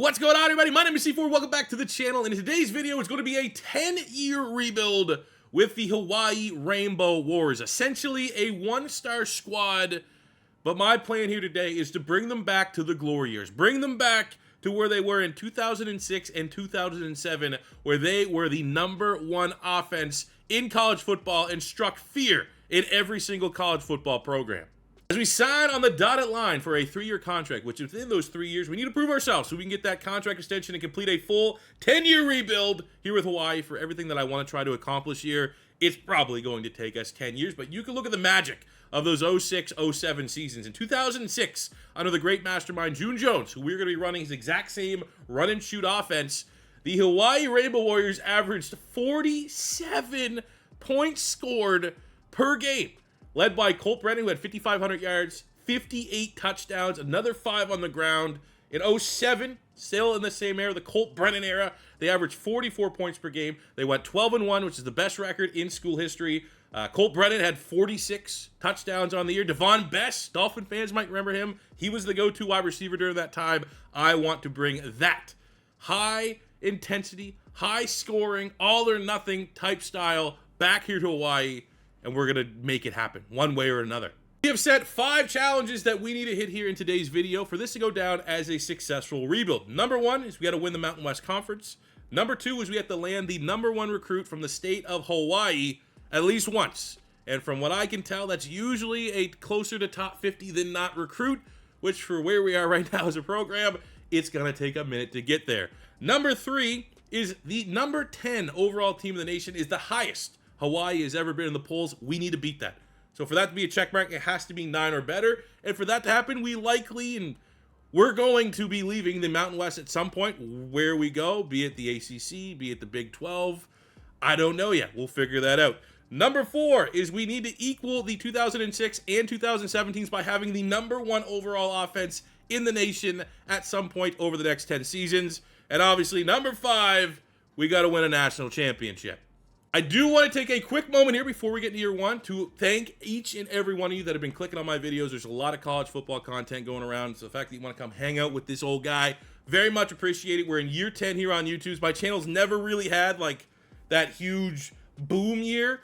What's going on, everybody? My name is C4. Welcome back to the channel. And in today's video, it's going to be a 10-year rebuild with the Hawaii Rainbow Warriors. Essentially a one-star squad. But my plan here today is to bring them back to the glory years. Bring them back to where they were in 2006 and 2007, where they were the #1 offense in college football and struck fear in every single college football program. As we sign on the dotted line for a 3-year contract, which within those 3 years, we need to prove ourselves so we can get that contract extension and complete a full 10-year rebuild here with Hawaii for everything that I want to try to accomplish here. It's probably going to take us 10 years, but you can look at the magic of those 06-07 seasons. In 2006, under the great mastermind June Jones, who we're going to be running his exact same run-and-shoot offense, the Hawaii Rainbow Warriors averaged 47 points scored per game, led by Colt Brennan, who had 5,500 yards, 58 touchdowns, another 5 on the ground. In 07, still in the same era, the Colt Brennan era, they averaged 44 points per game. They went 12-1, which is the best record in school history. Colt Brennan had 46 touchdowns on the year. Devon Best, Dolphin fans might remember him. He was the go-to wide receiver during that time. I want to bring that high intensity, high scoring, all or nothing type style back here to Hawaii, and we're going to make it happen one way or another. We have set 5 challenges that we need to hit here in today's video for this to go down as a successful rebuild. Number 1 is we got to win the Mountain West Conference. Number 2 is we have to land the #1 recruit from the state of Hawaii at least once. And from what I can tell, that's usually a closer to top 50 than not recruit, which for where we are right now as a program, it's going to take a minute to get there. Number 3 is the number 10 overall team in the nation is the highest Hawaii has ever been in the polls. We need to beat that. So for that to be a check mark, it has to be 9 or better. And for that to happen, we're going to be leaving the Mountain West at some point. Where we go, be it the ACC, be it the Big 12, I don't know yet. We'll figure that out. Number 4 is we need to equal the 2006 and 2017s by having the #1 overall offense in the nation at some point over the next 10 seasons. And obviously, number 5, we got to win a national championship. I do want to take a quick moment here before we get to year 1 to thank each and every one of you that have been clicking on my videos. There's a lot of college football content going around, so the fact that you want to come hang out with this old guy, very much appreciate it. We're in year 10 here on YouTube. My channel's never really had like that huge boom year.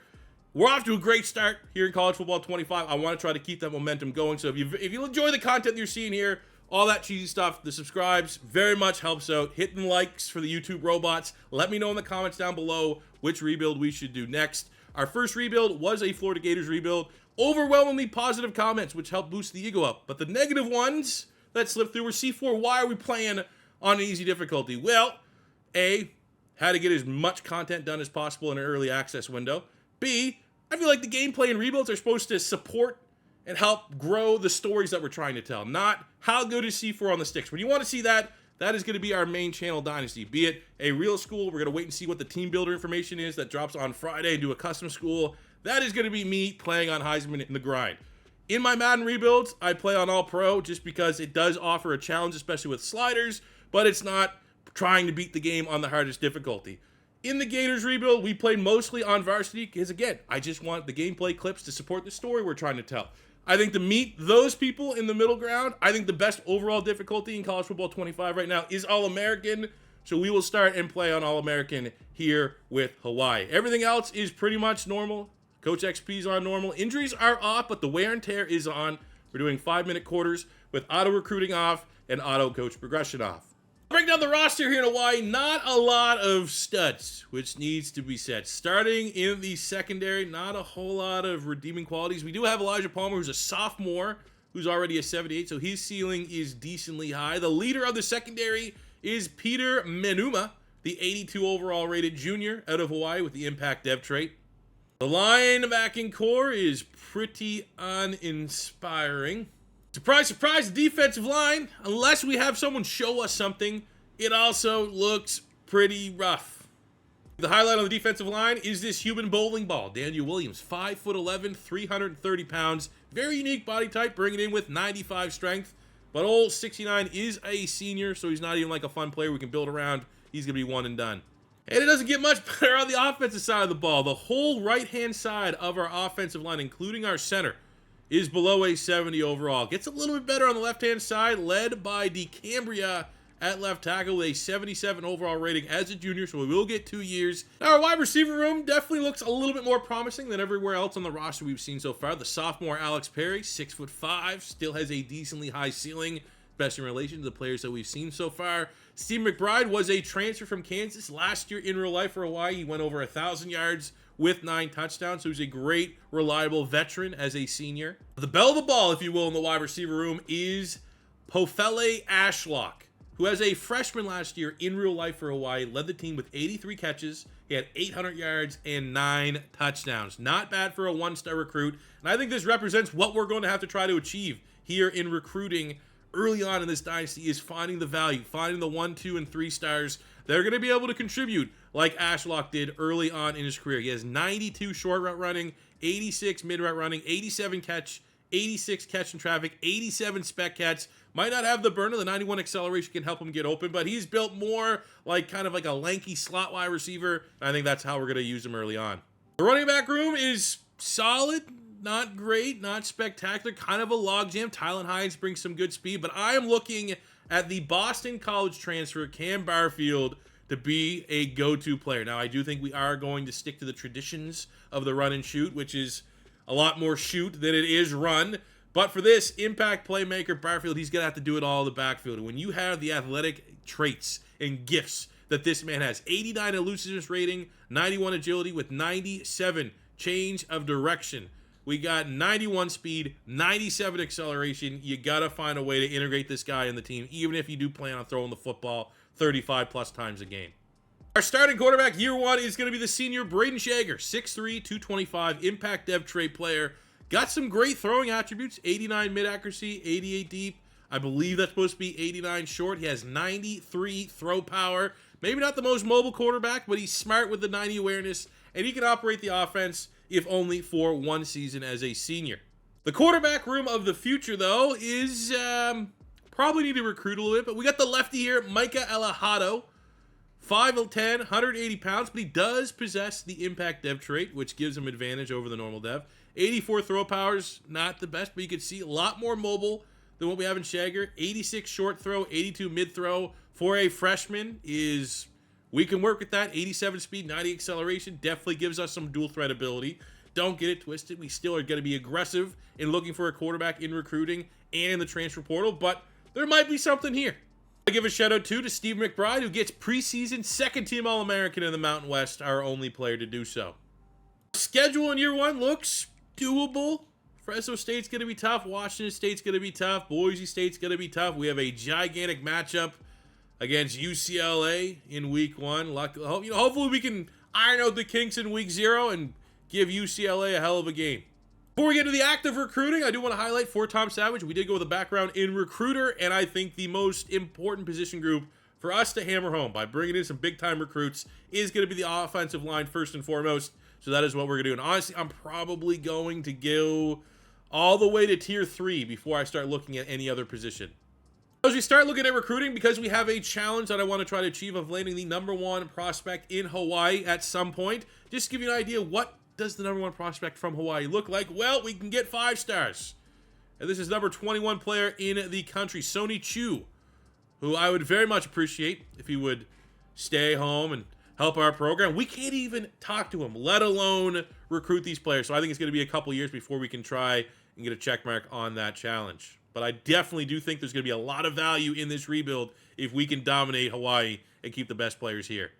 We're off to a great start here in College Football 25. I want to try to keep that momentum going. So if you enjoy the content you're seeing here, all that cheesy stuff, the subscribes very much helps out. Hitting likes for the YouTube robots. Let me know in the comments down below which rebuild we should do next. Our first rebuild was a Florida Gators rebuild. Overwhelmingly positive comments, which helped boost the ego up. But the negative ones that slipped through were C4. Why are we playing on an easy difficulty? Well, A, had to get as much content done as possible in an early access window. B, I feel like the gameplay and rebuilds are supposed to support and help grow the stories that we're trying to tell, not how good is C4 on the sticks. When you want to see that, that is going to be our main channel Dynasty. Be it a real school, we're going to wait and see what the team builder information is that drops on Friday and do a custom school. That is going to be me playing on Heisman in the grind. In my Madden rebuilds, I play on All Pro just because it does offer a challenge, especially with sliders, but it's not trying to beat the game on the hardest difficulty. In the Gators rebuild, we played mostly on varsity because, again, I just want the gameplay clips to support the story we're trying to tell. I think to meet those people in the middle ground, I think the best overall difficulty in College Football 25 right now is All-American. So we will start and play on All-American here with Hawaii. Everything else is pretty much normal. Coach XP's on normal. Injuries are off, but the wear and tear is on. We're doing 5-minute quarters with auto recruiting off and auto coach progression off. Break down the roster here in Hawaii. Not a lot of studs, which needs to be said. Starting in the secondary, not a whole lot of redeeming qualities. We do have Elijah Palmer, who's a sophomore, who's already a 78, so his ceiling is decently high. The leader of the secondary is Peter Menuma, the 82 overall rated junior out of Hawaii with the impact dev trait. The linebacking core is pretty uninspiring. Surprise, surprise, the defensive line, unless we have someone show us something, it also looks pretty rough. The highlight on the defensive line is this human bowling ball, Daniel Williams, 5'11", 330 pounds, very unique body type, bringing in with 95 strength, but old 69 is a senior, so he's not even like a fun player we can build around. He's going to be one and done. And it doesn't get much better on the offensive side of the ball. The whole right-hand side of our offensive line, including our center, is below a 70 overall. Gets a little bit better on the left-hand side, led by DeCambria at left tackle with a 77 overall rating as a junior, so we will get 2 years. Now, our wide receiver room definitely looks a little bit more promising than everywhere else on the roster we've seen so far. The sophomore Alex Perry, 6'5", still has a decently high ceiling, especially in relation to the players that we've seen so far. Steve McBride was a transfer from Kansas last year in real life for Hawaii. He went over 1,000 yards with 9 touchdowns, so he's a great, reliable veteran as a senior. The belle of the ball, if you will, in the wide receiver room is Pofele Ashlock, who as a freshman last year in real life for Hawaii, led the team with 83 catches. He had 800 yards and 9 touchdowns. Not bad for a one-star recruit, and I think this represents what we're going to have to try to achieve here in recruiting early on in this dynasty, is finding the value, finding the 1, 2, and 3 stars that are going to be able to contribute like Ashlock did early on in his career. He has 92 short route running, 86 mid route running, 87 catch, 86 catch in traffic, 87 spec catch. Might not have the burner, the 91 acceleration can help him get open, but he's built more like kind of like a lanky slot wide receiver. I think that's how we're going to use him early on. The running back room is solid. Not great, not spectacular, kind of a logjam. Tylan Hines brings some good speed, but I am looking at the Boston College transfer, Cam Barfield, to be a go-to player. Now, I do think we are going to stick to the traditions of the run and shoot, which is a lot more shoot than it is run. But for this impact playmaker, Barfield, he's going to have to do it all in the backfield. And when you have the athletic traits and gifts that this man has, 89 elusiveness rating, 91 agility with 97 change of direction. We got 91 speed, 97 acceleration. You got to find a way to integrate this guy in the team, even if you do plan on throwing the football 35 plus times a game. Our starting quarterback year one is going to be the senior Braden Shager, 6'3", 225, impact dev trait player. Got some great throwing attributes, 89 mid accuracy, 88 deep. I believe that's supposed to be 89 short. He has 93 throw power. Maybe not the most mobile quarterback, but he's smart with the 90 awareness, and he can operate the offense, if only for 1 season as a senior. The quarterback room of the future, though, is probably need to recruit a little bit, but we got the lefty here, Micah Elahado, 5'10", 180 pounds, but he does possess the impact dev trait, which gives him advantage over the normal dev. 84 throw powers, not the best, but you can see a lot more mobile than what we have in Shager. 86 short throw, 82 mid throw for a freshman is... We can work with that. 87 speed, 90 acceleration. Definitely gives us some dual threat ability. Don't get it twisted. We still are going to be aggressive in looking for a quarterback in recruiting and in the transfer portal, but there might be something here. I give a shout out to Steve McBride, who gets preseason second-team All-American in the Mountain West, our only player to do so. Schedule in year one looks doable. Fresno State's going to be tough. Washington State's going to be tough. Boise State's going to be tough. We have a gigantic matchup against UCLA in week 1. Hopefully we can iron out the kinks in week 0 and give UCLA a hell of a game. Before we get to the active recruiting, I do want to highlight for Tom Savage, we did go with a background in recruiter, and I think the most important position group for us to hammer home by bringing in some big-time recruits is going to be the offensive line first and foremost. So that is what we're going to do. And honestly, I'm probably going to go all the way to tier 3 before I start looking at any other position. As we start looking at recruiting, because we have a challenge that I want to try to achieve of landing the #1 prospect in Hawaii at some point, just to give you an idea, what does the #1 prospect from Hawaii look like? Well, we can get 5 stars. And this is number 21 player in the country, Sony Chu, who I would very much appreciate if he would stay home and help our program. We can't even talk to him, let alone recruit these players. So I think it's going to be a couple years before we can try and get a check mark on that challenge. But I definitely do think there's going to be a lot of value in this rebuild if we can dominate Hawaii and keep the best players here.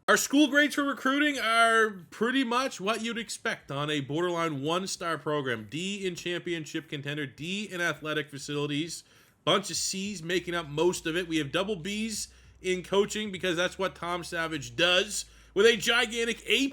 Our school grades for recruiting are pretty much what you'd expect on a borderline 1-star program. D in championship contender, D in athletic facilities, bunch of C's making up most of it. We have double B's in coaching because that's what Tom Savage does, with a gigantic A+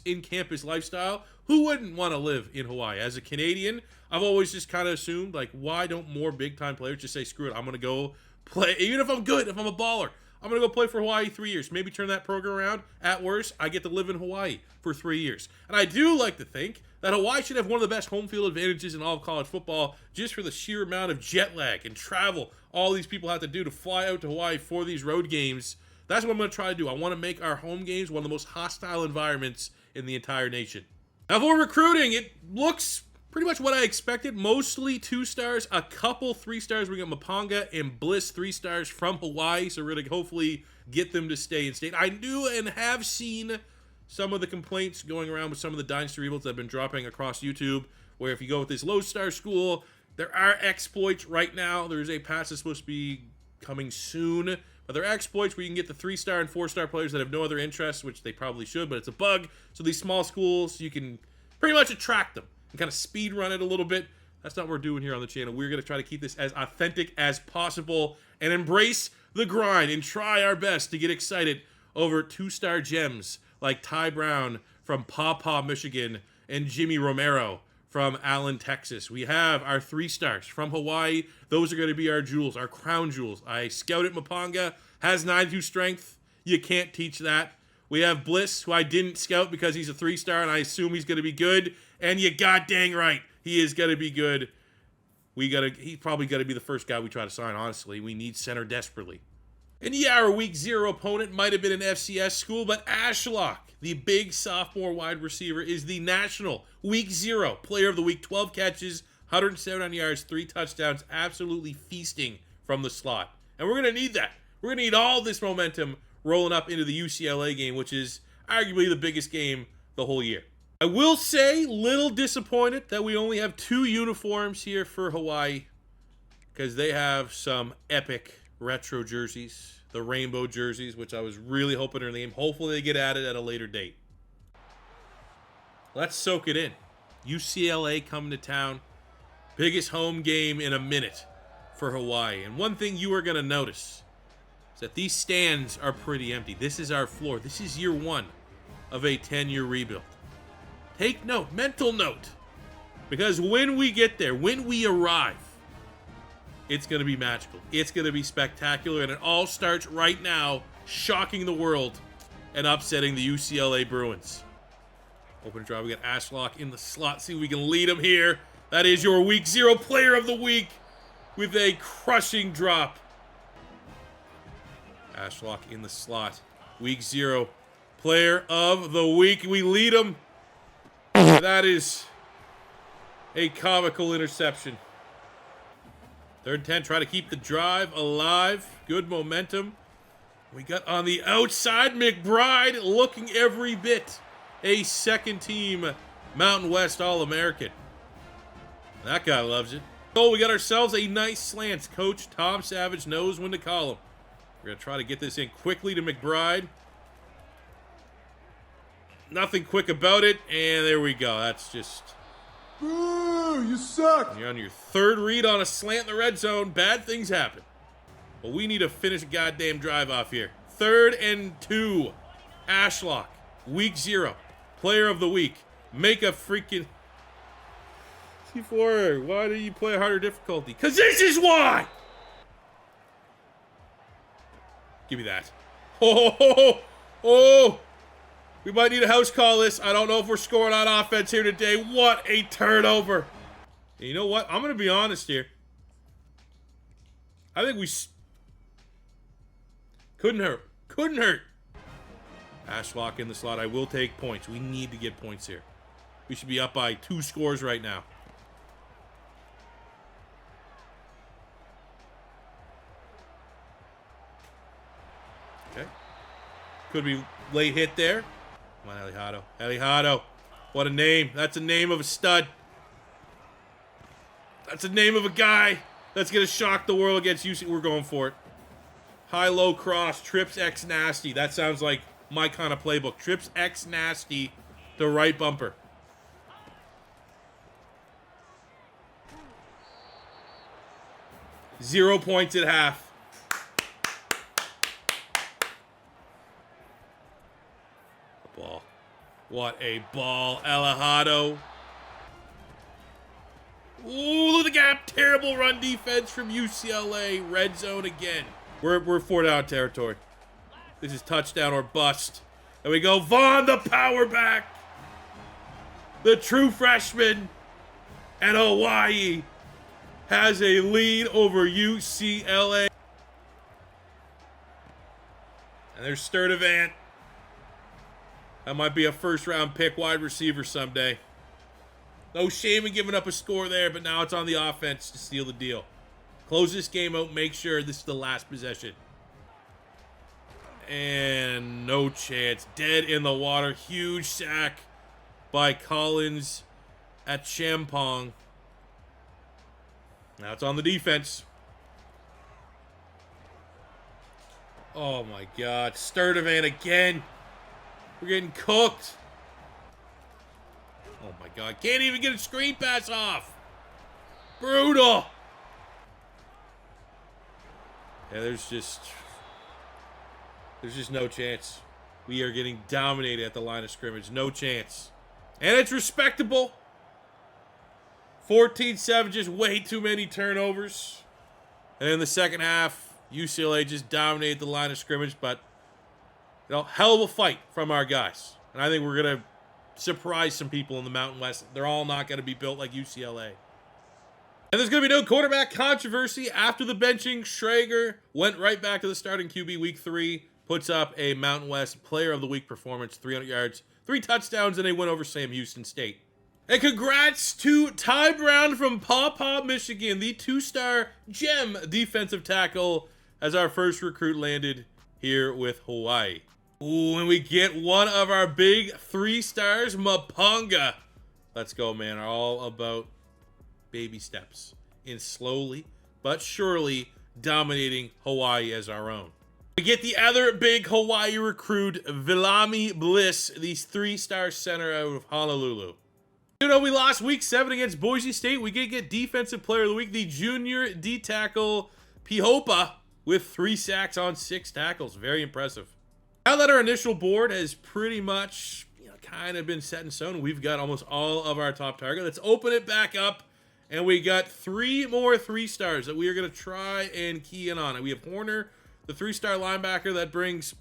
in campus lifestyle. Who wouldn't want to live in Hawaii? As a Canadian, I've always just kind of assumed, like, why don't more big-time players just say, screw it, I'm going to go play, even if I'm good, if I'm a baller, I'm going to go play for Hawaii 3 years, maybe turn that program around. At worst, I get to live in Hawaii for 3 years. And I do like to think that Hawaii should have one of the best home field advantages in all of college football, just for the sheer amount of jet lag and travel all these people have to do to fly out to Hawaii for these road games. That's what I'm going to try to do. I want to make our home games one of the most hostile environments in the entire nation. Now for recruiting, it looks pretty much what I expected. Mostly 2 stars, a couple 3 stars. We got Mapanga and Bliss 3 stars from Hawaii, so we're going to hopefully get them to stay in state. I knew and have seen some of the complaints going around with some of the Dynasty rebuilds that have been dropping across YouTube, where if you go with this low star school, there are exploits right now. There's a patch that's supposed to be coming soon, but there are exploits where you can get the 3-star and 4-star players that have no other interest, which they probably should, but it's a bug. So these small schools, you can pretty much attract them and kind of speed run it a little bit. That's not what we're doing here on the channel. We're going to try to keep this as authentic as possible and embrace the grind and try our best to get excited over 2-star gems like Ty Brown from Paw Paw, Michigan, and Jimmy Romero from Allen, Texas. We have our 3 stars from Hawaii. Those are going to be our jewels, our crown jewels. I scouted Mapanga, has 92 strength. You can't teach that. We have Bliss, who I didn't scout because he's a 3-star, and I assume he's going to be good. And you god dang right, he is going to be good. He's probably going to be the first guy we try to sign, honestly. We need center desperately. And yeah, our week 0 opponent might have been an FCS school, but Ashlock, the big sophomore wide receiver, is the national week 0 player of the week. 12 catches, 179 yards, 3 touchdowns, absolutely feasting from the slot. And we're going to need that. We're going to need all this momentum rolling up into the UCLA game, which is arguably the biggest game the whole year. I will say, little disappointed that we only have 2 uniforms here for Hawaii, because they have some epic retro jerseys, the rainbow jerseys, which I was really hoping are in the game. Hopefully they get added at a later date. Let's soak it in. UCLA coming to town. Biggest home game in a minute for Hawaii. And one thing you are going to notice is that these stands are pretty empty. This is our floor. This is year 1 of a 10-year rebuild. Take note, mental note, because when we get there, when we arrive, it's going to be magical. It's going to be spectacular, and it all starts right now, shocking the world and upsetting the UCLA Bruins. Open drive, we got Ashlock in the slot. See if we can lead him here. That is your week 0 player of the week with a crushing drop. Ashlock in the slot. Week 0 player of the week. We lead him. That is a comical interception. 3rd and 10, try to keep the drive alive. Good momentum. We got on the outside, McBride looking every bit a 2nd-team Mountain West All-American. That guy loves it. So we got ourselves a nice slant. Coach Tom Savage knows when to call him. We're going to try to get this in quickly to McBride. Nothing quick about it, and there we go. That's just... Boo, you suck. You're on your 3rd read on a slant in the red zone. Bad things happen. But we need to finish a goddamn drive off here. 3rd and 2. Ashlock. Week 0. Player of the week. Make a freaking... C4, why do you play a harder difficulty? Because this is why! Give me that. Oh! We might need a house call this. I don't know if we're scoring on offense here today. What a turnover. And you know what? I'm going to be honest here. I think we... Couldn't hurt. Couldn't hurt. Ashlock in the slot. I will take points. We need to get points here. We should be up by 2 scores right now. Okay. Could be late hit there. Come on, Alejado. Alejado. What a name. That's a name of a stud. That's a name of a guy that's going to shock the world against UC. We're going for it. High-low cross. Trips X nasty. That sounds like my kind of playbook. Trips X nasty to right bumper. Zero points at half. Ball. What a ball, Alejado. Ooh, look at the gap. Terrible run defense from UCLA. Red zone again. We're 4-down territory. This is touchdown or bust. There we go. Vaughn, the power back. The true freshman at Hawaii has a lead over UCLA. And there's Sturdivant. That might be a 1st-round pick wide receiver someday. No shame in giving up a score there, but now it's on the offense to seal the deal. Close this game out. Make sure this is the last possession. And no chance. Dead in the water. Huge sack by Collins at Champong. Now it's on the defense. Oh my God. Sturdivant again. We're getting cooked. Oh my God. Can't even get a screen pass off. Brutal. Yeah, there's just no chance. We are getting dominated at the line of scrimmage. No chance. And it's respectable. 14-7, just way too many turnovers. And in the second half, UCLA just dominated the line of scrimmage, but you know, hell of a fight from our guys. And I think we're going to surprise some people in the Mountain West. They're all not going to be built like UCLA. And there's going to be no quarterback controversy. After the benching, Schrager went right back to the starting QB week 3, puts up a Mountain West Player of the Week performance, 300 yards, 3 touchdowns, and a win over Sam Houston State. And congrats to Ty Brown from Paw Paw, Michigan, the 2-star gem defensive tackle, as our first recruit landed here with Hawaii. Ooh, and we get one of our big 3 stars, Maponga. Let's go, man. All about baby steps in slowly but surely dominating Hawaii as our own. We get the other big Hawaii recruit, Vilami Bliss, the 3-star center out of Honolulu. You know, we lost week 7 against Boise State. We did get defensive player of the week, the junior D-tackle Pihopa, with 3 sacks on 6 tackles. Very impressive. Now that our initial board has pretty much, kind of been set in stone, we've got almost all of our top target. Let's open it back up, and we got 3 more 3-stars that we are going to try and key in on. And we have Horner, the 3-star linebacker that brings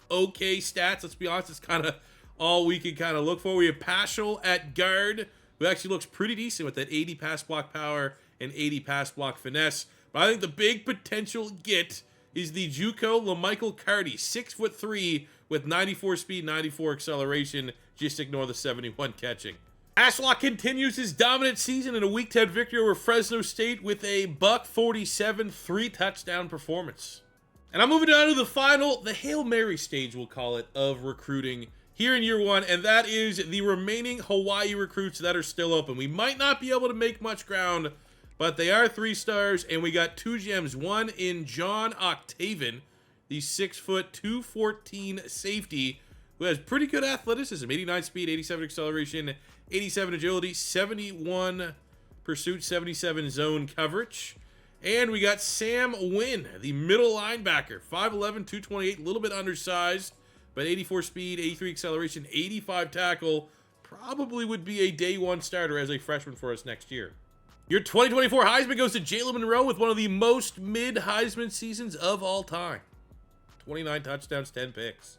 okay stats. Let's be honest, it's kind of all we can kind of look for. We have Paschal at guard, who actually looks pretty decent with that 80 pass block power and 80 pass block finesse. But I think the big potential get is the JUCO LaMichael Carty, 6'3", with 94 speed, 94 acceleration. Just ignore the 71 catching. Ashlock continues his dominant season in a Week 10 victory over Fresno State with a $147 3-touchdown performance. And I'm moving on to the final, the Hail Mary stage, we'll call it, of recruiting here in year 1, and that is the remaining Hawaii recruits that are still open. We might not be able to make much ground, but they are 3-stars, and we got 2 gems. One in John Octavian, the 6', 214 safety, who has pretty good athleticism, 89 speed, 87 acceleration, 87 agility, 71 pursuit, 77 zone coverage. And we got Sam Wynn, the middle linebacker, 5'11", 228, a little bit undersized, but 84 speed, 83 acceleration, 85 tackle. Probably would be a day 1 starter as a freshman for us next year. Your 2024 Heisman goes to Jalen Monroe with one of the most mid-Heisman seasons of all time. 29 touchdowns, 10 picks.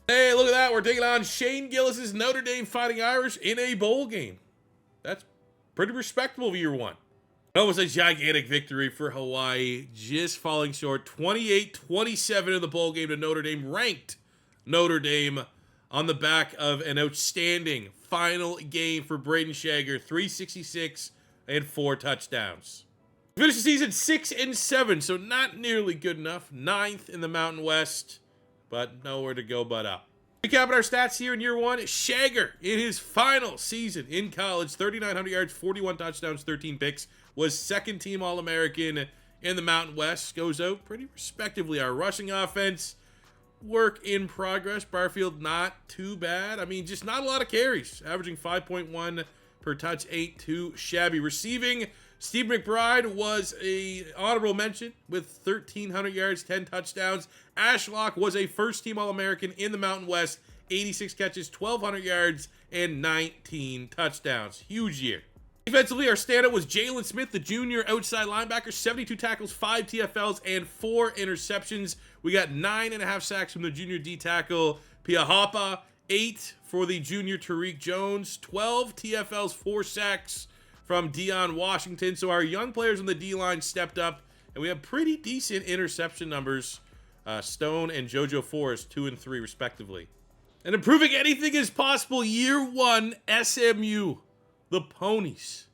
Hey, look at that. We're taking on Shane Gillis's Notre Dame Fighting Irish in a bowl game. That's pretty respectable for year 1. That was a gigantic victory for Hawaii, just falling short. 28-27 in the bowl game to Notre Dame, ranked Notre Dame, on the back of an outstanding final game for Braden Shager, 366 and 4 touchdowns. Finished the season 6-7, so not nearly good enough. 9th in the Mountain West, but nowhere to go but up. Recapping our stats here in year 1, Shager, in his final season in college, 3,900 yards, 41 touchdowns, 13 picks, was 2nd team All-American in the Mountain West. Goes out pretty respectively. Our rushing offense, work in progress. Barfield, not too bad. I mean, just not a lot of carries. Averaging 5.1 per touch, ain't too shabby. Receiving, Steve McBride was a honorable mention with 1,300 yards, 10 touchdowns. Ashlock was a first-team All-American in the Mountain West, 86 catches, 1,200 yards, and 19 touchdowns. Huge year. Defensively, our standout was Jalen Smith, the junior outside linebacker, 72 tackles, 5 TFLs, and 4 interceptions. We got 9.5 sacks from the junior D-tackle, Piahapa, 8 for the junior Tariq Jones, 12 TFLs, 4 sacks from Deion Washington. So our young players on the D-line stepped up, and we have pretty decent interception numbers. Stone and JoJo Forrest, 2 and 3 respectively. And improving anything is possible, year 1, SMU. the Ponies,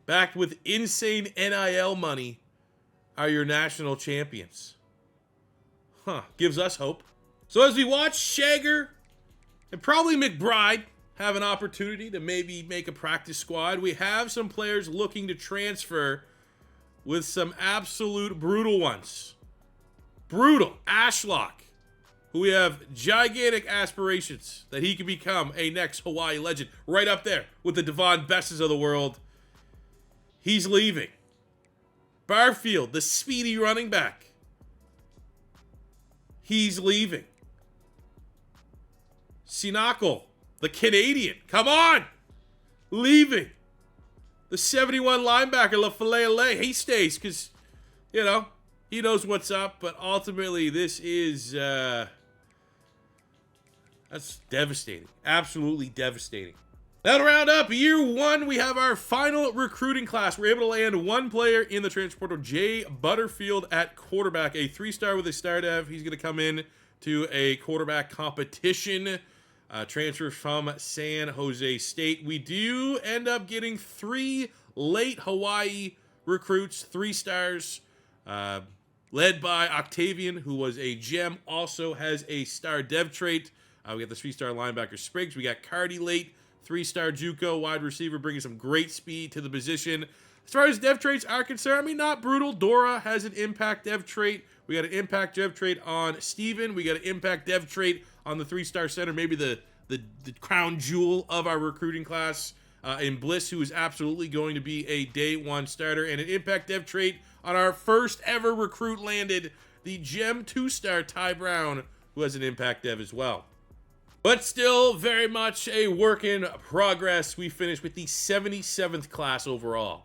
backed with insane NIL money, are your national champions. Gives us hope. So as we watch Shagger and probably McBride have an opportunity to maybe make a practice squad, we have some players looking to transfer with some absolute brutal ones. Brutal. Ashlock, who we have gigantic aspirations that he can become a next Hawaii legend. Right up there with the Devon Besses of the world. He's leaving. Barfield, the speedy running back. He's leaving. Sinako, the Canadian. Come on! Leaving. The 71 linebacker, LaFalele, he stays because, you know, he knows what's up. But ultimately, this is, that's devastating. Absolutely devastating. Now to round up, year one, we have our final recruiting class. We're able to land one player in the transfer portal, Jay Butterfield at quarterback, a 3-star with a star dev. He's going to come in to a quarterback competition. Transfer from San Jose State. We do end up getting 3 late Hawaii recruits, 3 stars, led by Octavian, who was a gem, also has a star dev trait. We got the 3-star linebacker Spriggs. We got Cardi late, 3-star JUCO wide receiver, bringing some great speed to the position. As far as dev traits are concerned, I mean, not brutal. Dora has an impact dev trait. We got an impact dev trait on Steven. We got an impact dev trait on the 3-star center, maybe the crown jewel of our recruiting class, in Bliss, who is absolutely going to be a day 1 starter, and an impact dev trait on our first ever recruit landed, the gem 2-star Ty Brown, who has an impact dev as well. But still very much a work in progress. We finished with the 77th class overall.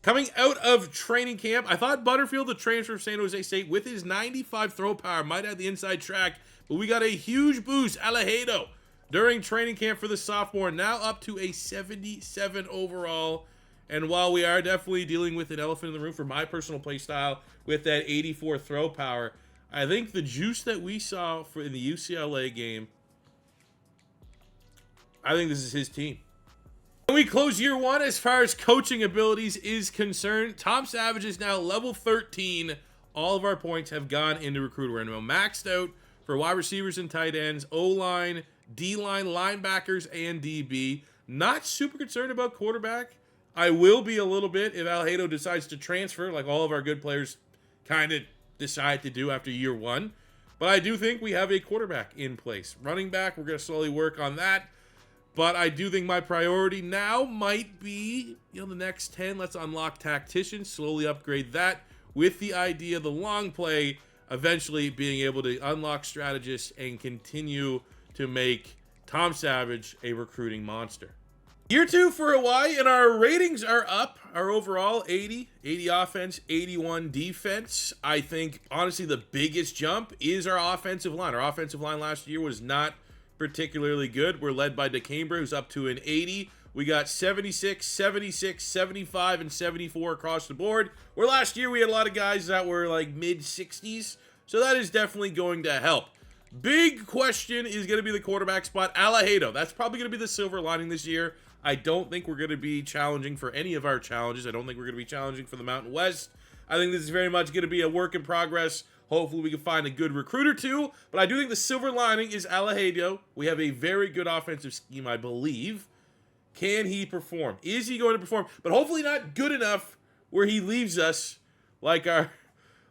Coming out of training camp, I thought Butterfield, the transfer of San Jose State, with his 95 throw power, might have the inside track, but we got a huge boost. Alejado during training camp for the sophomore, now up to a 77 overall. And while we are definitely dealing with an elephant in the room for my personal play style with that 84 throw power, I think the juice that we saw in the UCLA game, I think this is his team. When we close year one, as far as coaching abilities is concerned, Tom Savage is now level 13. All of our points have gone into recruit. We're now maxed out for wide receivers and tight ends, O-line, D-line, linebackers, and DB. Not super concerned about quarterback. I will be a little bit if Alejado decides to transfer, like all of our good players kind of decide to do after year one. But I do think we have a quarterback in place. Running back, we're going to slowly work on that. But I do think my priority now might be, the next 10. Let's unlock tacticians, slowly upgrade that with the idea of the long play eventually being able to unlock strategists and continue to make Tom Savage a recruiting monster. Year 2 for Hawaii, and our ratings are up. Our overall 80 offense, 81 defense. I think, honestly, the biggest jump is our offensive line. Our offensive line last year was not particularly good. We're led by DeCambra, who's up to an 80. We got 76, 76, 75, and 74 across the board. Where last year we had a lot of guys that were like mid-60s. So that is definitely going to help. Big question is going to be the quarterback spot. Alejado. That's probably going to be the silver lining this year. I don't think we're going to be challenging for any of our challenges. I don't think we're going to be challenging for the Mountain West. I think this is very much going to be a work in progress. Hopefully we can find a good recruit or two. But I do think the silver lining is Alejado. We have a very good offensive scheme, I believe. Can he perform? Is he going to perform? But hopefully not good enough where he leaves us like our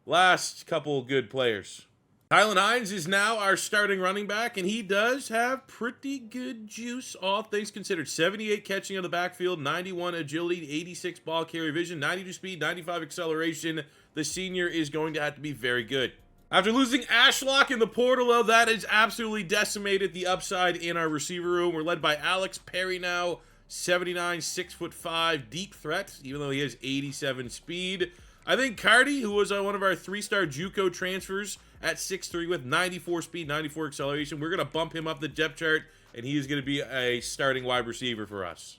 last couple good players. Tylan Hines is now our starting running back, and he does have pretty good juice, all things considered. 78 catching out of the backfield, 91 agility, 86 ball carrier vision, 92 speed, 95 acceleration. The senior is going to have to be very good. After losing Ashlock in the portal, though, that has absolutely decimated the upside in our receiver room. We're led by Alex Perry now, 79, 6'5", deep threat, even though he has 87 speed. I think Cardi, who was one of our 3-star JUCO transfers at 6'3" with 94 speed, 94 acceleration, we're going to bump him up the depth chart, and he is going to be a starting wide receiver for us.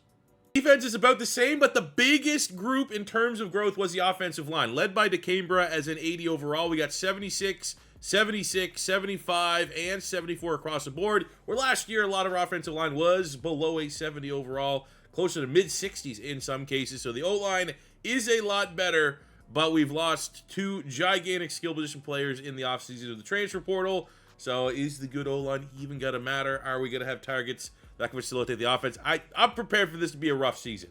Defense is about the same, but the biggest group in terms of growth was the offensive line, led by DeCambra as an 80 overall. We got 76, 76, 75, and 74 across the board, where last year a lot of our offensive line was below a 70 overall. closer to mid-60s in some cases. So the O-line is a lot better, but we've lost 2 gigantic skill position players in the offseason of the transfer portal. So is the good O-line even going to matter? Are we going to have targets that can facilitate the offense? I'm prepared for this to be a rough season.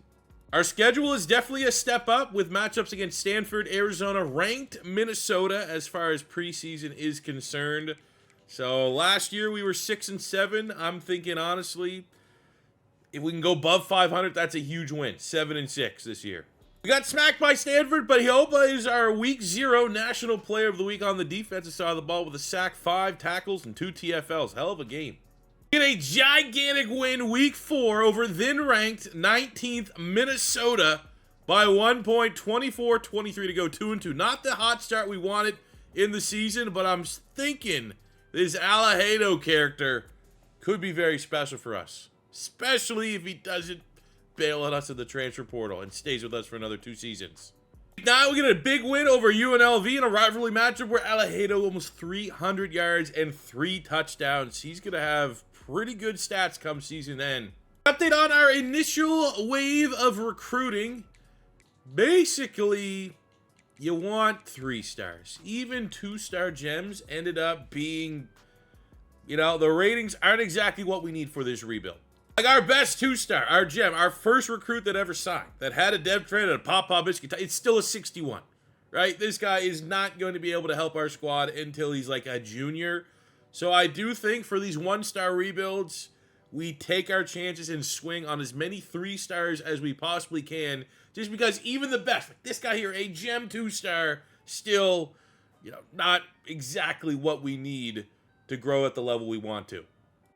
Our schedule is definitely a step up with matchups against Stanford, Arizona, ranked Minnesota as far as preseason is concerned. So last year we were 6-7. I'm thinking honestly, if we can go above 500, that's a huge win. 7-6 this year. We got smacked by Stanford, but Hioba is our Week 0 National Player of the Week on the defensive side of the ball with a sack, 5 tackles, and 2 TFLs. Hell of a game. Get a gigantic win Week 4 over then-ranked 19th Minnesota by 1 point, 24-23 to go 2-2. Not the hot start we wanted in the season, but I'm thinking this Alahado character could be very special for us, especially if he doesn't bail on us in the transfer portal and stays with us for another 2 seasons. Now we get a big win over UNLV in a rivalry matchup where Alahado almost 300 yards and 3 touchdowns. He's going to have pretty good stats come season end. Update on our initial wave of recruiting. Basically, you want 3 stars. Even 2-star gems ended up being, you know, the ratings aren't exactly what we need for this rebuild. Like our best 2-star, our gem, our first recruit that ever signed, that had a dev train and a pop-pop biscuit, it's still a 61, right? This guy is not going to be able to help our squad until he's like a junior. So I do think for these 1-star rebuilds, we take our chances and swing on as many 3 stars as we possibly can, just because even the best, like this guy here, a gem 2-star, still, you know, not exactly what we need to grow at the level we want to.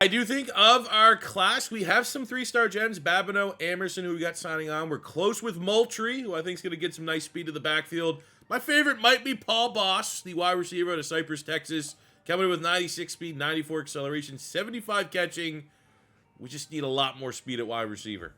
I do think of our class, we have some 3-star gems, Babineau, Amerson, who we got signing on. We're close with Moultrie, who I think is going to get some nice speed to the backfield. My favorite might be Paul Boss, the wide receiver out of Cypress, Texas. Coming in with 96 speed, 94 acceleration, 75 catching. We just need a lot more speed at wide receiver.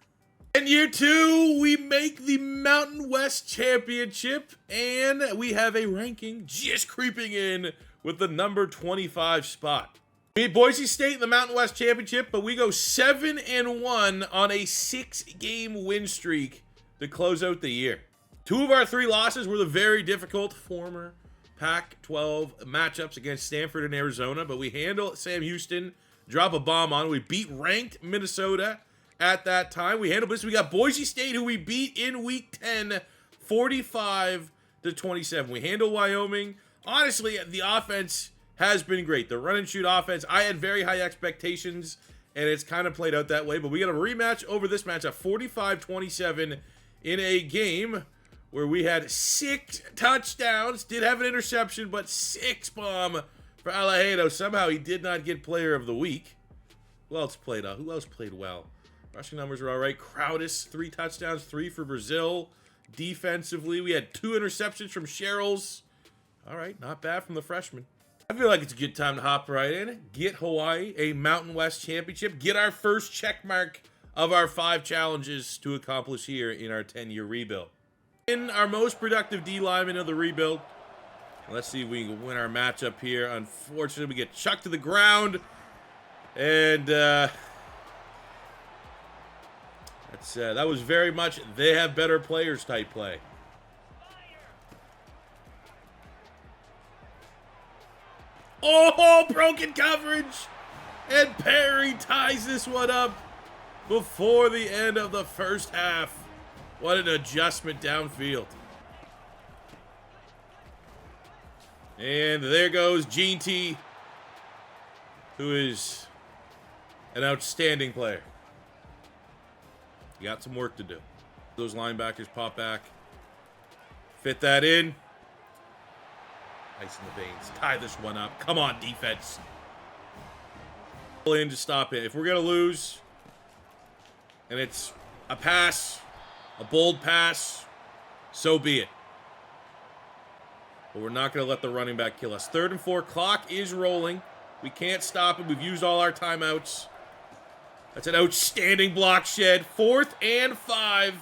In year 2, we make the Mountain West Championship, and we have a ranking just creeping in with the number 25 spot. We beat Boise State in the Mountain West Championship, but we go 7-1 on a 6-game win streak to close out the year. 2 of our 3 losses were the very difficult former Pac-12 matchups against Stanford and Arizona, but we handle Sam Houston, drop a bomb on. We beat ranked Minnesota at that time. We handled this. We got Boise State, who we beat in Week 10, 45-27. We handle Wyoming. Honestly, the offense has been great. The run and shoot offense, I had very high expectations, and it's kind of played out that way. But we got a rematch over this matchup, 45-27 in a game where we had 6 touchdowns, did have an interception, but 6 bomb for Alahado. Somehow he did not get player of the week. Who else played well? Rushing numbers were all right. Crowdis, 3 touchdowns, 3 for Brazil. Defensively, we had 2 interceptions from Sherrills. All right, not bad from the freshman. I feel like it's a good time to hop right in. Get Hawaii a Mountain West Championship. Get our first check mark of our 5 challenges to accomplish here in our 10-year rebuild. In our most productive D lineman of the rebuild. Let's see if we can win our matchup here. Unfortunately, we get chucked to the ground. And that was very much they have better players type play. Oh, broken coverage. And Perry ties this one up before the end of the first half. What an adjustment downfield. And there goes Gene T, who is an outstanding player. You got some work to do. Those linebackers pop back. Fit that in. Ice in the veins. Tie this one up. Come on, defense. Pull in to stop it. If we're going to lose, and it's a pass, a bold pass, so be it. But we're not going to let the running back kill us. 3rd and 4. Clock is rolling. We can't stop it. We've used all our timeouts. That's an outstanding block shed. 4th and 5.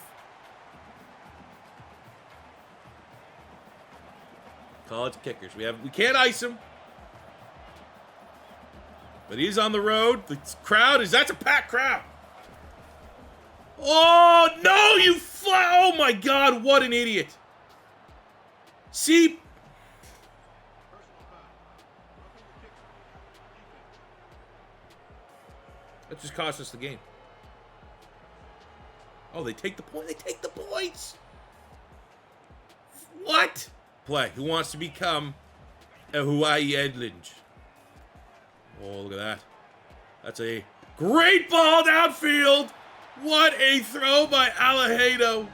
College kickers. We can't ice him. But he's on the road. The crowd that's a packed crowd. Oh, no, you oh my God, what an idiot. See? That just cost us the game. Oh, they take the point. They take the points. What? Play. Who wants to become a Hawaii Edlinge? Oh, look at that. That's a great ball downfield. What a throw by Alejado.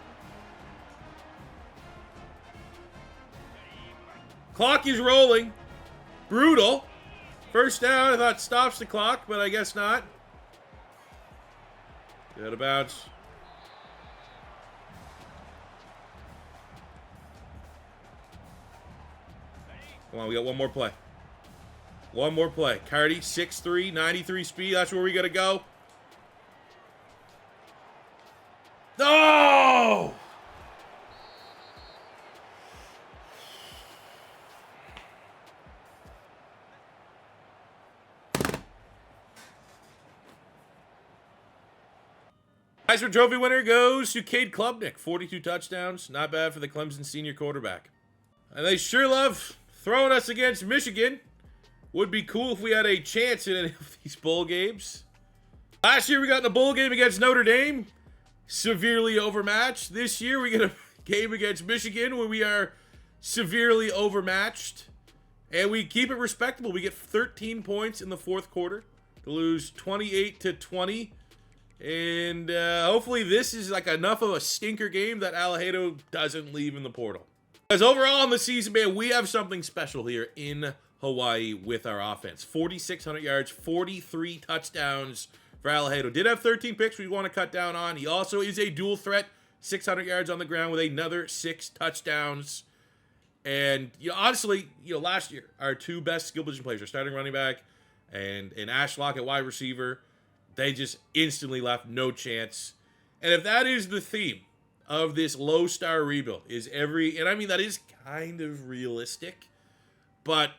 Clock is rolling. Brutal. First down, I thought stops the clock, but I guess not. Good about. Come on, we got one more play. One more play. Cardi, 6'3", 93 speed. That's where we got to go. No! Heisman Trophy winner goes to Cade Klubnik. 42 touchdowns. Not bad for the Clemson senior quarterback. And they sure love throwing us against Michigan. Would be cool if we had a chance in any of these bowl games. Last year we got in a bowl game against Notre Dame. Severely overmatched. This year we get a game against Michigan where we are severely overmatched. And we keep it respectable. We get 13 points in the fourth quarter to lose 28-20. And hopefully this is like enough of a stinker game that Alejado doesn't leave in the portal. Because overall in the season, man, we have something special here in Hawaii with our offense. 4,600 yards, 43 touchdowns for Alejado. Did have 13 picks we want to cut down on. He also is a dual threat, 600 yards on the ground with another 6 touchdowns. And honestly, last year, our two best skill position players, our starting running back and Ashlock at wide receiver, they just instantly left, no chance. And if that is the theme of this low star rebuild, and I mean that is kind of realistic, but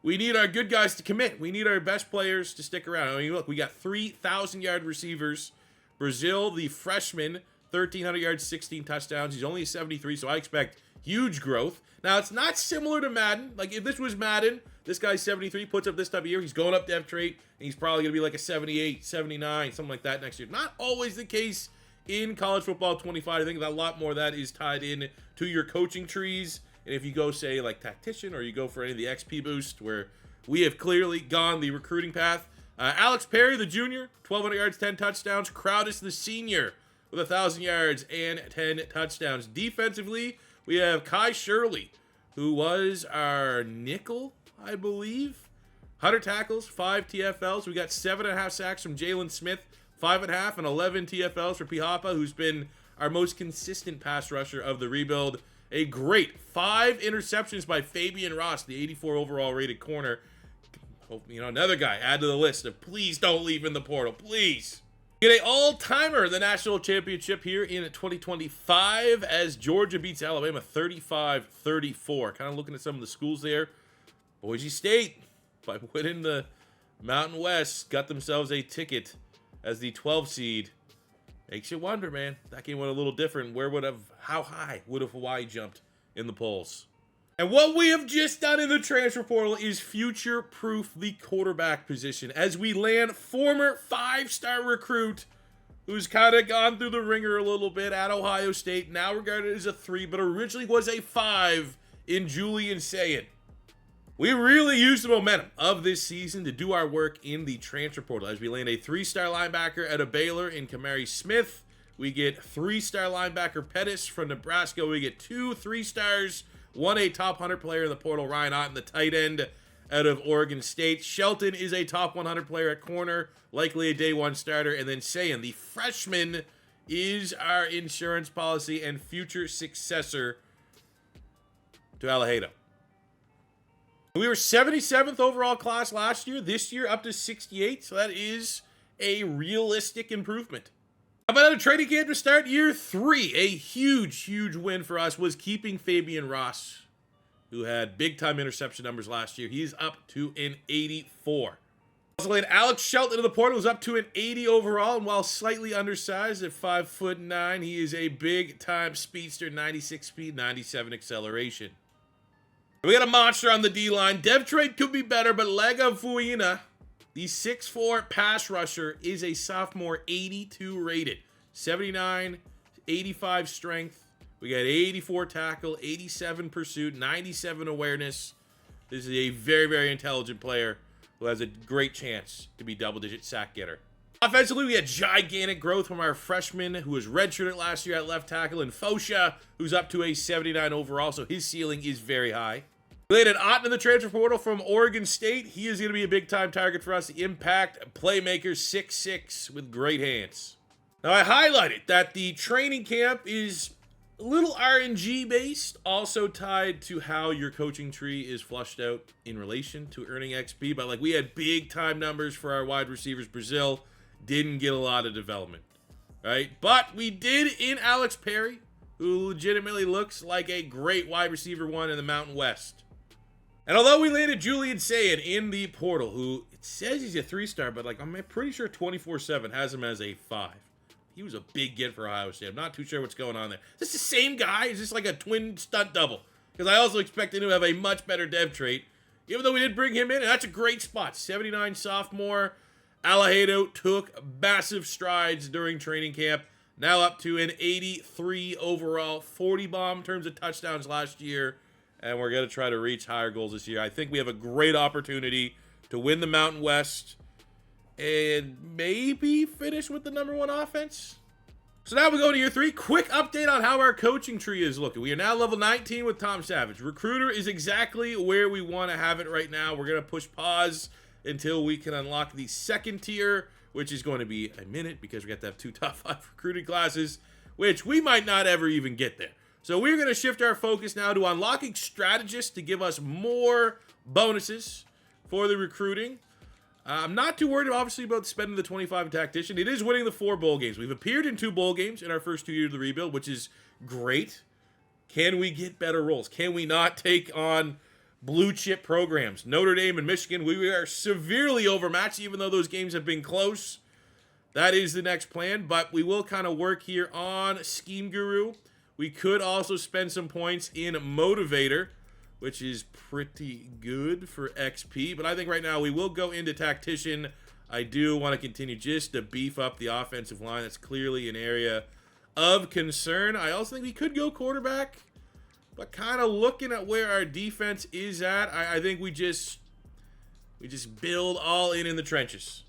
we need our good guys to commit. We need our best players to stick around. I mean, look, we got 3,000-yard receivers. Brazil, the freshman, 1,300 yards, 16 touchdowns. He's only 73, so I expect huge growth. Now, it's not similar to Madden. Like, if this was Madden, this guy's 73, puts up this type of year, he's going up depth trait, and he's probably going to be like a 78, 79, something like that next year. Not always the case in college football 25. I think that a lot more of that is tied in to your coaching trees. And if you go, say, like Tactician, or you go for any of the XP boost, where we have clearly gone the recruiting path. Alex Perry, the junior, 1,200 yards, 10 touchdowns. Crowdis, the senior, with 1,000 yards and 10 touchdowns. Defensively, we have Kai Shirley, who was our nickel, I believe. 100 tackles, 5 TFLs. We got 7.5 sacks from Jalen Smith, 5.5, and 11 TFLs for Pihapa, who's been our most consistent pass rusher of the rebuild. A great 5 interceptions by Fabian Ross, the 84 overall rated corner. Another guy add to the list of please don't leave in the portal, please. Get an all-timer in the national championship here in 2025 as Georgia beats Alabama 35-34. Kind of looking at some of the schools there. Boise State, by winning the Mountain West, got themselves a ticket as the 12 seed. Makes you wonder, man. That game went a little different. How high would have Hawaii jumped in the polls? And what we have just done in the transfer portal is future-proof the quarterback position as we land former 5-star recruit who's kind of gone through the ringer a little bit at Ohio State, now regarded as a 3, but originally was a 5 in Julian Sayin. We really used the momentum of this season to do our work in the transfer portal as we land a 3-star linebacker at a Baylor in Kamari Smith. We get 3-star linebacker Pettis from Nebraska. We get 2 3-stars, 1 a top 100 player in the portal, Ryan Otten, the tight end out of Oregon State. Shelton is a top 100 player at corner, likely a day 1 starter. And then Sayin, the freshman, is our insurance policy and future successor to Alejado. We were 77th overall class last year. This year up to 68, so that is a realistic improvement. How about a training camp to start year 3? A huge win for us was keeping Fabian Ross, who had big-time interception numbers last year. He's up to an 84. Also laid Alex Shelton into the portal, who's up to an 80 overall, and while slightly undersized at 5'9", he is a big-time speedster, 96 speed, 97 acceleration. We got a monster on the D-line. Dev trade could be better, but Lega Fuina, the 6'4" pass rusher, is a sophomore, 82 rated, 79, 85 strength. We got 84 tackle, 87 pursuit, 97 awareness. This is a very, very intelligent player who has a great chance to be double-digit sack getter. Offensively, we had gigantic growth from our freshman who was redshirted last year at left tackle, and Fosha, who's up to a 79 overall, so his ceiling is very high. We landed Otten in the transfer portal from Oregon State. He is going to be a big-time target for us. The impact playmaker, 6'6", with great hands. Now, I highlighted that the training camp is a little RNG based, also tied to how your coaching tree is flushed out in relation to earning XP. But like, we had big time numbers for our wide receivers. Brazil didn't get a lot of development, right? But we did in Alex Perry, who legitimately looks like a great wide receiver one in the Mountain West. And although we landed Julian Sayin in the portal, who it says he's a 3-star, but like, I'm pretty sure 24/7 has him as a 5. He was a big get for Ohio State. I'm not too sure what's going on there. Is this the same guy? Is this like a twin stunt double? Because I also expected him to have a much better dev trait, even though we did bring him in, and that's a great spot. 79 sophomore. Alejado took massive strides during training camp. Now up to an 83 overall, 40 bomb in terms of touchdowns last year, and we're going to try to reach higher goals this year. I think we have a great opportunity to win the Mountain West and maybe finish with the #1 offense. So now we go to year 3. Quick update on how our coaching tree is looking. We are now level 19 with Tom Savage. Recruiter is exactly where we want to have it right now. We're going to push pause until we can unlock the second tier, which is going to be a minute because we got to have 2 top 5 recruiting classes, which we might not ever even get there. So we're going to shift our focus now to unlocking strategists to give us more bonuses for the recruiting. I'm not too worried, obviously, about spending the 25 in tactician. It is winning the 4 bowl games. We've appeared in 2 bowl games in our first 2 years of the rebuild, which is great. Can we get better roles? Can we not take on blue chip programs? Notre Dame and Michigan, we are severely overmatched, even though those games have been close. That is the next plan, but we will kind of work here on Scheme Guru. We could also spend some points in Motivator, which is pretty good for XP. But I think right now we will go into Tactician. I do want to continue just to beef up the offensive line. That's clearly an area of concern. I also think we could go quarterback. But kind of looking at where our defense is at, I think we just build all in the trenches.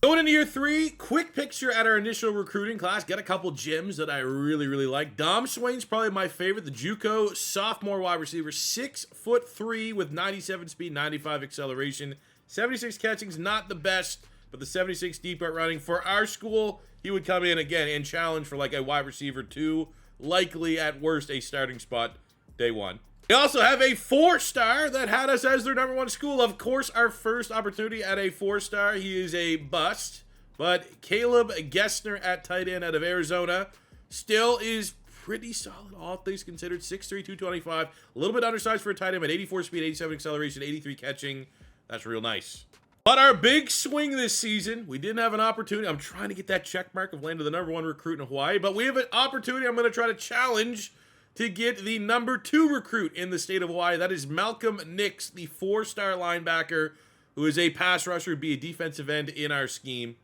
Going into year 3, quick picture at our initial recruiting class. Got a couple gems that I really, really like. Dom Swain's probably my favorite. The JUCO sophomore wide receiver, 6'3" with 97 speed, 95 acceleration, 76 catching's not the best, but the 76 deep out running for our school, he would come in again and challenge for like a wide receiver 2, likely at worst a starting spot day 1. We also have a 4-star that had us as their #1 school. Of course, our first opportunity at a 4-star. He is a bust, but Caleb Gessner at tight end out of Arizona still is pretty solid, all things considered. 6'3", 225. A little bit undersized for a tight end, but 84 speed, 87 acceleration, 83 catching. That's real nice. But our big swing this season, we didn't have an opportunity. I'm trying to get that check mark of landing the #1 recruit in Hawaii, but we have an opportunity. I'm going to try to challenge to get the #2 recruit in the state of Hawaii. That is Malcolm Nix, the 4-star linebacker, who is a pass rusher, be a defensive end in our scheme.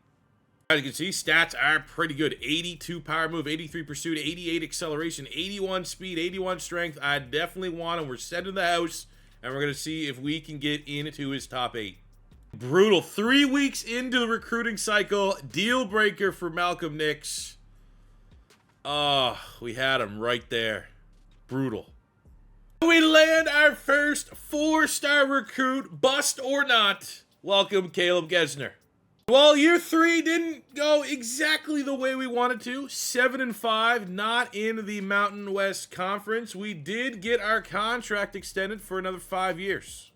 As you can see, stats are pretty good. 82 power move, 83 pursuit, 88 acceleration, 81 speed, 81 strength. I definitely want him. We're setting the house, and we're going to see if we can get into his top 8. Brutal. 3 weeks into the recruiting cycle. Deal breaker for Malcolm Nix. Oh, we had him right there. Brutal. We land our first 4-star recruit, bust or not. Welcome, Caleb Gessner. Well, year 3 didn't go exactly the way we wanted to. 7-5, not in the Mountain West Conference. We did get our contract extended for another 5 years.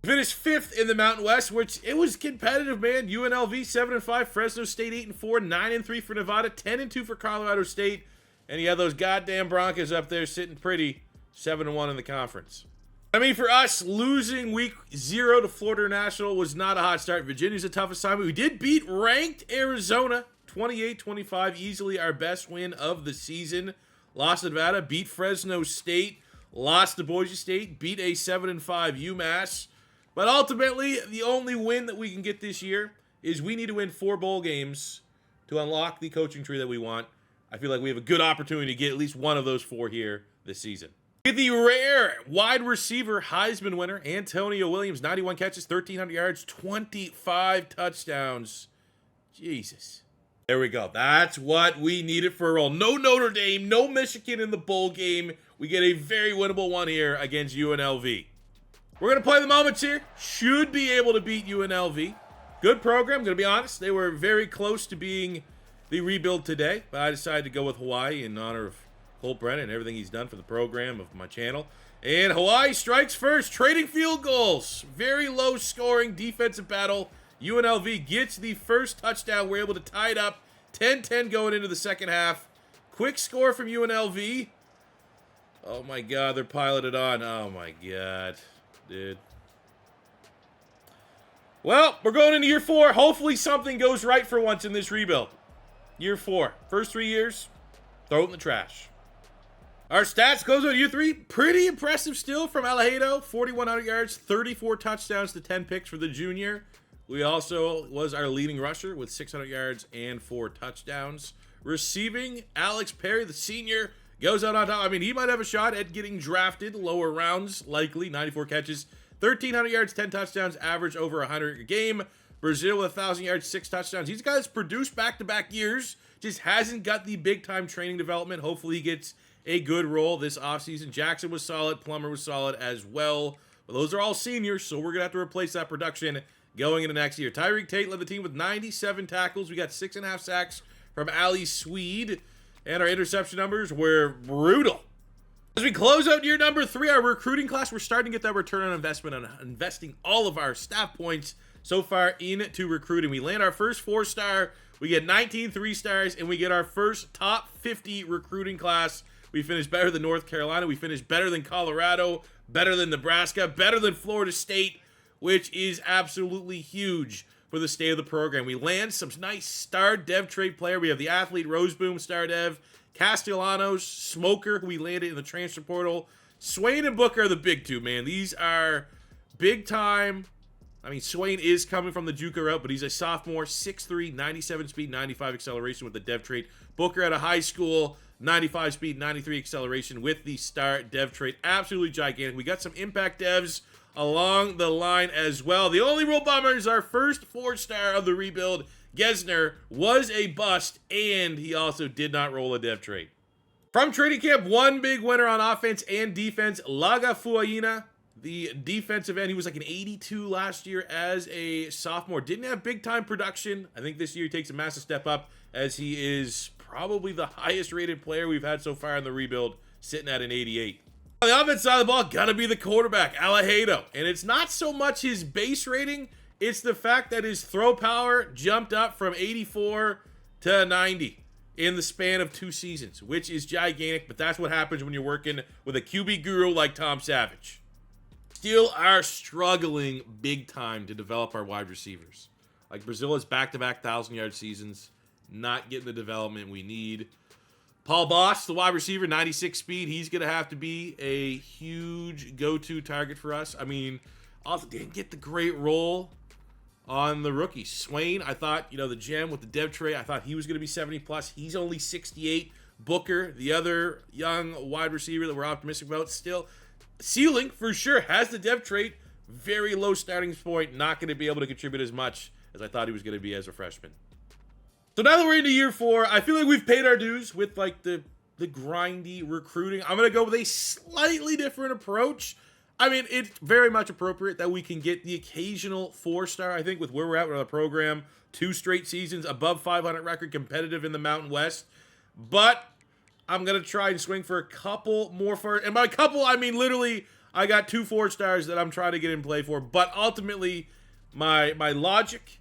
Finished 5th in the Mountain West, which it was competitive, man. UNLV 7-5, Fresno State 8-4, 9-3 for Nevada, 10-2 for Colorado State. And you have those goddamn Broncos up there sitting pretty, 7-1 in the conference. I mean, for us, losing week 0 to Florida International was not a hot start. Virginia's a tough assignment. We did beat ranked Arizona 28-25, easily our best win of the season. Lost to Nevada, beat Fresno State, lost to Boise State, beat a 7-5 UMass. But ultimately, the only win that we can get this year is we need to win 4 bowl games to unlock the coaching tree that we want. I feel like we have a good opportunity to get at least one of those 4 here this season. With the rare wide receiver Heisman winner, Antonio Williams, 91 catches, 1,300 yards, 25 touchdowns. Jesus. There we go. That's what we needed for a roll. No Notre Dame, no Michigan in the bowl game. We get a very winnable one here against UNLV. We're going to play the moments here. Should be able to beat UNLV. Good program, going to be honest. They were very close to being the rebuild today, but I decided to go with Hawaii in honor of Colt Brennan and everything he's done for the program of my channel. And Hawaii strikes first, trading field goals. Very low scoring defensive battle. UNLV gets the first touchdown. We're able to tie it up. 10-10 going into the second half. Quick score from UNLV. Oh my God, they're piling it on. Oh my God, dude. Well, we're going into year 4. Hopefully something goes right for once in this rebuild. Year 4. First 3 years, throw it in the trash. Our stats goes on year 3. Pretty impressive still from Alejado. 4,100 yards, 34 touchdowns to 10 picks for the junior. We also was our leading rusher with 600 yards and 4 touchdowns. Receiving, Alex Perry, the senior, goes out on top. I mean, he might have a shot at getting drafted lower rounds, likely. 94 catches, 1,300 yards, 10 touchdowns, average over 100 a game. Brazil with 1,000 yards, 6 touchdowns. He's a guy that's produced back-to-back years. Just hasn't got the big-time training development. Hopefully he gets a good role this offseason. Jackson was solid. Plummer was solid as well. But those are all seniors, so we're going to have to replace that production going into next year. Tyreek Tate led the team with 97 tackles. We got 6.5 sacks from Ali Swede. And our interception numbers were brutal. As we close out year number 3, our recruiting class, we're starting to get that return on investment on investing all of our staff points so far into recruiting. We land our first 4-star. We get 19 3-stars, and we get our first top 50 recruiting class. We finished better than North Carolina. We finished better than Colorado, better than Nebraska, better than Florida State, which is absolutely huge for the state of the program. We land some nice star dev trade player. We have the athlete Roseboom star dev, Castellanos, Smoker, who we landed in the transfer portal. Swain and Booker are the big 2, man. These are big time. I mean, Swain is coming from the JUCO route, but he's a sophomore, 6'3", 97 speed, 95 acceleration with the dev trait. Booker at a high school, 95 speed, 93 acceleration with the star dev trait. Absolutely gigantic. We got some impact devs along the line as well. The only real bummer is our first 4-star of the rebuild, Gesner, was a bust, and he also did not roll a dev trait. From training camp, one big winner on offense and defense, Laga Fuaina, the defensive end. He was like an 82 last year as a sophomore. Didn't have big-time production. I think this year he takes a massive step up as he is probably the highest-rated player we've had so far in the rebuild, sitting at an 88. On the offense side of the ball, gotta be the quarterback, Alejado. And it's not so much his base rating, it's the fact that his throw power jumped up from 84 to 90 in the span of 2 seasons, which is gigantic, but that's what happens when you're working with a QB guru like Tom Savage. Still are struggling big time to develop our wide receivers. Like Brazil has back-to-back 1,000-yard seasons, not getting the development we need. Paul Boss, the wide receiver, 96 speed. He's going to have to be a huge go-to target for us. I mean, also didn't get the great role on the rookies. Swain, I thought, the gem with the dev trait, I thought he was going to be 70+. He's only 68. Booker, the other young wide receiver that we're optimistic about, still ceiling for sure, has the dev trait. Very low starting point. Not going to be able to contribute as much as I thought he was going to be as a freshman. So now that we're into year 4, I feel like we've paid our dues with like the grindy recruiting. I'm going to go with a slightly different approach. I mean, it's very much appropriate that we can get the occasional 4-star, I think, with where we're at with our program. 2 straight seasons, above 500 record, competitive in the Mountain West. But I'm going to try and swing for a couple more and by couple, I mean literally, I got 2 4-stars that I'm trying to get in play for. But ultimately, my logic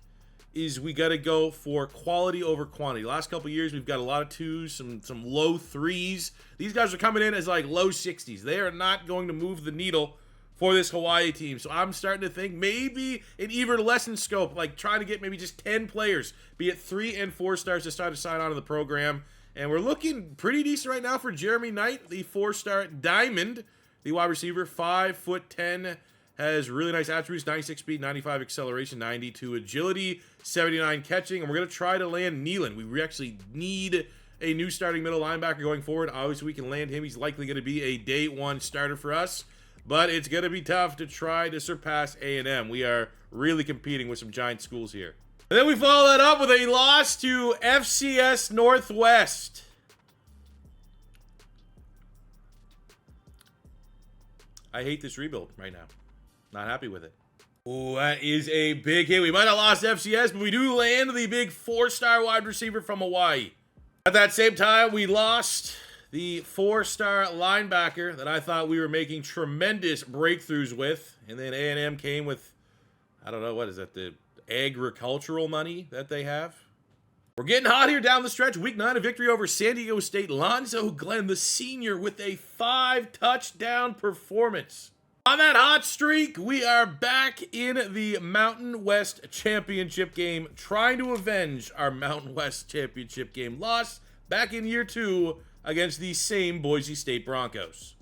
is we got to go for quality over quantity. The last couple years, we've got a lot of 2s, some low 3s. These guys are coming in as like low 60s. They are not going to move the needle for this Hawaii team. So I'm starting to think maybe an even lessened scope, like trying to get maybe just 10 players, be it 3 and 4 stars, to start to sign on to the program. And we're looking pretty decent right now for Jeremy Knight, the 4-star diamond, the wide receiver, 5'10", has really nice attributes, 96 speed, 95 acceleration, 92 agility, 79 catching. And we're going to try to land Nealon. We actually need a new starting middle linebacker going forward. Obviously, we can land him. He's likely going to be a day 1 starter for us. But it's going to be tough to try to surpass A&M. We are really competing with some giant schools here. And then we follow that up with a loss to FCS Northwest. I hate this rebuild right now. Not happy with it. Oh, that is a big hit. We might have lost FCS, but we do land the big 4-star wide receiver from Hawaii. At that same time, we lost the 4-star linebacker that I thought we were making tremendous breakthroughs with. And then A&M came with, I don't know, what is that, the agricultural money that they have? We're getting hot here down the stretch. Week 9, a victory over San Diego State. Lonzo Glenn, the senior, with a 5-touchdown performance. On that hot streak, we are back in the Mountain West Championship game, trying to avenge our Mountain West Championship game loss back in year 2 against the same Boise State Broncos.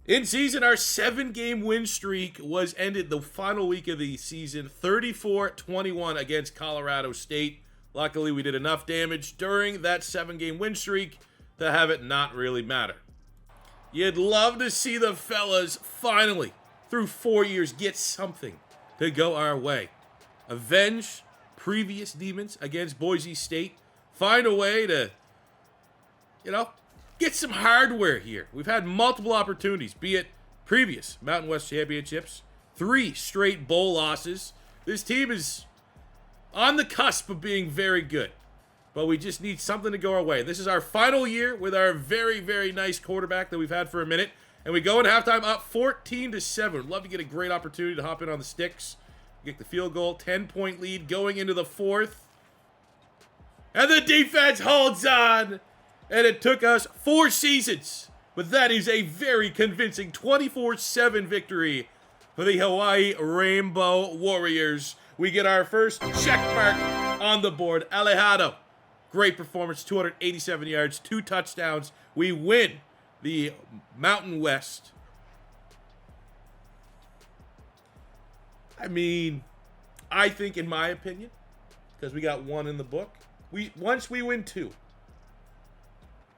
In season, our 7-game win streak was ended the final week of the season, 34-21 against Colorado State. Luckily, we did enough damage during that 7-game win streak to have it not really matter. You'd love to see the fellas finally, through 4 years, get something to go our way. Avenge previous demons against Boise State. Find a way to, get some hardware here. We've had multiple opportunities, be it previous Mountain West Championships, 3 straight bowl losses. This team is on the cusp of being very good, but we just need something to go our way. This is our final year with our very, very nice quarterback that we've had for a minute, and we go in halftime up 14-7. Love to get a great opportunity to hop in on the sticks, get the field goal, 10-point lead going into the 4th, and the defense holds on. And it took us 4 seasons, but that is a very convincing 24-7 victory for the Hawaii Rainbow Warriors. We get our first check mark on the board. Alejado, great performance, 287 yards, 2 touchdowns. We win the Mountain West. I mean, I think, in my opinion, because we got 1 in the book, once we win 2,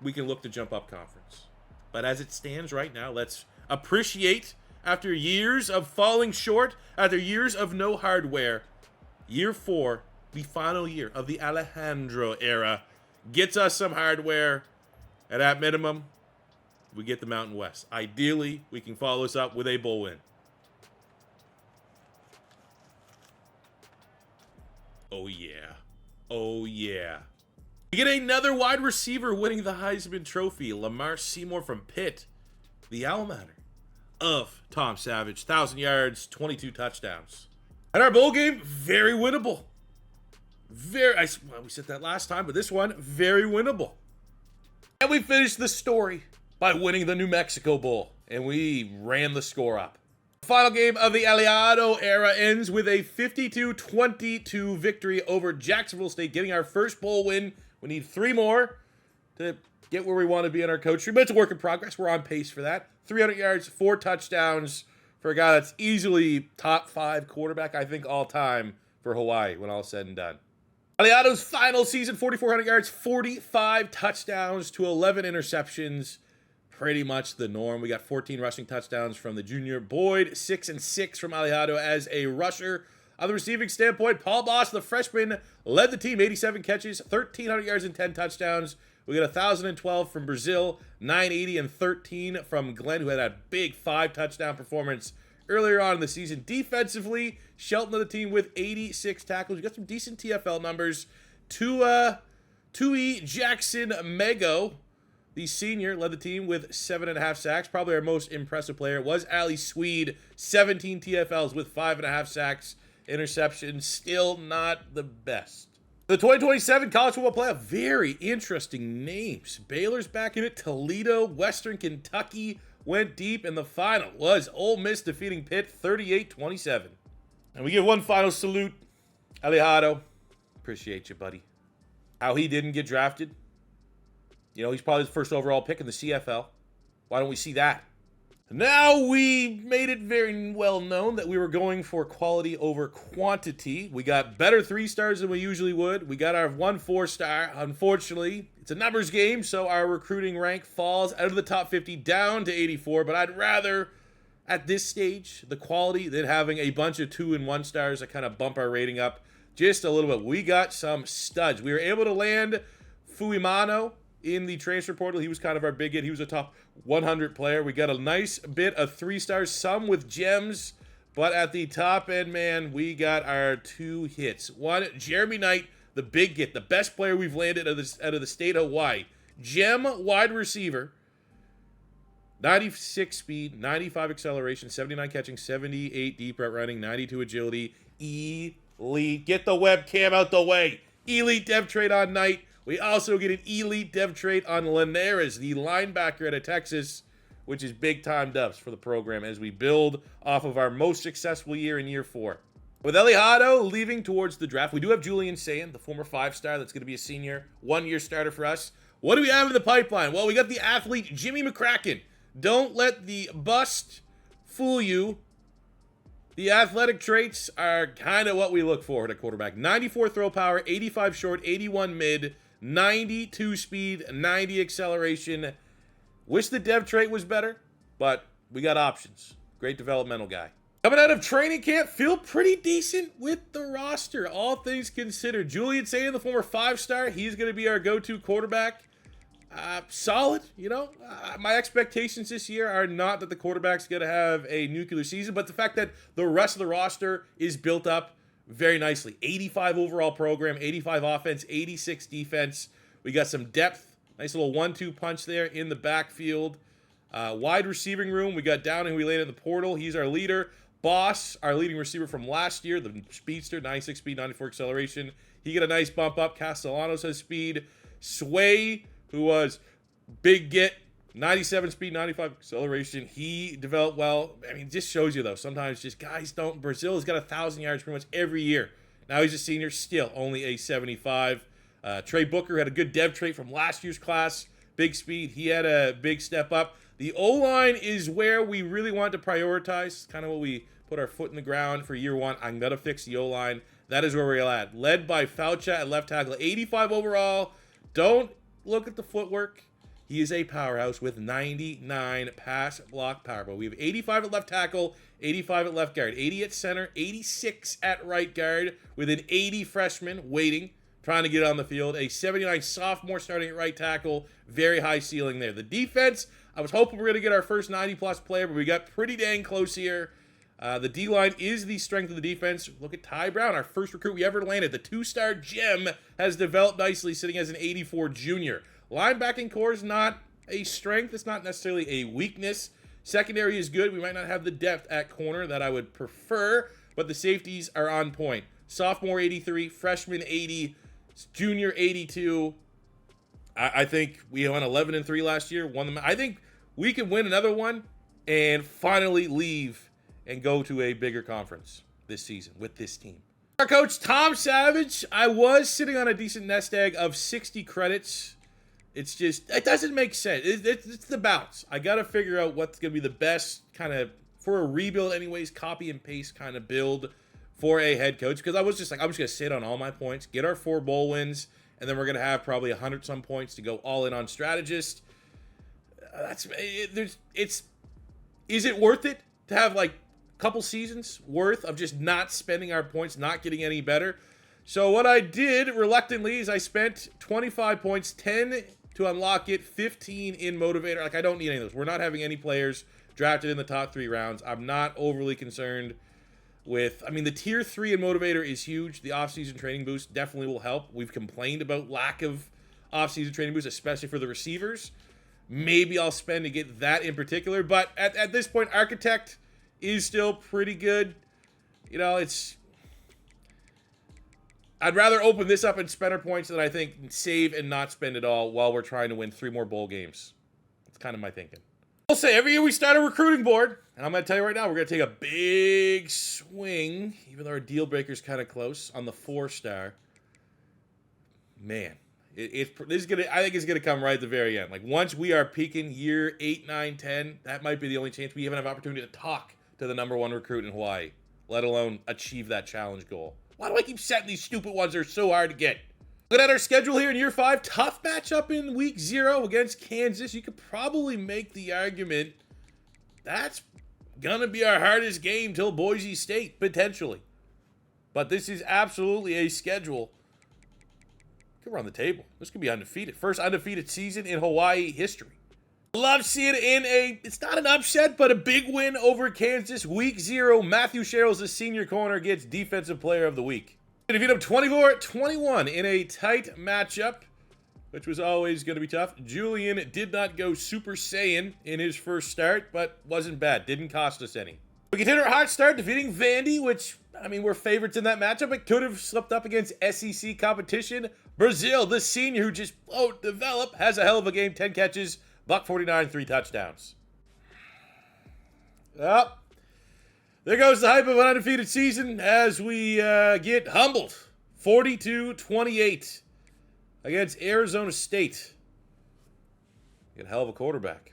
we can look to jump up conference. But as it stands right now, let's appreciate, after years of falling short, after years of no hardware, year 4, the final year of the Alejandro era, gets us some hardware, and at minimum, we get the Mountain West. Ideally, we can follow this up with a bowl win. Oh yeah. Oh yeah. We get another wide receiver winning the Heisman Trophy, Lamar Seymour from Pitt, the alma mater of Tom Savage. 1,000 yards, 22 touchdowns. And our bowl game, very winnable. We said that last time, but this one, very winnable. And we finished the story by winning the New Mexico Bowl, and we ran the score up. The final game of the Aliado era ends with a 52-22 victory over Jacksonville State, getting our first bowl win. We need 3 more to get where we want to be in our coach tree, but it's a work in progress. We're on pace for that. 300 yards, 4 touchdowns for a guy that's easily top 5 quarterback, I think, all time for Hawaii when all is said and done. Aliado's final season, 4,400 yards, 45 touchdowns to 11 interceptions. Pretty much the norm. We got 14 rushing touchdowns from the junior. Boyd, 6-6 from Aliado as a rusher. On the receiving standpoint, Paul Boss, the freshman, led the team, 87 catches, 1,300 yards and 10 touchdowns. We got 1,012 from Brazil, 980 and 13 from Glenn, who had a big 5-touchdown performance earlier on in the season. Defensively, Shelton led the team with 86 tackles. We got some decent TFL numbers. Tui Jackson Mego, the senior, led the team with 7.5 sacks. Probably our most impressive player was Ali Swede, 17 TFLs with 5.5 sacks. Interception, still not the best. The 2027 college football playoff, very interesting names. Baylor's back in it, Toledo, Western Kentucky, went deep, and the final was Ole Miss defeating Pitt 38-27. And we give one final salute. Alejado, appreciate you, buddy. How he didn't get drafted. You know, he's probably the first overall pick in the CFL. Why don't we see that? Now we made it very well known that we were going for quality over quantity. We got better 3-stars than we usually would. We got our 1 4-star. Unfortunately, it's a numbers game, so our recruiting rank falls out of the top 50 down to 84. But I'd rather, at this stage, the quality than having a bunch of 2 and 1 stars that kind of bump our rating up just a little bit. We got some studs. We were able to land Fuimano in the transfer portal. He was kind of our big hit. He was a top 100 player. We got a nice bit of 3-stars, some with gems, but at the top end, man, we got our 2 hits. One, Jeremy Knight, the big hit, the best player we've landed out of the state of Hawaii. Gem wide receiver, 96 speed, 95 acceleration, 79 catching, 78 deep route running, 92 agility, elite. Get the webcam out the way. Elite dev trade on Knight. We also get an elite dev trait on Linares, the linebacker out of Texas, which is big-time dubs for the program as we build off of our most successful year in year 4. With Alejado leaving towards the draft, we do have Julian Sayin, the former 5-star that's going to be a senior, 1-year starter for us. What do we have in the pipeline? Well, we got the athlete Jimmy McCracken. Don't let the bust fool you. The athletic traits are kind of what we look for at a quarterback. 94 throw power, 85 short, 81 mid, 92 speed, 90 acceleration. Wish the dev trait was better, but we got options. Great developmental guy. Coming out of training camp, feel pretty decent with the roster, all things considered. Julian Sayin, the former 5-star, he's going to be our go-to quarterback. Solid, you know. My expectations this year are not that the quarterback's going to have a nuclear season, but the fact that the rest of the roster is built up very nicely. 85 overall program, 85 offense, 86 defense. We got some depth. Nice little 1-2 punch there in the backfield. Wide receiving room. We got Downing, who we landed in the portal. He's our leader. Boss, our leading receiver from last year, the speedster, 96 speed, 94 acceleration. He got a nice bump up. Castellanos has speed. Sway, who was big get, 97 speed, 95 acceleration. He developed well. I mean, it just shows you, though. Sometimes just guys don't. Brazil has got 1,000 yards pretty much every year. Now he's a senior, still only a 75. Trey Booker had a good dev trait from last year's class. Big speed. He had a big step up. The O-line is where we really want to prioritize. Kind of what we put our foot in the ground for year 1. I'm going to fix the O-line. That is where we're at. Led by Faucha at left tackle. 85 overall. Don't look at the footwork. He is a powerhouse with 99 pass block power. But we have 85 at left tackle, 85 at left guard, 80 at center, 86 at right guard, with an 80 freshman waiting, trying to get on the field. A 79 sophomore starting at right tackle. Very high ceiling there. The defense, I was hoping we were going to get our first 90-plus player, but we got pretty dang close here. The D-line is the strength of the defense. Look at Ty Brown, our first recruit we ever landed. The 2-star gem has developed nicely, sitting as an 84 junior. Linebacking core is not a strength. It's not necessarily a weakness. Secondary is good. We might not have the depth at corner that I would prefer, but the safeties are on point. Sophomore 83, freshman 80, junior 82. I think we went 11-3 last year. Won them. I think we could win another one and finally leave and go to a bigger conference this season with this team. Our coach, Tom Savage, I was sitting on a decent nest egg of 60 credits. It's just, it doesn't make sense. It's the bounce. I got to figure out what's going to be the best kind of, for a rebuild anyways, copy and paste kind of build for a head coach. Because I was just like, I'm just going to sit on all my points, get our 4 bowl wins, and then we're going to have probably 100-some points to go all in on strategist. Is it worth it to have like a couple seasons worth of just not spending our points, not getting any better? So what I did reluctantly is I spent 25 points, 10 to unlock it, 15 in motivator. Like, I don't need any of those. We're not having any players drafted in the top 3 rounds. I'm not overly concerned with, I mean, the tier 3 in motivator is huge. The off-season training boost definitely will help. We've complained about lack of off-season training boost, especially for the receivers. Maybe I'll spend to get that in particular. But at this point, Architect is still pretty good. You know, I'd rather open this up and spend our points than I think save and not spend it all while we're trying to win 3 more bowl games. That's kind of my thinking. I'll say every year we start a recruiting board, and I'm going to tell you right now, we're going to take a big swing, even though our deal breaker's kind of close, on the 4-star. Man, this is gonna. I think it's gonna come right at the very end. Like once we are peaking year 8, 9, 10, that might be the only chance we even have opportunity to talk to the #1 recruit in Hawaii, let alone achieve that challenge goal. Why do I keep setting these stupid ones that are so hard to get? Looking at our schedule here in year 5, tough matchup in week 0 against Kansas. You could probably make the argument that's gonna be our hardest game till Boise State, potentially. But this is absolutely a schedule. Could run the table. This could be undefeated. First undefeated season in Hawaii history. Love seeing it in it's not an upset, but a big win over Kansas. Week 0, Matthew Sherrills, the senior corner, gets Defensive Player of the Week. They defeat him 24-21 in a tight matchup, which was always going to be tough. Julian did not go Super Saiyan in his first start, but wasn't bad. Didn't cost us any. We continue our hot start, defeating Vandy, which, I mean, we're favorites in that matchup. It could have slipped up against SEC competition. Brazil, the senior who just won't develop, has a hell of a game. 10 catches, $149, 3 touchdowns. Well, there goes the hype of an undefeated season as we get humbled. 42-28 against Arizona State. Get a hell of a quarterback.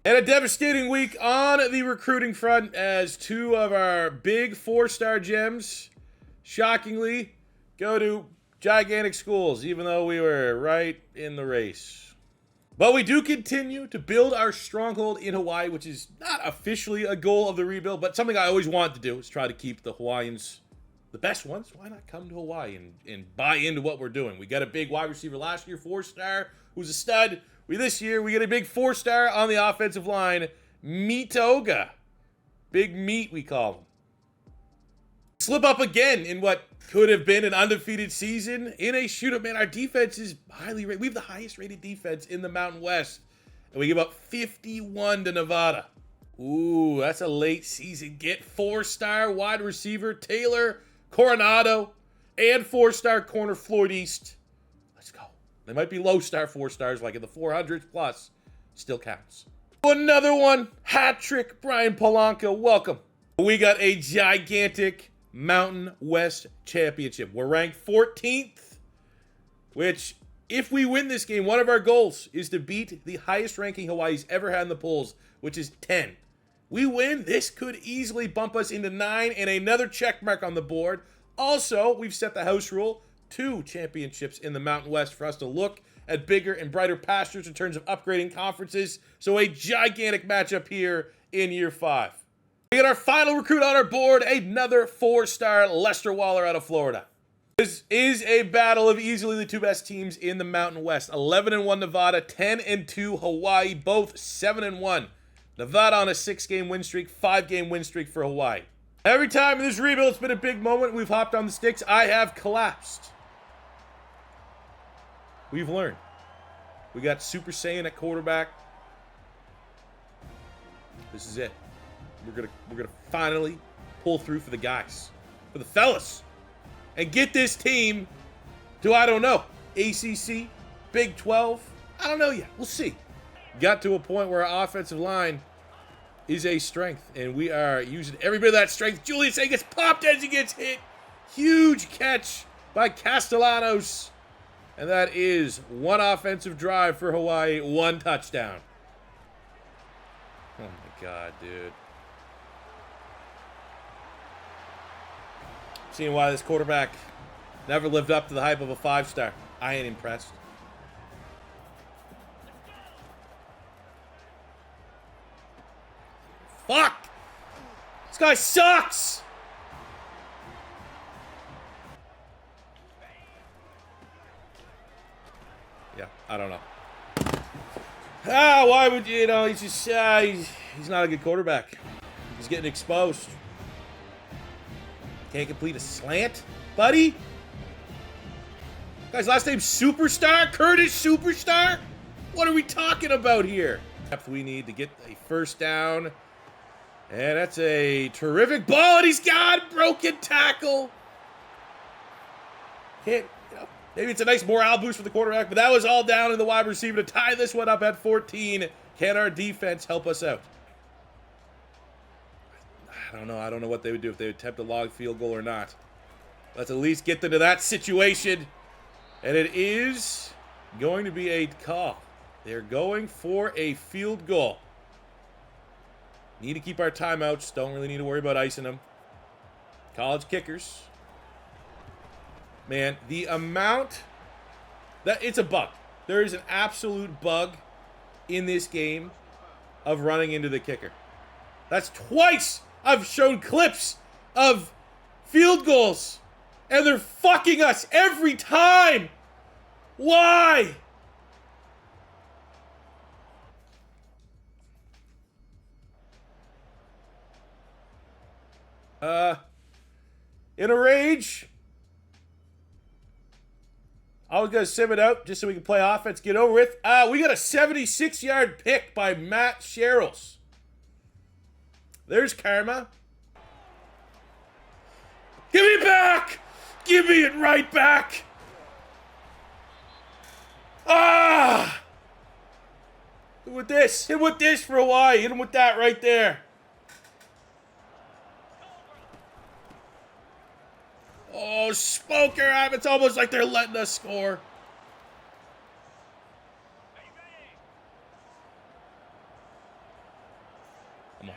And a devastating week on the recruiting front as 2 of our big 4-star gems, shockingly, go to gigantic schools, even though we were right in the race. But we do continue to build our stronghold in Hawaii, which is not officially a goal of the rebuild, but something I always wanted to do is try to keep the Hawaiians the best ones. Why not come to Hawaii and buy into what we're doing? We got a big wide receiver last year, 4-star, who's a stud. This year, we get a big 4-star on the offensive line, Mitoga. Big meat, we call him. Slip up again in what could have been an undefeated season in a shootout. Man, our defense is highly rated. We have the highest rated defense in the Mountain West, and we give up 51 to Nevada. Ooh, that's a late season get. 4-star wide receiver Taylor Coronado and 4-star corner Floyd East. Let's go. They might be low-star 4-stars, like in the 400s plus. Still counts. Another one. Hat trick, Brian Polanco. Welcome. We got a gigantic Mountain West championship. We're ranked 14th, which, if we win this game, one of our goals is to beat the highest ranking Hawaii's ever had in the polls, which is 10. We win, this could easily bump us into 9 and another check mark on the board. Also, we've set the house rule, 2 championships in the Mountain West for us to look at bigger and brighter pastures in terms of upgrading conferences. So a gigantic matchup here in year 5. We get our final recruit on our board, another 4-star Lester Waller out of Florida. This is a battle of easily the 2 best teams in the Mountain West. 11-1 Nevada, 10-2 Hawaii, both 7-1. Nevada on a 6-game win streak, 5-game win streak for Hawaii. Every time in this rebuild, it's been a big moment. We've hopped on the sticks. I have collapsed. We've learned. We got Super Saiyan at quarterback. This is it. We're gonna finally pull through for the guys, for the fellas, and get this team to, I don't know, ACC, Big 12. I don't know yet. We'll see. Got to a point where our offensive line is a strength, and we are using every bit of that strength. Julian Say gets popped as he gets hit. Huge catch by Castellanos. And that is 1 offensive drive for Hawaii, 1 touchdown. Oh my God, dude. Seeing why this quarterback never lived up to the hype of a 5-star. I ain't impressed. Fuck! This guy sucks! Yeah, I don't know. Why would you know? He's just he's not a good quarterback. He's getting exposed. Can't complete a slant, buddy. Guy's last name's Superstar, Curtis Superstar. What are we talking about here? We need to get a first down, and that's a terrific ball. And he's got broken tackle. Can't. Maybe it's a nice morale boost for the quarterback, but that was all down in the wide receiver to tie this one up at 14 Can our defense help us out? I don't know. I don't know what they would do if they would attempt a log field goal or not. Let's at least get them to that situation. And it is going to be a call. They're going for a field goal. Need to keep our timeouts. Don't really need to worry about icing them. College kickers. Man, the amount that it's a bug. There is an absolute bug in this game of running into the kicker. That's twice I've shown clips of field goals, and they're fucking us every time. Why? In a rage, I was going to sim it out just so we can play offense, get over with. We got a 76-yard pick by Matt Sherrills. There's karma. Give me it back! Give me it right back! Ah! Hit with this. Hit with this for a while. Hit him with that right there. Oh, Smoker! It's almost like they're letting us score. Come on.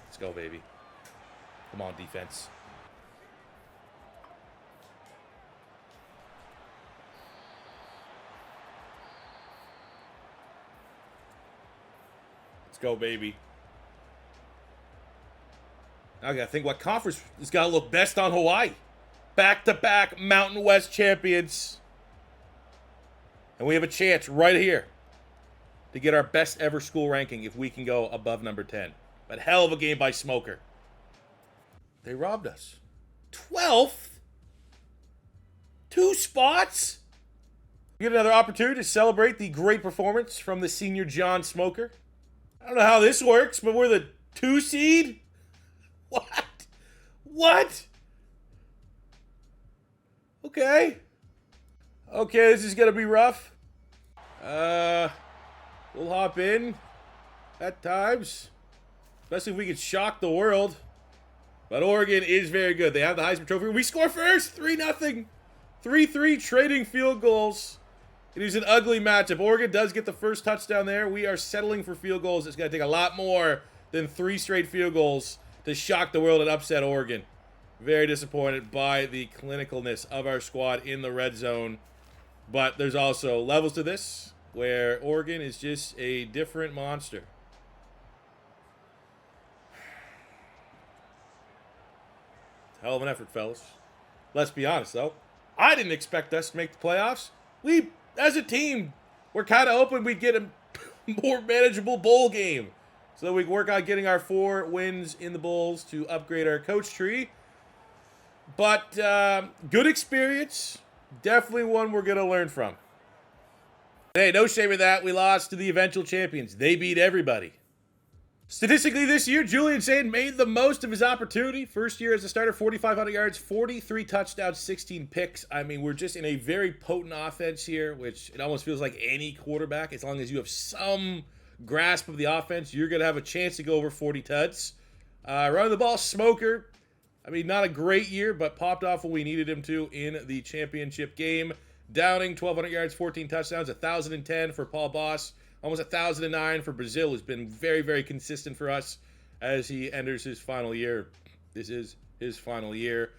Let's go, baby. Come on, defense. Let's go, baby. I gotta think what conference has got to look best on Hawaii. Back-to-back Mountain West champions. And we have a chance right here to get our best ever school ranking if we can go above number 10. But hell of a game by Smoker. They robbed us. 12th? 2 spots? We get another opportunity to celebrate the great performance from the senior John Smoker. I don't know how this works, but we're the 2 seed? What? What? Okay. Okay, this is going to be rough. We'll hop in at times. Especially if we could shock the world. But Oregon is very good. They have the Heisman Trophy. We score first. 3-0. 3-3 trading field goals. It is an ugly matchup. Oregon does get the first touchdown there. We are settling for field goals. It's going to take a lot more than 3 straight field goals to shock the world and upset Oregon. Very disappointed by the clinicalness of our squad in the red zone. But there's also levels to this where Oregon is just a different monster. Hell of an effort, fellas. Let's be honest, though. I didn't expect us to make the playoffs. We, as a team, were kind of hoping we'd get a more manageable bowl game so that we can work on getting our 4 wins in the bowls to upgrade our coach tree. But good experience. Definitely one we're going to learn from. Hey, no shame in that. We lost to the eventual champions. They beat everybody. Statistically this year, Julian Sain made the most of his opportunity. First year as a starter, 4,500 yards, 43 touchdowns, 16 picks. I mean, we're just in a very potent offense here, which it almost feels like any quarterback, as long as you have some grasp of the offense, you're going to have a chance to go over 40 tuds. Running the ball, Smoker. I mean, not a great year, but popped off when we needed him to in the championship game. Downing, 1,200 yards, 14 touchdowns, 1,010 for Paul Boss. Almost 1,009 for Brazil, who's been very, very consistent for us as he enters his final year. This is his final year.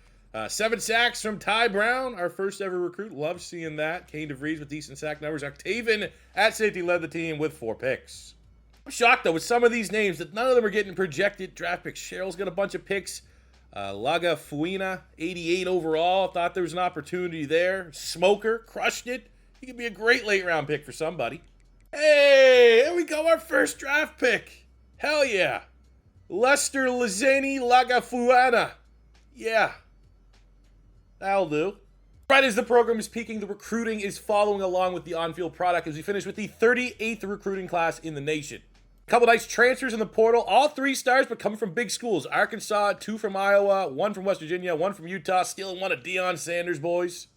7 sacks from Ty Brown, our first ever recruit. Love seeing that. Kane DeVries with decent sack numbers. Octavian at safety led the team with 4 picks. I'm shocked, though, with some of these names that none of them are getting projected draft picks. Cheryl's got a bunch of picks. Laga Fuina, 88 overall. Thought there was an opportunity there. Smoker, crushed it. He could be a great late-round pick for somebody. Hey, there we go, our first draft pick. Hell yeah. Lester Lazani Lagafuana. Yeah. That'll do. Right as the program is peaking, the recruiting is following along with the on-field product as we finish with the 38th recruiting class in the nation. A couple nice transfers in the portal. All 3 stars, but coming from big schools. Arkansas, 2 from Iowa, 1 from West Virginia, 1 from Utah, stealing one of Deion Sanders' boys.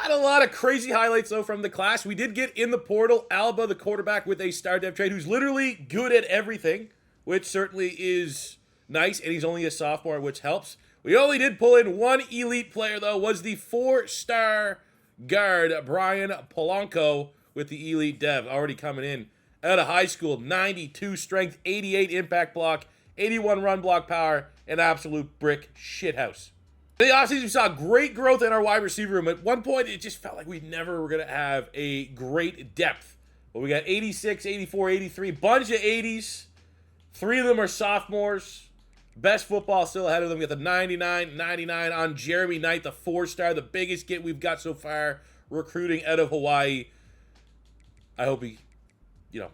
Not a lot of crazy highlights, though, from the class. We did get in the portal Alba, the quarterback with a star dev trade, who's literally good at everything, which certainly is nice, and he's only a sophomore, which helps. We only did pull in one elite player, though, was the 4-star guard, Brian Polanco, with the elite dev, already coming in out of high school. 92 strength, 88 impact block, 81 run block power, an absolute brick shithouse. In the offseason, we saw great growth in our wide receiver room. At one point, it just felt like we never were going to have a great depth. But we got 86, 84, 83, bunch of 80s. 3 of them are sophomores. Best football still ahead of them. We got the 99, 99 on Jeremy Knight, the 4-star, the biggest get we've got so far recruiting out of Hawaii. I hope he,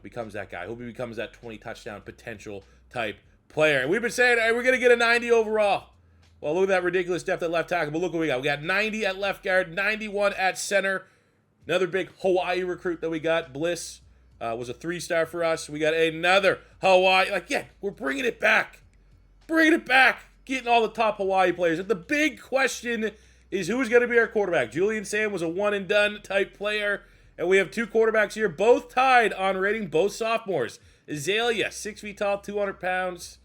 becomes that guy. I hope he becomes that 20-touchdown potential type player. And we've been saying, hey, we're going to get a 90 overall. Well, look at that ridiculous depth at left tackle. But look what we got. We got 90 at left guard, 91 at center. Another big Hawaii recruit that we got, Bliss, was a 3-star for us. We got another Hawaii. We're bringing it back. Bringing it back. Getting all the top Hawaii players. And the big question is who's going to be our quarterback. Julian Sam was a one-and-done type player. And we have 2 quarterbacks here, both tied on rating, both sophomores. Azalea, 6 feet tall, 200 pounds.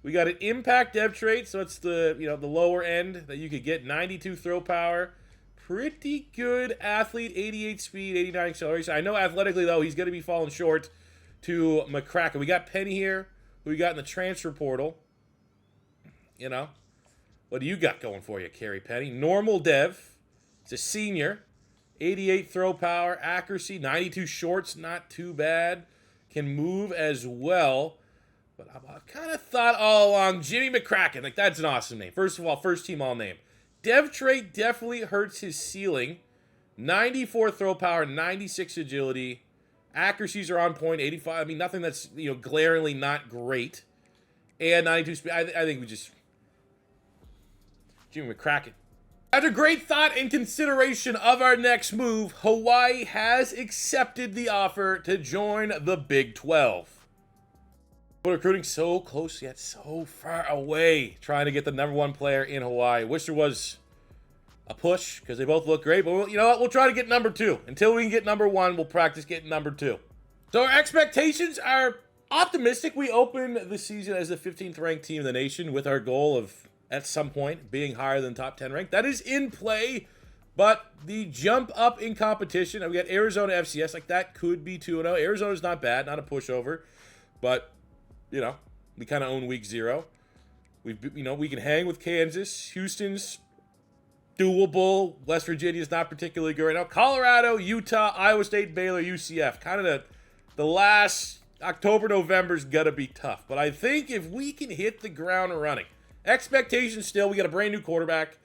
We got an impact dev trait, so it's the the lower end that you could get. 92 throw power, pretty good athlete. 88 speed, 89 acceleration. I know athletically though he's going to be falling short to McCracken. We got Penny here, who we got in the transfer portal. What do you got going for you, Carrie Penny? Normal dev. It's a senior. 88 throw power, accuracy, 92 shorts, not too bad. Can move as well. But I kind of thought all along, Jimmy McCracken, that's an awesome name. First of all, first team all name. Dev trait definitely hurts his ceiling. 94 throw power, 96 agility. Accuracies are on point, 85. Nothing that's, glaringly not great. And 92 speed. I think we just... Jimmy McCracken. After great thought and consideration of our next move, Hawaii has accepted the offer to join the Big 12. But recruiting so close yet so far away, trying to get the #1 player in Hawaii. Wish there was a push because they both look great. But you know what? We'll try to get #2. Until we can get #1, we'll practice getting #2. So our expectations are optimistic. We open the season as the 15th ranked team in the nation with our goal of, at some point, being higher than top 10 ranked. That is in play. But the jump up in competition, we got Arizona FCS. That could be 2-0. Arizona's not bad, not a pushover. But we kind of own week 0. We can hang with Kansas. Houston's doable. West Virginia's not particularly good right now. Colorado, Utah, Iowa State, Baylor, UCF. Kind of the last October, November's got to be tough. But I think if we can hit the ground running, expectations still, we got a brand new quarterback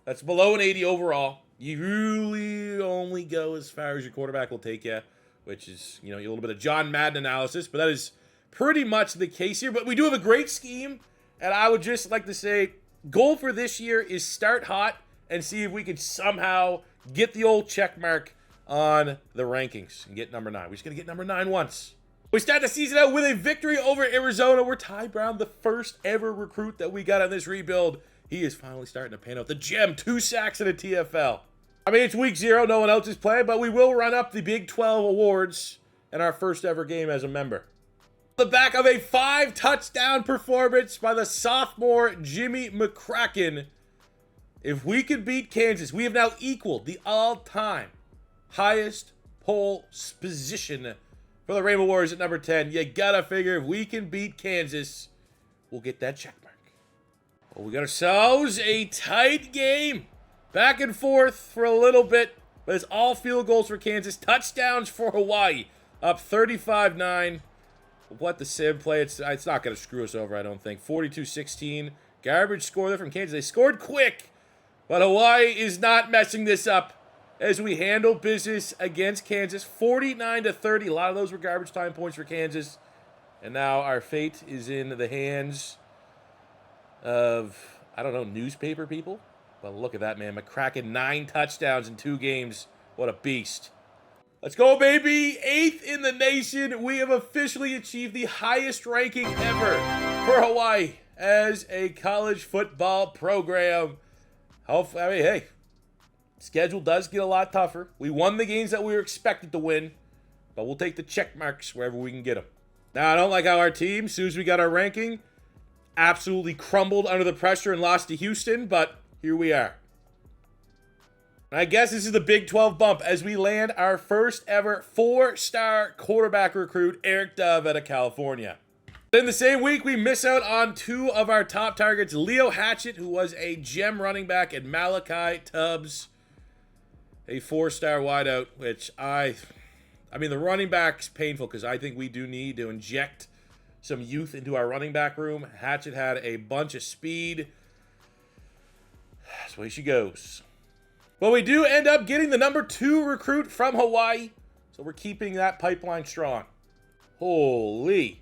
that's below an 80 overall. You really only go as far as your quarterback will take you, which is, a little bit of John Madden analysis, but that is pretty much the case here. But we do have a great scheme, and I would just like to say, goal for this year is start hot and see if we can somehow get the old check mark on the rankings and get #9. We're just going to get #9 once. We start the season out with a victory over Arizona, where Ty Brown, the first ever recruit that we got on this rebuild, he is finally starting to pan out. The gem, 2 sacks in a TFL. It's week 0, no one else is playing, but we will run up the Big 12 awards in our first ever game as a member. The back of a 5-touchdown performance by the sophomore Jimmy McCracken. If we could beat Kansas, we have now equaled the all-time highest poll position for the Rainbow Warriors at #10. You gotta figure if we can beat Kansas, we'll get that check mark. Well, we got ourselves a tight game. Back and forth for a little bit, but it's all field goals for Kansas. Touchdowns for Hawaii, up 35-9. What the sim play, it's not going to screw us over, I don't think. 42-16. Garbage score there from Kansas. They scored quick, but Hawaii is not messing this up as we handle business against Kansas. 49-30. A lot of those were garbage time points for Kansas. And now our fate is in the hands of, newspaper people. But look at that, man. McCracken, 9 touchdowns in 2 games. What a beast. Let's go, baby. 8th in the nation. We have officially achieved the highest ranking ever for Hawaii as a college football program. Hey, Schedule does get a lot tougher. We won the games that we were expected to win, but we'll take the check marks wherever we can get them. Now, I don't like how our team, as soon as we got our ranking, absolutely crumbled under the pressure and lost to Houston, but here we are. And I guess this is the Big 12 bump as we land our first ever 4-star quarterback recruit, Eric Dove out of California. In the same week, we miss out on 2 of our top targets, Leo Hatchett, who was a gem running back, and Malachi Tubbs, a 4-star wideout, which I mean, the running back's painful because I think we do need to inject some youth into our running back room. Hatchett had a bunch of speed. That's the way she goes. But we do end up getting the number 2 recruit from Hawaii, so we're keeping that pipeline strong. Holy.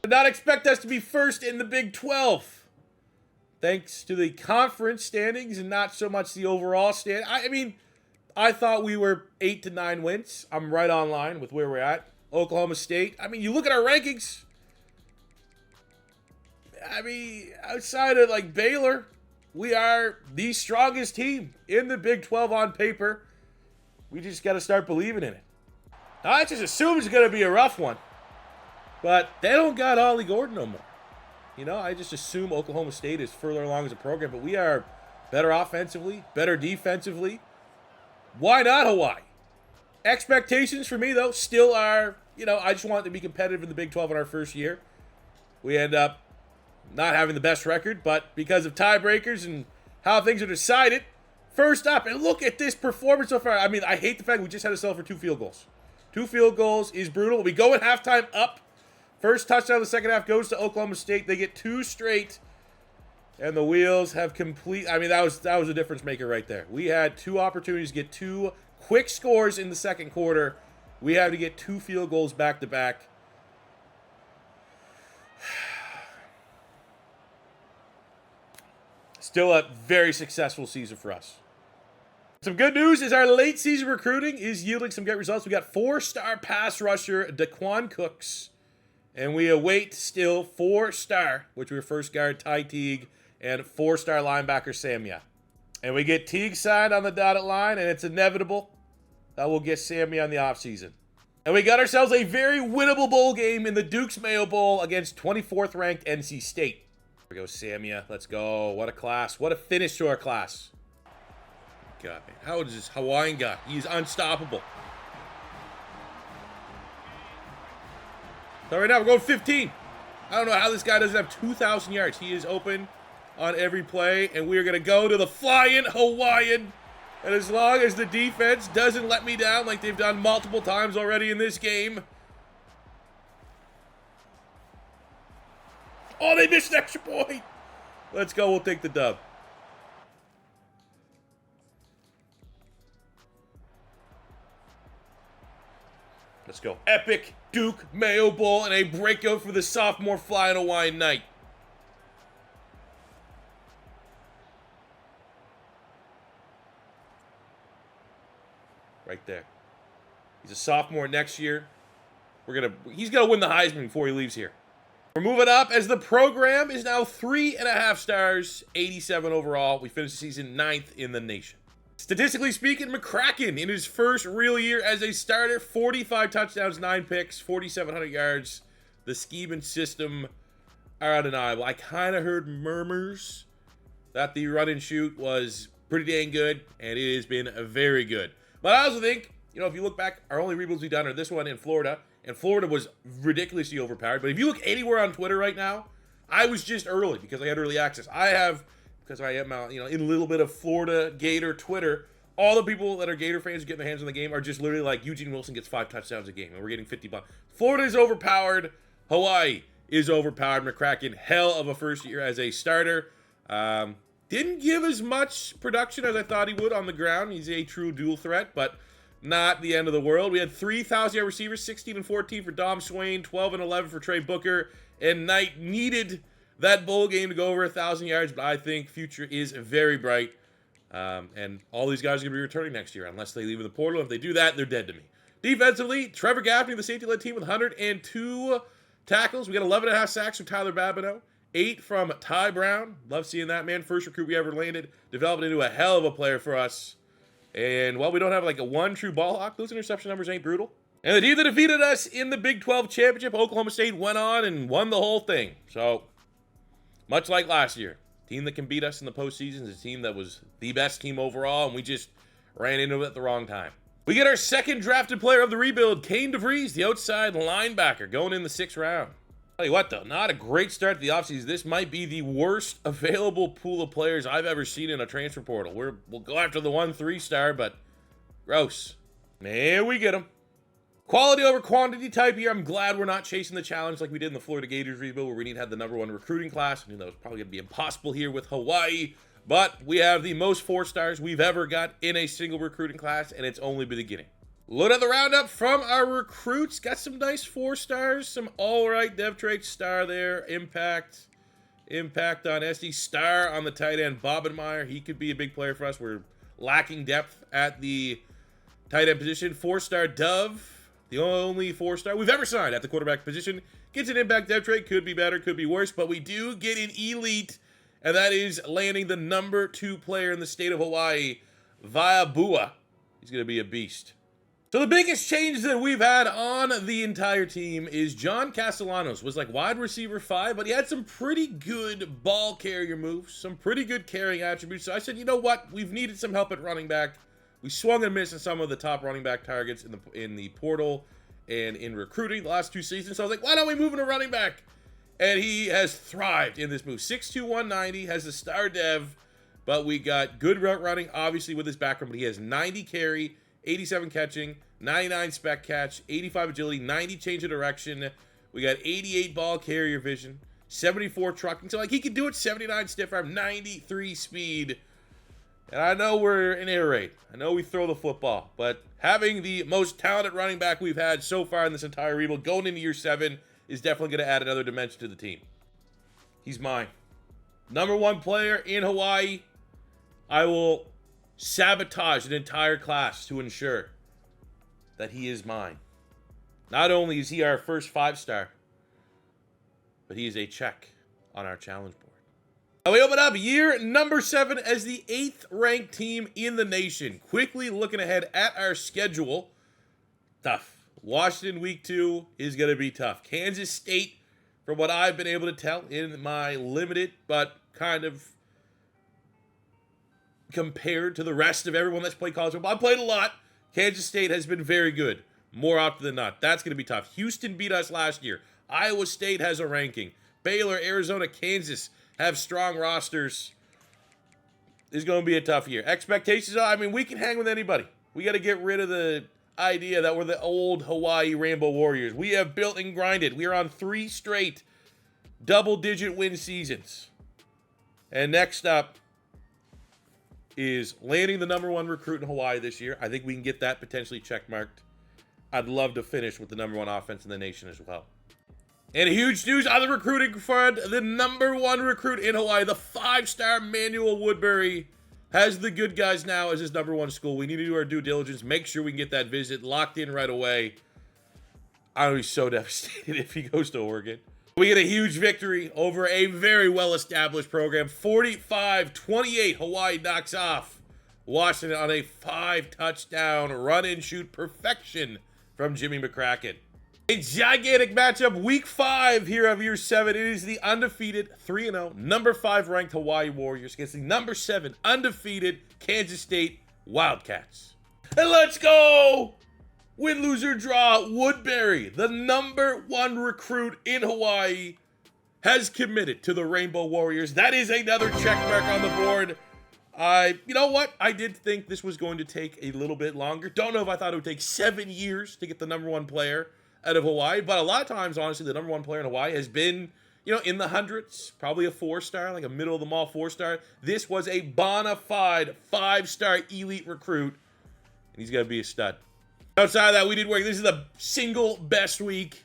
Did not expect us to be first in the Big 12. Thanks to the conference standings and not so much the overall stand. I mean, I thought we were 8 to 9 wins. I'm right on line with where we're at. Oklahoma State. I mean, you look at our rankings. I mean, outside of like Baylor, we are the strongest team in the Big 12 on paper. We just got to start believing in it. I just assume it's going to be a rough one. But they don't got Ollie Gordon no more. You know, I just assume Oklahoma State is further along as a program, but we are better offensively, better defensively. Why not Hawaii? Expectations for me, though, still are, you know, I just want to be competitive in the Big 12 in our first year. We end up not having the best record, but because of tiebreakers and how things are decided, first up, and look at this performance so far. I mean, I hate the fact we just had to settle for 2 field goals. 2 field goals is brutal. We go at halftime up. First touchdown of the second half goes to Oklahoma State. They get 2 straight, and the wheels have complete. I mean, that was a difference maker right there. We had 2 opportunities to get 2 quick scores in the second quarter. We had to get 2 field goals back to back. Still a very successful season for us. Some good news is our late season recruiting is yielding some great results. We got 4-star pass rusher Daquan Cooks. And we await still 4-star, which we were first guard Ty Teague, and 4-star linebacker Samia. And we get Teague signed on the dotted line, and it's inevitable that we'll get Samia on the offseason. And we got ourselves a very winnable bowl game in the Duke's Mayo Bowl against 24th ranked NC State. Here we go, Samia. Let's go. What a class. What a finish to our class. God, man. How is this Hawaiian guy? He's unstoppable. So right now, we're going 15. I don't know how this guy doesn't have 2,000 yards. He is open on every play, and we are going to go to the flying Hawaiian. And as long as the defense doesn't let me down like they've done multiple times already in this game. Oh, they missed an extra point. Let's go. We'll take the dub. Let's go. Epic Duke Mayo Bowl and a breakout for the sophomore Flying Hawaiian Knight. Right there. He's a sophomore next year. He's gonna win the Heisman before he leaves here. We're moving up as the program is now 3.5 stars, 87 overall. We finished the season 9th in the nation. Statistically speaking, McCracken in his first real year as a starter, 45 touchdowns, 9 picks, 4,700 yards. The scheme and system are undeniable. I kind of heard murmurs that the run and shoot was pretty dang good, and it has been very good. But I also think, you know, if you look back, our only rebuilds we've done are this one in Florida, and Florida was ridiculously overpowered. But if you look anywhere on Twitter right now, I was just early because I had early access. Because I am, you know, in a little bit of Florida Gator Twitter, all the people that are Gator fans who get their hands on the game are just literally like, Eugene Wilson gets 5 touchdowns a game, and we're getting 50 bucks. Florida is overpowered. Hawaii is overpowered. McCracken, hell of a first year as a starter. Didn't give as much production as I thought he would on the ground. He's a true dual threat, but not the end of the world. We had 3,000-yard receivers, 16 and 14 for Dom Swain, 12 and 11 for Trey Booker, and Knight needed that bowl game to go over 1,000 yards, but I think future is very bright. And all these guys are going to be returning next year unless they leave in the portal. If they do that, they're dead to me. Defensively, Trevor Gaffney, the safety-led team with 102 tackles. We got 11.5 sacks from Tyler Babineau, 8 from Ty Brown. Love seeing that, man. First recruit we ever landed. Developed into a hell of a player for us. And while we don't have like a one true ball hawk, those interception numbers ain't brutal. And the team that defeated us in the Big 12 championship, Oklahoma State, went on and won the whole thing. So, much like last year, team that can beat us in the postseason is a team that was the best team overall, and we just ran into it at the wrong time. We get our second drafted player of the rebuild, Kane DeVries, the outside linebacker, going in the 6th round. Tell you what, though, not a great start to the offseason. This might be the worst available pool of players I've ever seen in a transfer portal. We'll go after the 1 3-star, but gross. There we get him. Quality over quantity type here. I'm glad we're not chasing the challenge like we did in the Florida Gators rebuild, where we need to have the #1 recruiting class. I knew that was probably going to be impossible here with Hawaii, but we have the most 4-stars we've ever got in a single recruiting class, and it's only the beginning. Look at the roundup from our recruits. Got some nice 4-stars, some all-right dev trait star there. Impact on SD, star on the tight end, Bobenmeyer. He could be a big player for us. We're lacking depth at the tight end position. 4-star Dove. The only 4-star we've ever signed at the quarterback position. Gets an impact depth trait. Could be better, could be worse. But we do get an elite. And that is landing the #2 player in the state of Hawaii, Vaiabua. He's going to be a beast. So the biggest change that we've had on the entire team is John Castellanos was like wide receiver 5. But he had some pretty good ball carrier moves. Some pretty good carrying attributes. So I said, you know what? We've needed some help at running back. We swung and missed on some of the top running back targets in the portal and in recruiting the last 2 seasons. So I was like, why don't we move him to running back? And he has thrived in this move. 6'2", 190, has a star dev, but we got good route running, obviously, with his background. But he has 90 carry, 87 catching, 99 spec catch, 85 agility, 90 change of direction. We got 88 ball carrier vision, 74 trucking. So, like, he can do it, 79 stiff arm, 93 speed. And I know we're in air raid. I know we throw the football. But having the most talented running back we've had so far in this entire rebuild going into year 7 is definitely going to add another dimension to the team. He's mine. #1 player in Hawaii. I will sabotage an entire class to ensure that he is mine. Not only is he our first 5-star, but he is a check on our challenge board. Now we open up year #7 as the 8th ranked team in the nation. Quickly looking ahead at our schedule. Tough. Washington week 2 is going to be tough. Kansas State, from what I've been able to tell in my limited but kind of compared to the rest of everyone that's played college football, I played a lot. Kansas State has been very good, more often than not. That's going to be tough. Houston beat us last year. Iowa State has a ranking. Baylor, Arizona, Kansas have strong rosters. It's going to be a tough year. Expectations are, I mean, we can hang with anybody. We got to get rid of the idea that we're the old Hawaii Rainbow Warriors. We have built and grinded. We are on 3 straight double-digit win seasons. And next up is landing the #1 recruit in Hawaii this year. I think we can get that potentially checkmarked. I'd love to finish with the #1 offense in the nation as well. And huge news on the recruiting front. The #1 recruit in Hawaii, the 5-star Manuel Woodbury, has the good guys now as his #1 school. We need to do our due diligence, make sure we can get that visit locked in right away. I'm going to be so devastated if he goes to Oregon. We get a huge victory over a very well-established program. 45-28, Hawaii knocks off Washington on a 5-touchdown run-and-shoot perfection from Jimmy McCracken. A gigantic matchup, week 5 here of year 7. It is the undefeated 3-0, #5 ranked Hawaii Warriors against the #7 undefeated Kansas State Wildcats. And let's go! Win, lose, or draw, Woodbury, the #1 recruit in Hawaii, has committed to the Rainbow Warriors. That is another check mark on the board. You know what? I did think this was going to take a little bit longer. Don't know if I thought it would take 7 years to get the #1 player out of Hawaii, but a lot of times, honestly, the #1 player in Hawaii has been, you know, in the hundreds, probably a 4-star, like a middle of the mall 4-star. This was a bona fide 5-star elite recruit, and he's going to be a stud. Outside of that, we did work. This is the single best week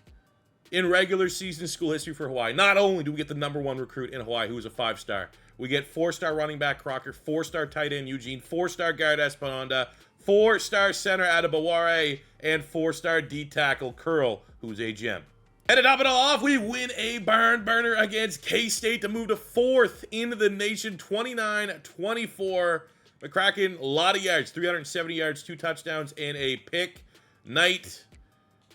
in regular season school history for Hawaii. Not only do we get the #1 recruit in Hawaii, who is a 5-star, we get 4-star running back Crocker, 4-star tight end Eugene, 4-star guard Esponda, 4-star center Adebaware, and 4-star D tackle Curl, who's a gem. And to top it all off, we win a barn burner against K-State to move to 4th in the nation, 29-24. McCracken, a lot of yards, 370 yards, 2 touchdowns, and a pick. Knight,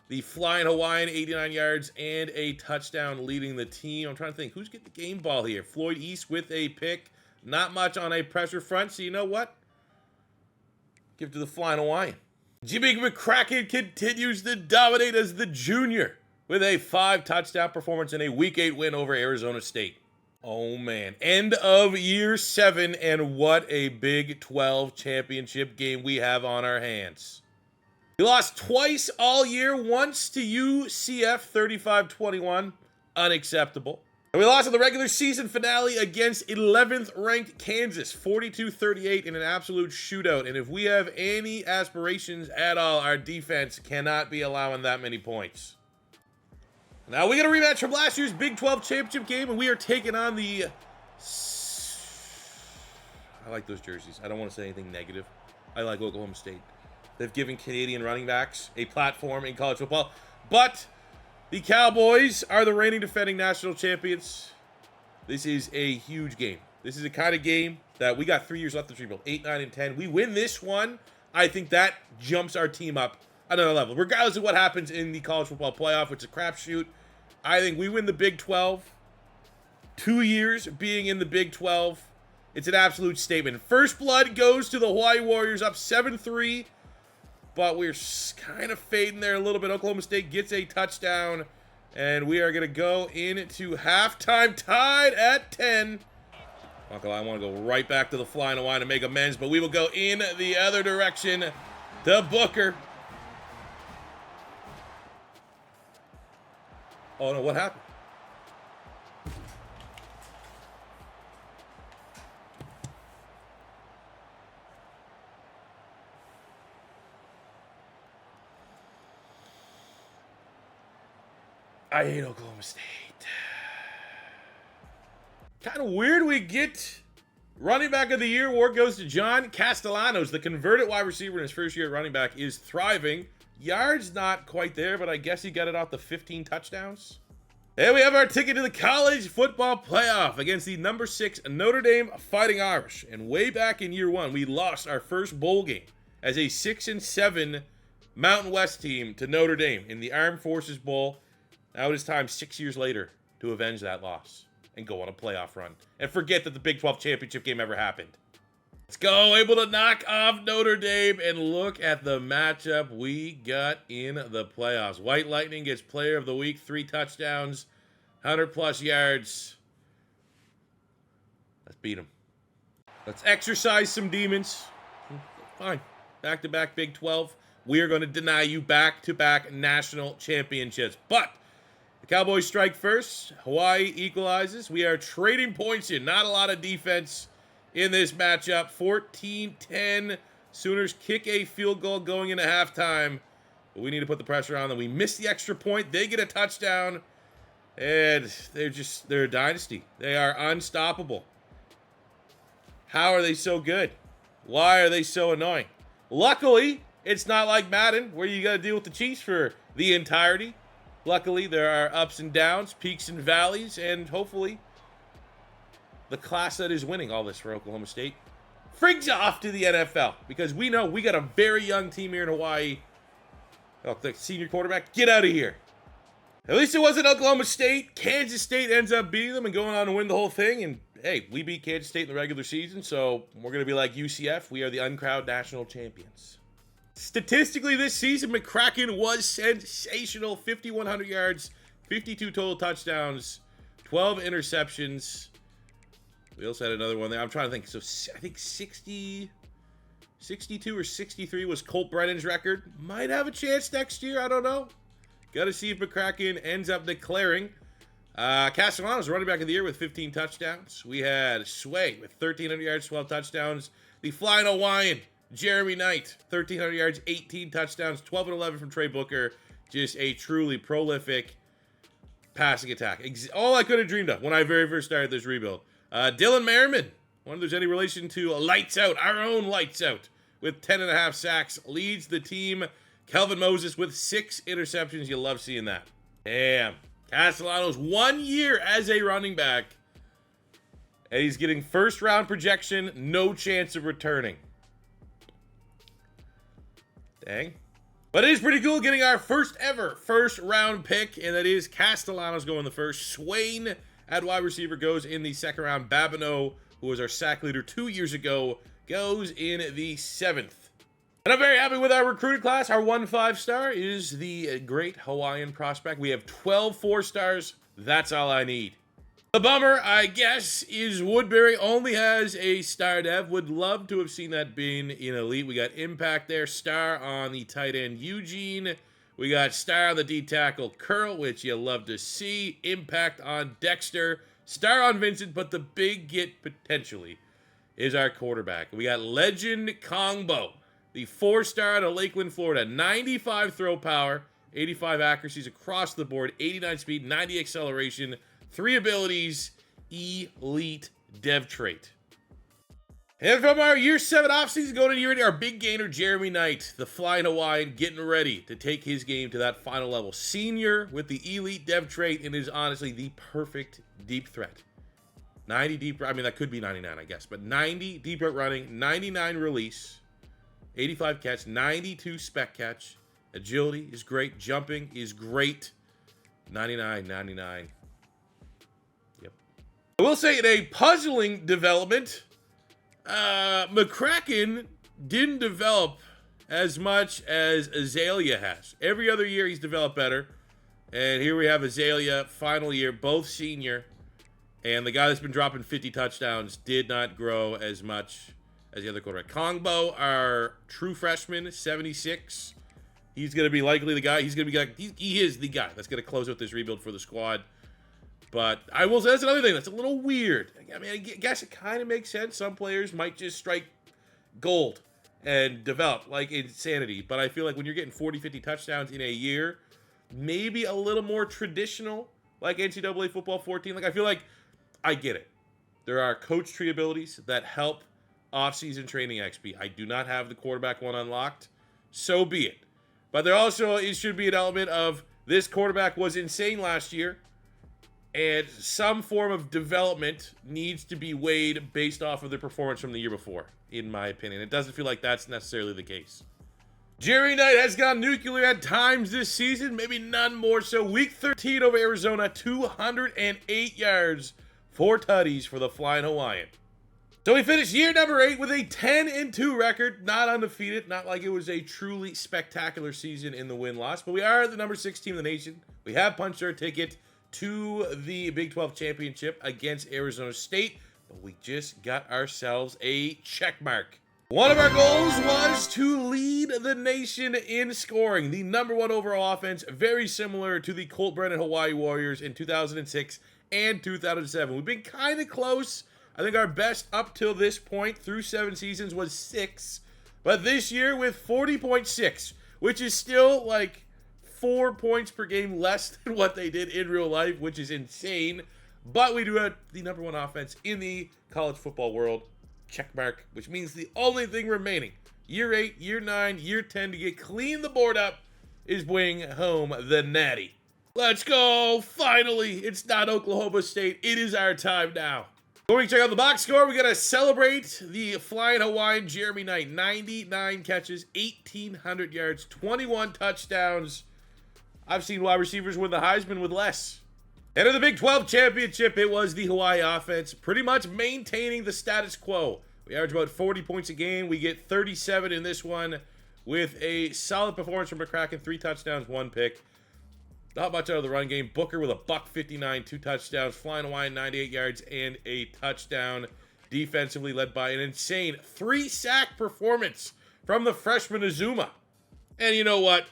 the flying Hawaiian, 89 yards and a touchdown leading the team. I'm trying to think, who's getting the game ball here? Floyd East with a pick. Not much on a pressure front, so you know what? Give it to the flying Hawaiian. Jimmy McCracken continues to dominate as the junior with a 5-touchdown performance in a Week 8 win over Arizona State. Oh, man. End of year 7, and what a Big 12 championship game we have on our hands. We lost twice all year, once to UCF 35-21, unacceptable. And we lost in the regular season finale against 11th ranked Kansas, 42-38 in an absolute shootout. And if we have any aspirations at all, our defense cannot be allowing that many points. Now we got a rematch from last year's Big 12 championship game, and we are taking on the... I like those jerseys. I don't want to say anything negative. I like Oklahoma State. They've given Canadian running backs a platform in college football. But the Cowboys are the reigning defending national champions. This is a huge game. This is a kind of game that we got 3 years left to rebuild. 8, 9, and 10. We win this one, I think that jumps our team up another level. Regardless of what happens in the college football playoff, which is a crapshoot, I think we win the Big 12. 2 years being in the Big 12. It's an absolute statement. First blood goes to the Hawaii Warriors, up 7-3. But we're kind of fading there a little bit. Oklahoma State gets a touchdown, and we are going to go into halftime tied at 10. Uncle, I want to go right back to the flying Hawaiian to make amends, but we will go in the other direction to Booker. Oh, no, what happened? I hate Oklahoma State. Kind of weird we get running back of the year award goes to John Castellanos. The converted wide receiver in his first year at running back is thriving. Yards not quite there, but I guess he got it off the 15 touchdowns. And we have our ticket to the college football playoff against the number 6 Notre Dame Fighting Irish. And way back in year 1, we lost our first bowl game as a 6-7 Mountain West team to Notre Dame in the Armed Forces Bowl. Now it is time 6 years later to avenge that loss and go on a playoff run and forget that the Big 12 championship game ever happened. Let's go, able to knock off Notre Dame, and look at the matchup we got in the playoffs. White Lightning gets player of the week, 3 touchdowns, 100+ yards. Let's beat them. Let's exercise some demons. Fine. Back-to-back Big 12. We are going to deny you back-to-back national championships. But the Cowboys strike first. Hawaii equalizes. We are trading points here. Not a lot of defense in this matchup. 14-10. Sooners kick a field goal going into halftime. But we need to put the pressure on them. We miss the extra point. They get a touchdown. And they're a dynasty. They are unstoppable. How are they so good? Why are they so annoying? Luckily, it's not like Madden, where you got to deal with the Chiefs for the entirety. Luckily, there are ups and downs, peaks and valleys, and hopefully the class that is winning all this for Oklahoma State frigs off to the NFL, because we know we got a very young team here in Hawaii. Oh, the senior quarterback, get out of here. At least it wasn't Oklahoma State. Kansas State ends up beating them and going on to win the whole thing. And hey, we beat Kansas State in the regular season, so we're going to be like UCF. We are the uncrowd national champions. Statistically this season, McCracken was sensational. 5,100 yards, 52 total touchdowns, 12 interceptions. We also had another one there. I'm trying to think. So I think 62 or 63 was Colt Brennan's record. Might have a chance next year. I don't know. Got to see if McCracken ends up declaring. Castellanos, running back of the year with 15 touchdowns. We had Sway with 1,300 yards, 12 touchdowns. The flying Hawaiian, Jeremy Knight, 1,300 yards, 18 touchdowns, 12 and 11 from Trey Booker. Just a truly prolific passing attack. All I could have dreamed of when I very first started this rebuild. Dylan Merriman, wonder if there's any relation to Lights Out, our own Lights Out, with 10.5 sacks, leads the team. Kelvin Moses with 6 interceptions. You love seeing that. Damn. Castellanos 1 year as a running back. And he's getting first round projection, no chance of returning. Dang. But it is pretty cool getting our first ever first round pick, and that is Castellanos going the first. Swain at wide receiver goes in the second round. Babineau, who was our sack leader 2 years ago, goes in the 7th. And I'm very happy with our recruited class. Our 1 5-star is the great Hawaiian prospect. We have 12 4-stars. That's all I need. The bummer, I guess, is Woodbury only has a star dev. Would love to have seen that being in elite. We got impact there. Star on the tight end, Eugene. We got star on the D-tackle, Curl, which you love to see. Impact on Dexter. Star on Vincent, but the big get potentially is our quarterback. We got legend Kongbo, the 4-star out of Lakeland, Florida. 95 throw power, 85 accuracies across the board, 89 speed, 90 acceleration, 3 abilities, elite dev trait. And from our year 7 offseason going into year 8, our big gainer, Jeremy Knight, the flying Hawaiian, getting ready to take his game to that final level. Senior with the elite dev trait, and is honestly the perfect deep threat. 90 deep, I mean, that could be 99, I guess, but 90 deep route running, 99 release, 85 catch, 92 spec catch. Agility is great. Jumping is great. 99, 99. Yep. I will say in a puzzling development, McCracken didn't develop as much as Azalea has. Every other year he's developed better. And here we have Azalea, final year, both senior. And the guy that's been dropping 50 touchdowns did not grow as much as the other quarterback. Kongbo, our true freshman, 76. He's going to be likely the guy. He's going to be he is the guy that's going to close out this rebuild for the squad. But I will say that's another thing that's a little weird. I mean, I guess it kind of makes sense. Some players might just strike gold and develop like insanity. But I feel like when you're getting 40, 50 touchdowns in a year, maybe a little more traditional, like NCAA football 14. Like, I feel like I get it. There are coach tree abilities that help off-season training XP. I do not have the quarterback one unlocked. So be it. But there also should be an element of this quarterback was insane last year, and some form of development needs to be weighed based off of the performance from the year before, in my opinion. It doesn't feel like that's necessarily the case. Jerry Knight has gone nuclear at times this season, maybe none more so. Week 13 over Arizona, 208 yards, 4 tutties for the Flying Hawaiian. So we finished year number 8 with a 10-2 record, not undefeated, not like it was a truly spectacular season in the win-loss, but we are the number 6 team in the nation. We have punched our ticket to the Big 12 championship against Arizona State, but we just got ourselves a check mark. One of our goals was to lead the nation in scoring. The number 1 overall offense, very similar to the Colt Brennan Hawaii Warriors in 2006 and 2007. We've been kind of close. I think our best up till this point through 7 seasons was 6. But this year with 40.6, which is still like 4 points per game less than what they did in real life, which is insane. But we do have the number 1 offense in the college football world. Check mark, which means the only thing remaining, year 8, year 9, year 10 to get clean the board up is bring home the natty. Let's go. Finally, it's not Oklahoma State. It is our time now. Before we check out the box score, we got to celebrate the Flying Hawaiian Jeremy Knight. 99 catches, 1,800 yards, 21 touchdowns. I've seen wide receivers win the Heisman with less. And in the Big 12 championship, it was the Hawaii offense pretty much maintaining the status quo. We average about 40 points a game. We get 37 in this one with a solid performance from McCracken. 3 touchdowns, 1 pick. Not much out of the run game. Booker with a $159, 2 touchdowns. Flying Hawaiian, 98 yards and a touchdown. Defensively led by an insane 3-sack performance from the freshman Azuma. And you know what?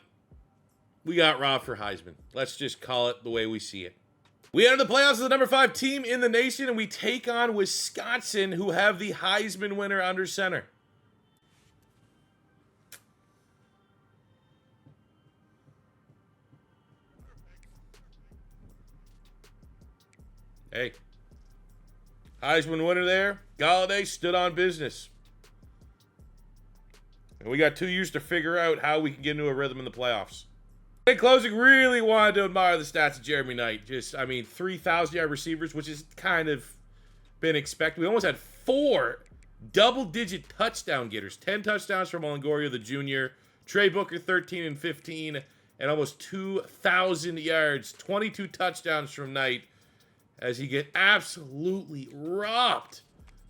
We got robbed for Heisman. Let's just call it the way we see it. We enter the playoffs as the number 5 team in the nation, and we take on Wisconsin, who have the Heisman winner under center. Hey, Heisman winner there. Galladay stood on business. And we got 2 years to figure out how we can get into a rhythm in the playoffs. In closing, really wanted to admire the stats of Jeremy Knight. Just, I mean, 3,000-yard receivers, which is kind of been expected. We almost had 4 double-digit touchdown getters. 10 touchdowns from Longoria, the junior. Trey Booker, 13 and 15, and almost 2,000 yards. 22 touchdowns from Knight as he get absolutely robbed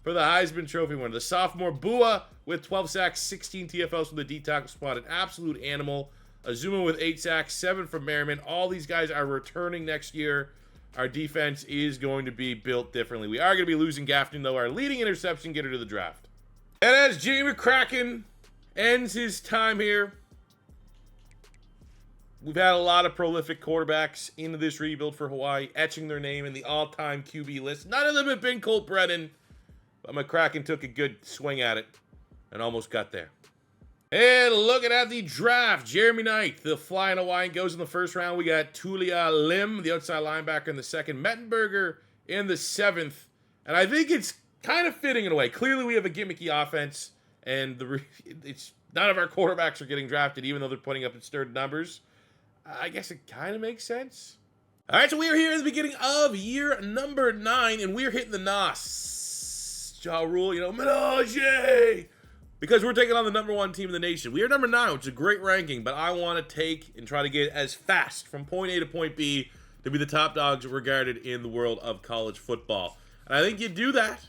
for the Heisman Trophy winner. The sophomore Bua with 12 sacks, 16 TFLs from the D-tackle spot. An absolute animal. Azuma with 8 sacks, 7 from Merriman. All these guys are returning next year. Our defense is going to be built differently. We are going to be losing Gaffney, though, our leading interception getter to the draft. And as Jimmy McCracken ends his time here, we've had a lot of prolific quarterbacks into this rebuild for Hawaii, etching their name in the all-time QB list. None of them have been Colt Brennan, but McCracken took a good swing at it and almost got there. And looking at the draft, Jeremy Knight, the flying Hawaiian, goes in the first round. We got Tulia Lim, the outside linebacker, in the second. Mettenberger in the 7th. And I think it's kind of fitting in a way. Clearly, we have a gimmicky offense, and none of our quarterbacks are getting drafted, even though they're putting up absurd numbers. I guess it kind of makes sense. All right, so we are here at the beginning of year number 9, and we're hitting the NOS. Ja Rule, Menage! Because we're taking on the #1 team in the nation. We are number 9, which is a great ranking, but I want to take and try to get as fast from point A to point B to be the top dogs regarded in the world of college football. And I think you do that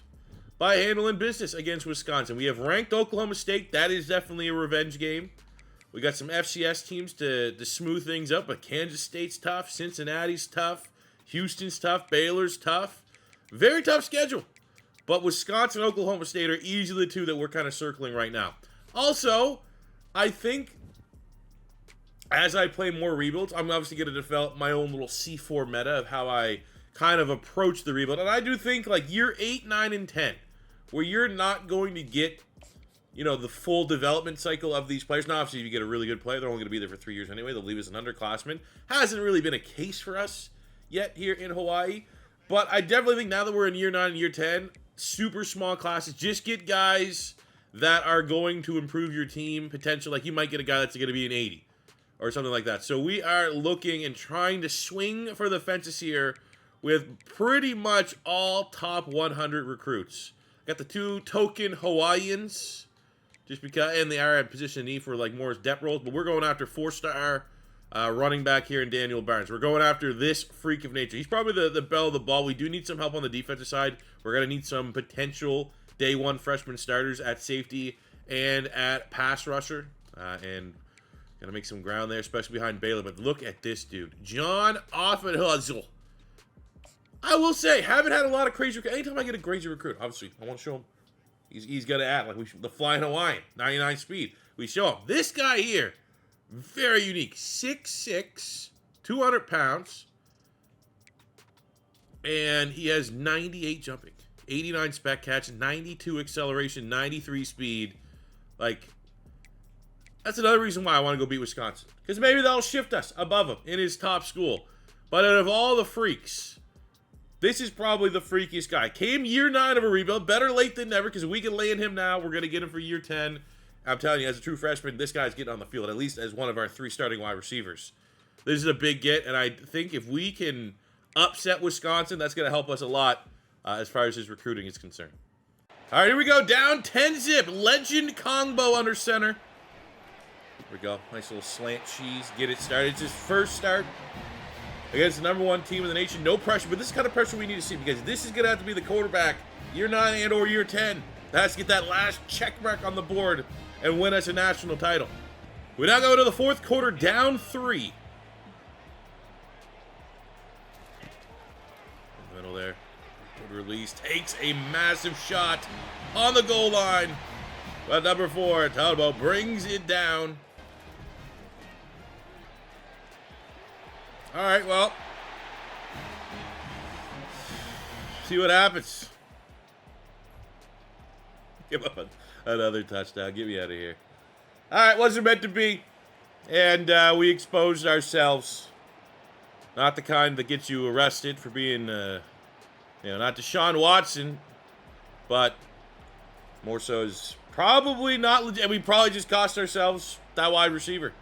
by handling business against Wisconsin. We have ranked Oklahoma State. That is definitely a revenge game. We got some FCS teams to smooth things up, but Kansas State's tough, Cincinnati's tough, Houston's tough, Baylor's tough. Very tough schedule. But Wisconsin and Oklahoma State are easily the 2 that we're kind of circling right now. Also, I think as I play more rebuilds, I'm obviously going to develop my own little C4 meta of how I kind of approach the rebuild. And I do think like year 8, 9, and 10, where you're not going to get, the full development cycle of these players. Now, obviously, if you get a really good player, they're only going to be there for 3 years anyway. They'll leave as an underclassman. Hasn't really been a case for us yet here in Hawaii. But I definitely think now that we're in year 9 and year 10, super small classes, just get guys that are going to improve your team potential. Like you might get a guy that's going to be an 80 or something like that. So we are looking and trying to swing for the fences here with pretty much all top 100 recruits. Got the 2 token Hawaiians, just because, and they are at position E for like more depth roles, but we're going after 4-star running back here in Daniel Barnes. We're going after this freak of nature. He's probably the belle of the ball. We do need some help on the defensive side. We're going to need some potential day 1 freshman starters at safety and at pass rusher. And going to make some ground there, especially behind Baylor. But look at this dude. John Offenhuzzle. I will say, haven't had a lot of crazy recruits. Anytime I get a crazy recruit, obviously, I want to show him. He's got to act like the flying Hawaiian, 99 speed. We show him. This guy here, very unique. 6'6", 200 pounds. And he has 98 jumping, 89 spec catch, 92 acceleration, 93 speed. Like, that's another reason why I want to go beat Wisconsin. Because maybe that'll shift us above him in his top school. But out of all the freaks, this is probably the freakiest guy. Came year 9 of a rebuild. Better late than never, because if we can land him now, we're going to get him for year 10. I'm telling you, as a true freshman, this guy's getting on the field, at least as one of our 3 starting wide receivers. This is a big get, and I think if we can upset Wisconsin, that's going to help us a lot as far as his recruiting is concerned. All right, here we go. Down 10-zip. Legend Kongbo under center. Here we go. Nice little slant cheese. Get it started. It's his first start against the #1 team in the nation. No pressure, but this is the kind of pressure we need to see, because this is going to have to be the quarterback year 9 and or year 10. That has to get that last check mark on the board and win us a national title. We now go to the 4th quarter, down 3. In the middle there. Good release. Takes a massive shot on the goal line. But number 4, Talbot brings it down. All right, well, see what happens. Give up another touchdown. Get me out of here. All right, wasn't meant to be. And we exposed ourselves. Not the kind that gets you arrested for being, not Deshaun Watson, but more so is probably not legit. We probably just cost ourselves that wide receiver,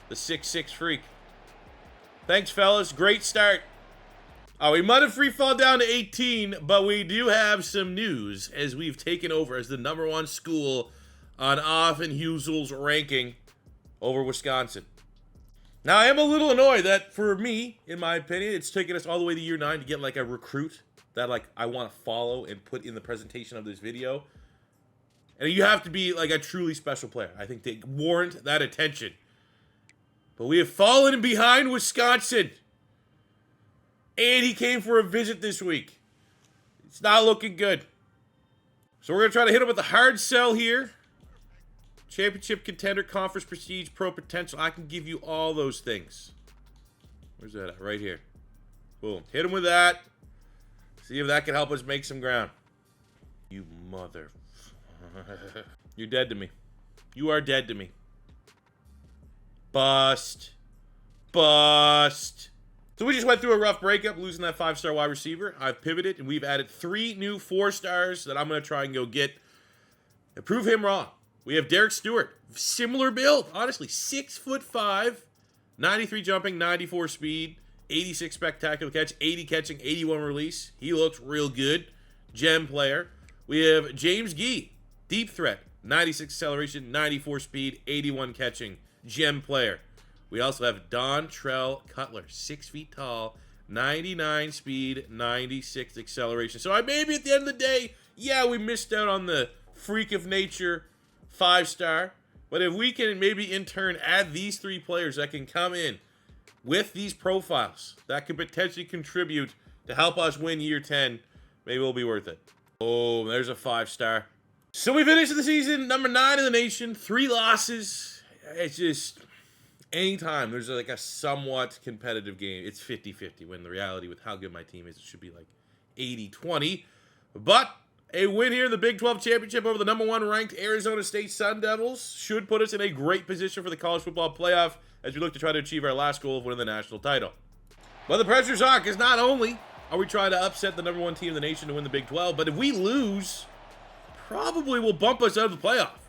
the 6'6" freak. Thanks, fellas. Great start. We might have free fall down to 18, but we do have some news as we've taken over as the #1 school on Offenhusel's ranking over Wisconsin. Now, I am a little annoyed that for me, in my opinion, it's taken us all the way to year 9 to get like a recruit that like I want to follow and put in the presentation of this video. And you have to be like a truly special player. I think they warrant that attention. But we have fallen behind Wisconsin. And he came for a visit this week. It's not looking good. So we're going to try to hit him with the hard sell here. Championship contender, conference prestige, pro potential. I can give you all those things. Where's that at? Right here. Boom. Hit him with that. See if that can help us make some ground. You mother... You're dead to me. You are dead to me. Bust. Bust. So we just went through a rough breakup, losing that 5-star wide receiver. I've pivoted, and we've added 3 new 4-stars that I'm going to try and go get and prove him wrong. We have Derek Stewart. Similar build, honestly. 6'5", 93 jumping, 94 speed, 86 spectacular catch, 80 catching, 81 release. He looks real good. Gem player. We have James Gee. Deep threat, 96 acceleration, 94 speed, 81 catching, gem player. We also have Dontrell Cutler, 6 feet tall, 99 speed, 96 acceleration. So maybe at the end of the day, yeah, we missed out on the freak of nature 5-star. But if we can maybe in turn add these 3 players that can come in with these profiles that could potentially contribute to help us win year 10, maybe it'll be worth it. Oh, there's a 5-star. So we finished the season #9 in the nation, 3 losses. It's just, anytime there's like a somewhat competitive game, it's 50-50, when the reality with how good my team is, it should be like 80-20. But a win here in the Big 12 championship over the #1 ranked Arizona State Sun Devils should put us in a great position for the college football playoff as we look to try to achieve our last goal of winning the national title. But the pressure's on, because not only are we trying to upset the #1 team in the nation to win the Big 12, but if we lose, probably will bump us out of the playoff.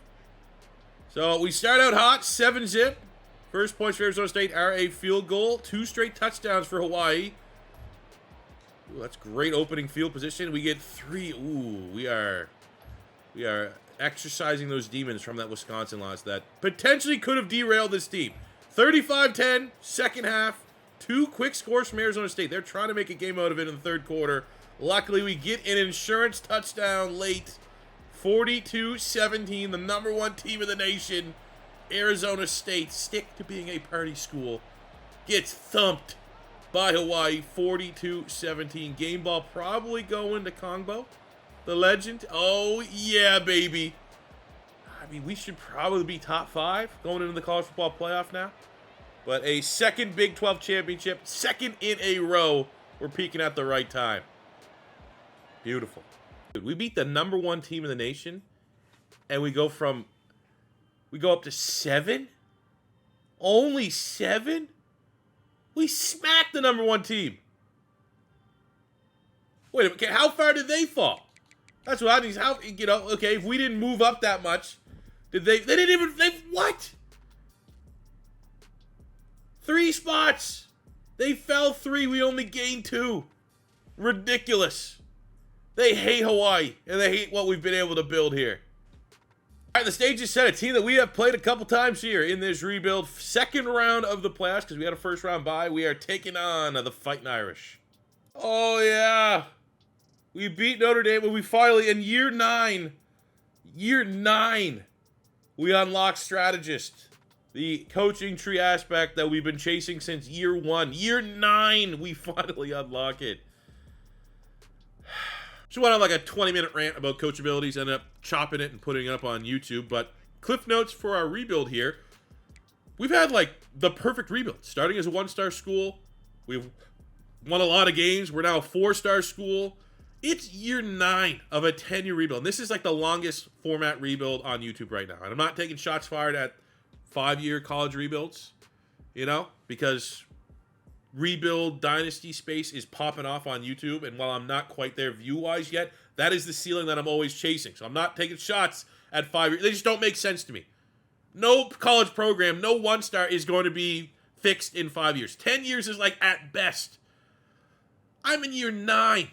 So we start out hot, 7-zip. First points for Arizona State are a field goal. 2 straight touchdowns for Hawaii. Ooh, that's great opening field position. We get 3. Ooh, we are exercising those demons from that Wisconsin loss that potentially could have derailed this team. 35-10, second half. 2 quick scores from Arizona State. They're trying to make a game out of it in the third quarter. Luckily, we get an insurance touchdown late. 42-17, the #1 team in the nation, Arizona State, stick to being a party school, gets thumped by Hawaii, 42-17. Game ball probably going to Kongbo, the legend. Oh, yeah, baby. I mean, we should probably be top 5 going into the college football playoff now. But a second Big 12 championship, second in a row. We're peaking at the right time. Beautiful. We beat the #1 team in the nation, and we go up to 7? Only 7? We smacked the #1 team. Wait a minute, how far did they fall? That's what I think. How, okay, if we didn't move up that much, they didn't even, what? 3 spots. They fell 3, we only gained 2. Ridiculous. They hate Hawaii, and they hate what we've been able to build here. All right, the stage is set. A team that we have played a couple times here in this rebuild. Second round of the playoffs, because we had a first round bye. We are taking on the Fighting Irish. Oh, yeah. We beat Notre Dame, but we finally, in year 9, we unlocked strategist. The coaching tree aspect that we've been chasing since year 1. Year 9, we finally unlock it. Just went on like a 20-minute rant about coach abilities, ended up chopping it and putting it up on YouTube. But cliff notes for our rebuild here. We've had like the perfect rebuild. Starting as a 1-star school. We've won a lot of games. We're now a 4-star school. It's year 9 of a 10-year rebuild. And this is like the longest format rebuild on YouTube right now. And I'm not taking shots fired at 5-year college rebuilds, because rebuild dynasty space is popping off on YouTube, and while I'm not quite there view-wise yet, that is the ceiling that I'm always chasing. So I'm not taking shots at 5 years. They just don't make sense to me. No college program, no 1-star is going to be fixed in 5 years. 10 years is like at best. I'm in year 9.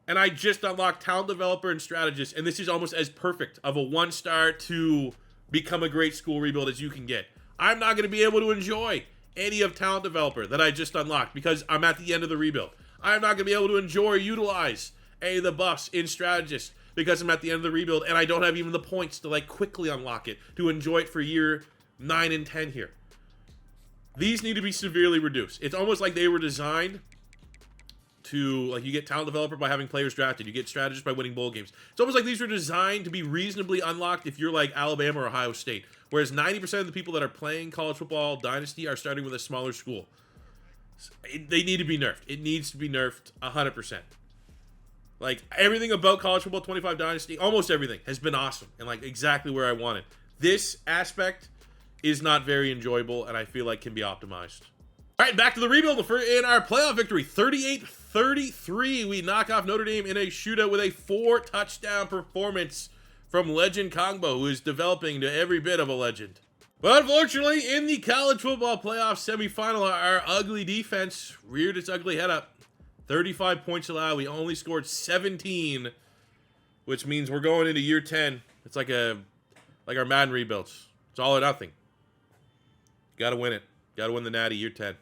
And I just unlocked talent developer and strategist. And this is almost as perfect of a 1-star to become a great school rebuild as you can get. I'm not going to be able to enjoy any of talent developer that I just unlocked because I'm at the end of the rebuild. I'm not going to be able to enjoy or utilize any of the buffs in strategist because I'm at the end of the rebuild and I don't have even the points to like quickly unlock it to enjoy it for year 9 and 10 here. These need to be severely reduced. It's almost like they were designed to, like, you get talent developer by having players drafted. You get strategist by winning bowl games. It's almost like these were designed to be reasonably unlocked if you're like Alabama or Ohio State. Whereas 90% of the people that are playing college football Dynasty are starting with a smaller school. They need to be nerfed. It needs to be nerfed 100%. Like, everything about college football 25 Dynasty, almost everything, has been awesome. And, like, exactly where I wanted. This aspect is not very enjoyable and I feel like can be optimized. All right, back to the rebuild in our playoff victory. 38-33, we knock off Notre Dame in a shootout with a 4-touchdown performance from Legend Kongbo, who is developing to every bit of a legend. But unfortunately, in the college football playoff semifinal, our ugly defense reared its ugly head up. 35 points allowed. We only scored 17, which means we're going into year 10. It's like our Madden rebuilds. It's all or nothing. Got to win it. Got to win the Natty year 10.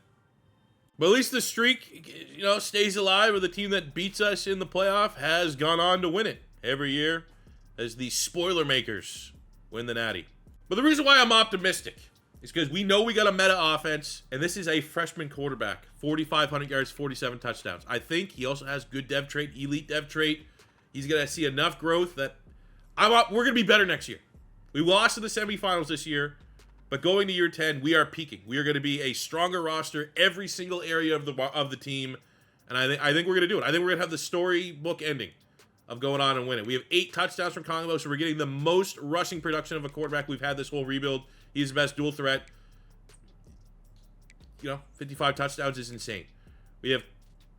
But at least the streak, you know, stays alive, or the team that beats us in the playoff has gone on to win it every year as the spoiler makers win the Natty. But the reason why I'm optimistic is because we know we got a meta offense, and this is a freshman quarterback. 4,500 yards, 47 touchdowns. I think he also has good dev trait, elite dev trait. He's going to see enough growth that we're going to be better next year. We lost in the semifinals this year, but going to year 10, we are peaking. We are going to be a stronger roster every single area of the team, and I think we're going to do it. I think we're going to have the storybook ending of going on and winning. We have 8 touchdowns from Kongbo, so we're getting the most rushing production of a quarterback we've had this whole rebuild. He's the best dual threat. You know, 55 touchdowns is insane. We have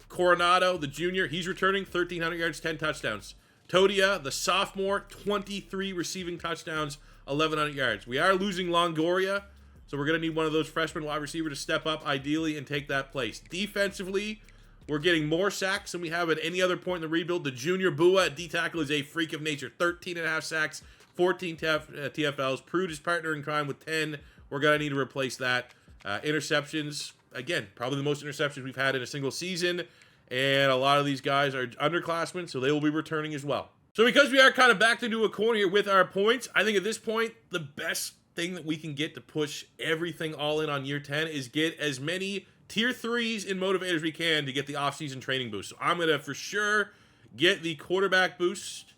Coronado, the junior. He's returning 1,300 yards, 10 touchdowns. Todia, the sophomore, 23 receiving touchdowns, 1,100 yards. We are losing Longoria, so we're going to need one of those freshman wide receivers to step up, ideally, and take that place. Defensively, we're getting more sacks than we have at any other point in the rebuild. The junior Bua at D-tackle is a freak of nature. 13.5 sacks, 14 TFLs. Prude is partner in crime with 10. We're going to need to replace that. Interceptions, again, probably the most interceptions we've had in a single season. And a lot of these guys are underclassmen, so they will be returning as well. So because we are kind of backed into a corner here with our points, I think at this point, the best thing that we can get to push everything all in on year 10 is get as many tier 3s in motivators we can to get the off-season training boost. So I'm going to for sure get the quarterback boost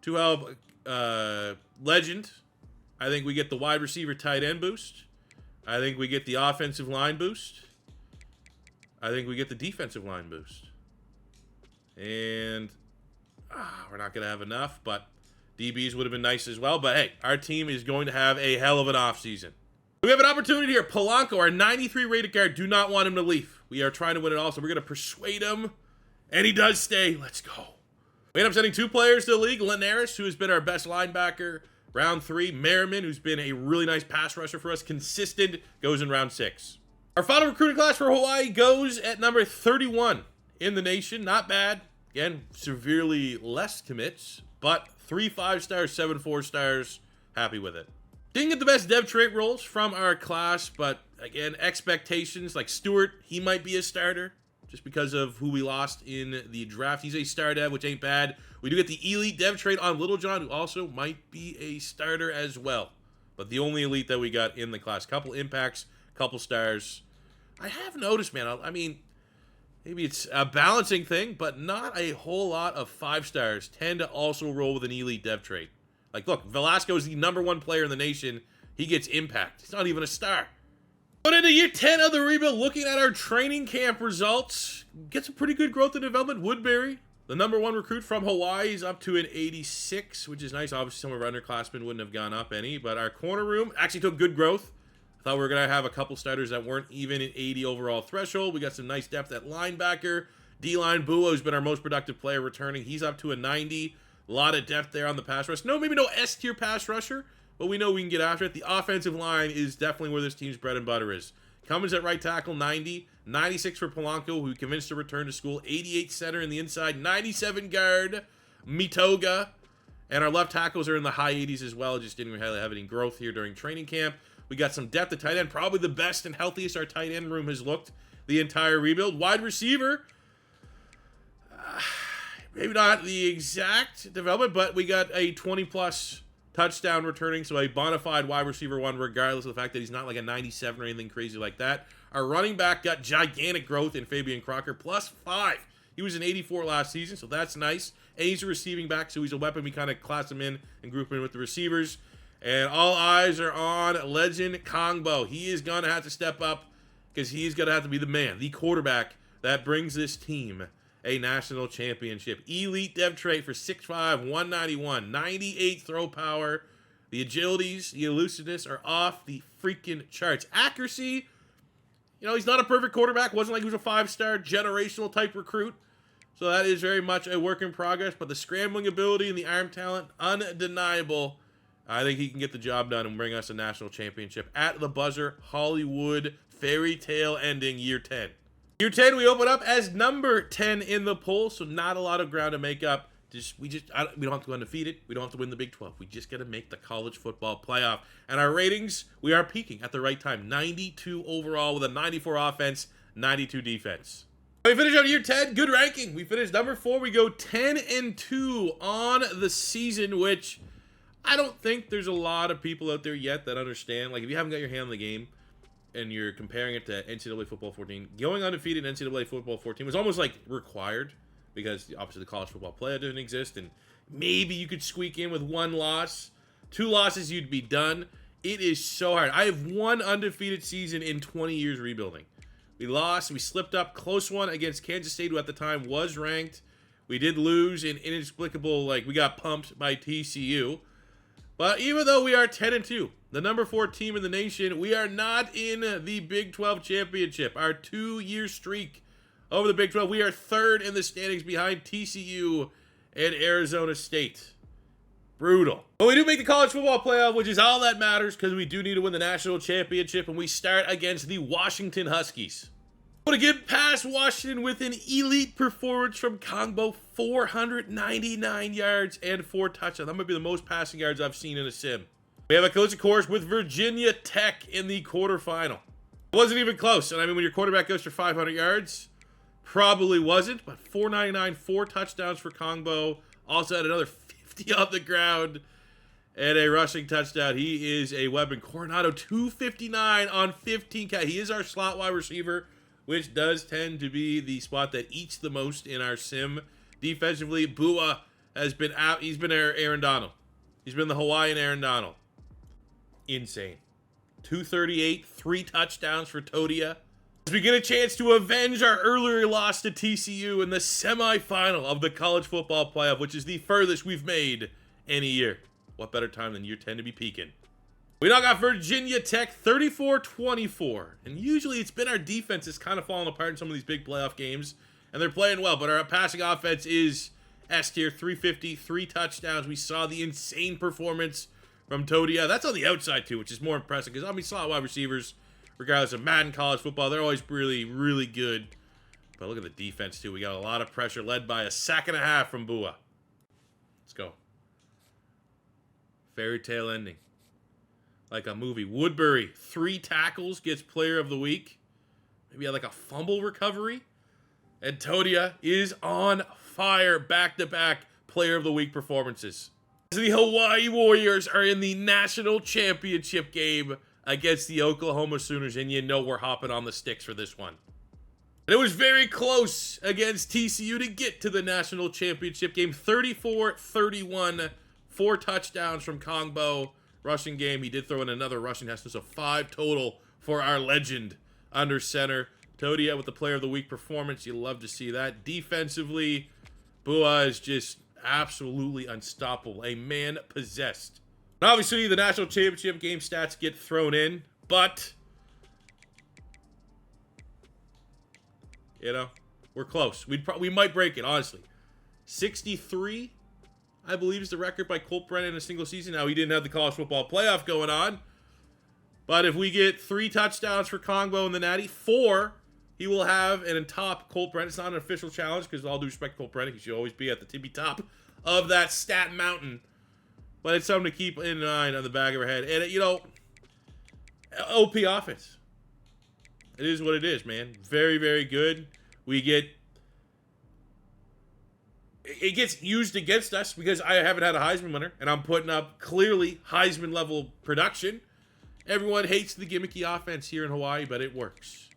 to help Legend. I think we get the wide receiver tight end boost. I think we get the offensive line boost. I think we get the defensive line boost. And we're not going to have enough, but DBs would have been nice as well. But hey, our team is going to have a hell of an offseason. We have an opportunity here. Polanco, our 93 rated guard, do not want him to leave. We are trying to win it all, so we're going to persuade him. And he does stay. Let's go. We end up sending 2 players to the league. Linares, who has been our best linebacker, round 3. Merriman, who's been a really nice pass rusher for us, consistent, goes in round 6. Our final recruiting class for Hawaii goes at number 31 in the nation. Not bad. Again, severely less commits, but 3 5-stars, 7 4-stars. Happy with it. Didn't get the best dev trait roles from our class, but again, expectations like Stewart, he might be a starter just because of who we lost in the draft. He's a star dev, which ain't bad. We do get the elite dev trait on Littlejohn, who also might be a starter as well. But the only elite that we got in the class. Couple impacts, couple stars. I have noticed, man, I mean, maybe it's a balancing thing, but not a whole lot of 5-stars tend to also roll with an elite dev trait. Like, look, Velasco is the #1 player in the nation. He gets impact. He's not even a star. But into year 10 of the rebuild, looking at our training camp results, get some pretty good growth and development. Woodbury, the #1 recruit from Hawaii, is up to an 86, which is nice. Obviously, some of our underclassmen wouldn't have gone up any, but our corner room actually took good growth. I thought we were going to have a couple starters that weren't even an 80 overall threshold. We got some nice depth at linebacker. D-line Bua, who's been our most productive player returning. He's up to a 90. A lot of depth there on the pass rush. No, maybe no S-tier pass rusher, but we know we can get after it. The offensive line is definitely where this team's bread and butter is. Cummins at right tackle, 90. 96 for Polanco, who convinced to return to school. 88 center in the inside. 97 guard, Mitoga. And our left tackles are in the high 80s as well. Just didn't really have any growth here during training camp. We got some depth at tight end. Probably the best and healthiest our tight end room has looked the entire rebuild. Wide receiver. Maybe not the exact development, but we got a 20-plus touchdown returning, so a bona fide wide receiver one, regardless of the fact that he's not like a 97 or anything crazy like that. Our running back got gigantic growth in Fabian Crocker, +5. He was an 84 last season, so that's nice. And he's a receiving back, so he's a weapon. We kind of class him in and group him in with the receivers. And all eyes are on Legend Kongbo. He is going to have to step up because he's going to have to be the man, the quarterback that brings this team a national championship. Elite dev trait for 6'5", 191, 98 throw power. The agilities, the elusiveness are off the freaking charts. Accuracy, you know, he's not a perfect quarterback. Wasn't like he was a 5-star generational type recruit. So that is very much a work in progress. But the scrambling ability and the arm talent, undeniable. I think he can get the job done and bring us a national championship. At the buzzer, Hollywood fairy tale ending year 10. Year 10, we open up as number 10 in the poll, so not a lot of ground to make up. We don't have to go undefeated. We don't have to win the Big 12. We just got to make the college football playoff. And our ratings, we are peaking at the right time. 92 overall with a 94 offense, 92 defense. We finish on year 10, good ranking. We finished number 4. We go 10-2 on the season, which I don't think there's a lot of people out there yet that understand. Like, if you haven't got your hand on the game, and you're comparing it to NCAA Football 14, going undefeated in NCAA Football 14 was almost like required because obviously the college football playoff didn't exist, and maybe you could squeak in with 1 loss. 2 losses, you'd be done. It is so hard. I have 1 undefeated season in 20 years rebuilding. We lost. We slipped up. Close one against Kansas State, who at the time was ranked. We did lose in inexplicable, like, we got pumped by TCU. But even though we are 10-2, the number 4 team in the nation, we are not in the Big 12 championship. Our 2-year streak over the Big 12, we are 3rd in the standings behind TCU and Arizona State. Brutal. But we do make the college football playoff, which is all that matters because we do need to win the national championship, and we start against the Washington Huskies. To get past Washington with an elite performance from Kongbo, 499 yards and 4 touchdowns. That might be the most passing yards I've seen in a sim. We have a close, of course, with Virginia Tech in the quarterfinal. It wasn't even close. And I mean, when your quarterback goes for 500 yards, probably wasn't. But 499, 4 touchdowns for Kongbo. Also had another 50 on the ground and a rushing touchdown. He is a weapon. Coronado, 259 on 15 catch. He is our slot wide receiver, which does tend to be the spot that eats the most in our sim. Defensively, Bua has been out. He's been Aaron Donald. He's been the Hawaiian Aaron Donald. Insane. 238, 3 touchdowns for Todia. As we get a chance to avenge our earlier loss to TCU in the semifinal of the college football playoff, which is the furthest we've made any year. What better time than year 10 to be peaking? We now got Virginia Tech 34-24. And usually it's been our defense that's kind of falling apart in some of these big playoff games. And they're playing well, but our passing offense is S tier, 350, 3 touchdowns. We saw the insane performance from Todia. That's on the outside too, which is more impressive because I mean, slot wide receivers, regardless of Madden college football, they're always really, really good. But look at the defense too. We got a lot of pressure led by a sack and a half from Bua. Let's go. Fairy tale ending. Like a movie. Woodbury, 3 tackles, gets player of the week. Maybe had like a fumble recovery. And Todia is on fire. Back-to-back player of the week performances. The Hawaii Warriors are in the national championship game against the Oklahoma Sooners, and you know we're hopping on the sticks for this one. And it was very close against TCU to get to the national championship game. 34-31, 4 touchdowns from Kongbo. Rushing game, he did throw in another rushing touchdown, so 5 total for our legend under center. Todia with the player of the week performance. You love to see that. Defensively, Bua is just absolutely unstoppable. A man possessed. And obviously, the national championship game stats get thrown in, but you know, we're close. We might break it, honestly. 63, I believe, is the record by Colt Brennan in a single season. Now, he didn't have the college football playoff going on, But if we get 3 touchdowns for Kongbo in the Natty, 4, he will have, and in top, Colt Brennan. It's not an official challenge, because with all due respect, Colt Brennan, he should always be at the tippy top of that stat mountain. But it's something to keep in mind on the back of our head. And, you know, OP offense. It is what it is, man. Very, very good. We get... It gets used against us because I haven't had a Heisman winner, and I'm putting up clearly Heisman-level production. Everyone hates the gimmicky offense here in Hawaii, but it works.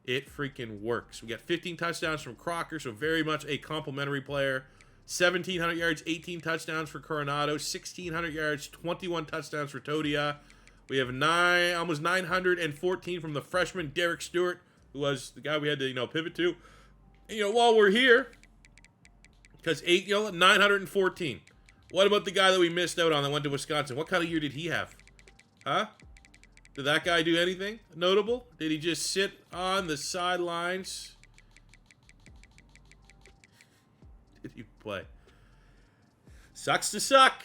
It freaking works. We got 15 touchdowns from Crocker, so very much a complimentary player. 1,700 yards, 18 touchdowns for Coronado. 1,600 yards, 21 touchdowns for Todia. We have almost 914 from the freshman Derek Stewart, who was the guy we had to, pivot to. And, while we're here, because 914. What about the guy that we missed out on that went to Wisconsin? What kind of year did he have? Huh? Did that guy do anything notable? Did he just sit on the sidelines? Did he play? Sucks to suck.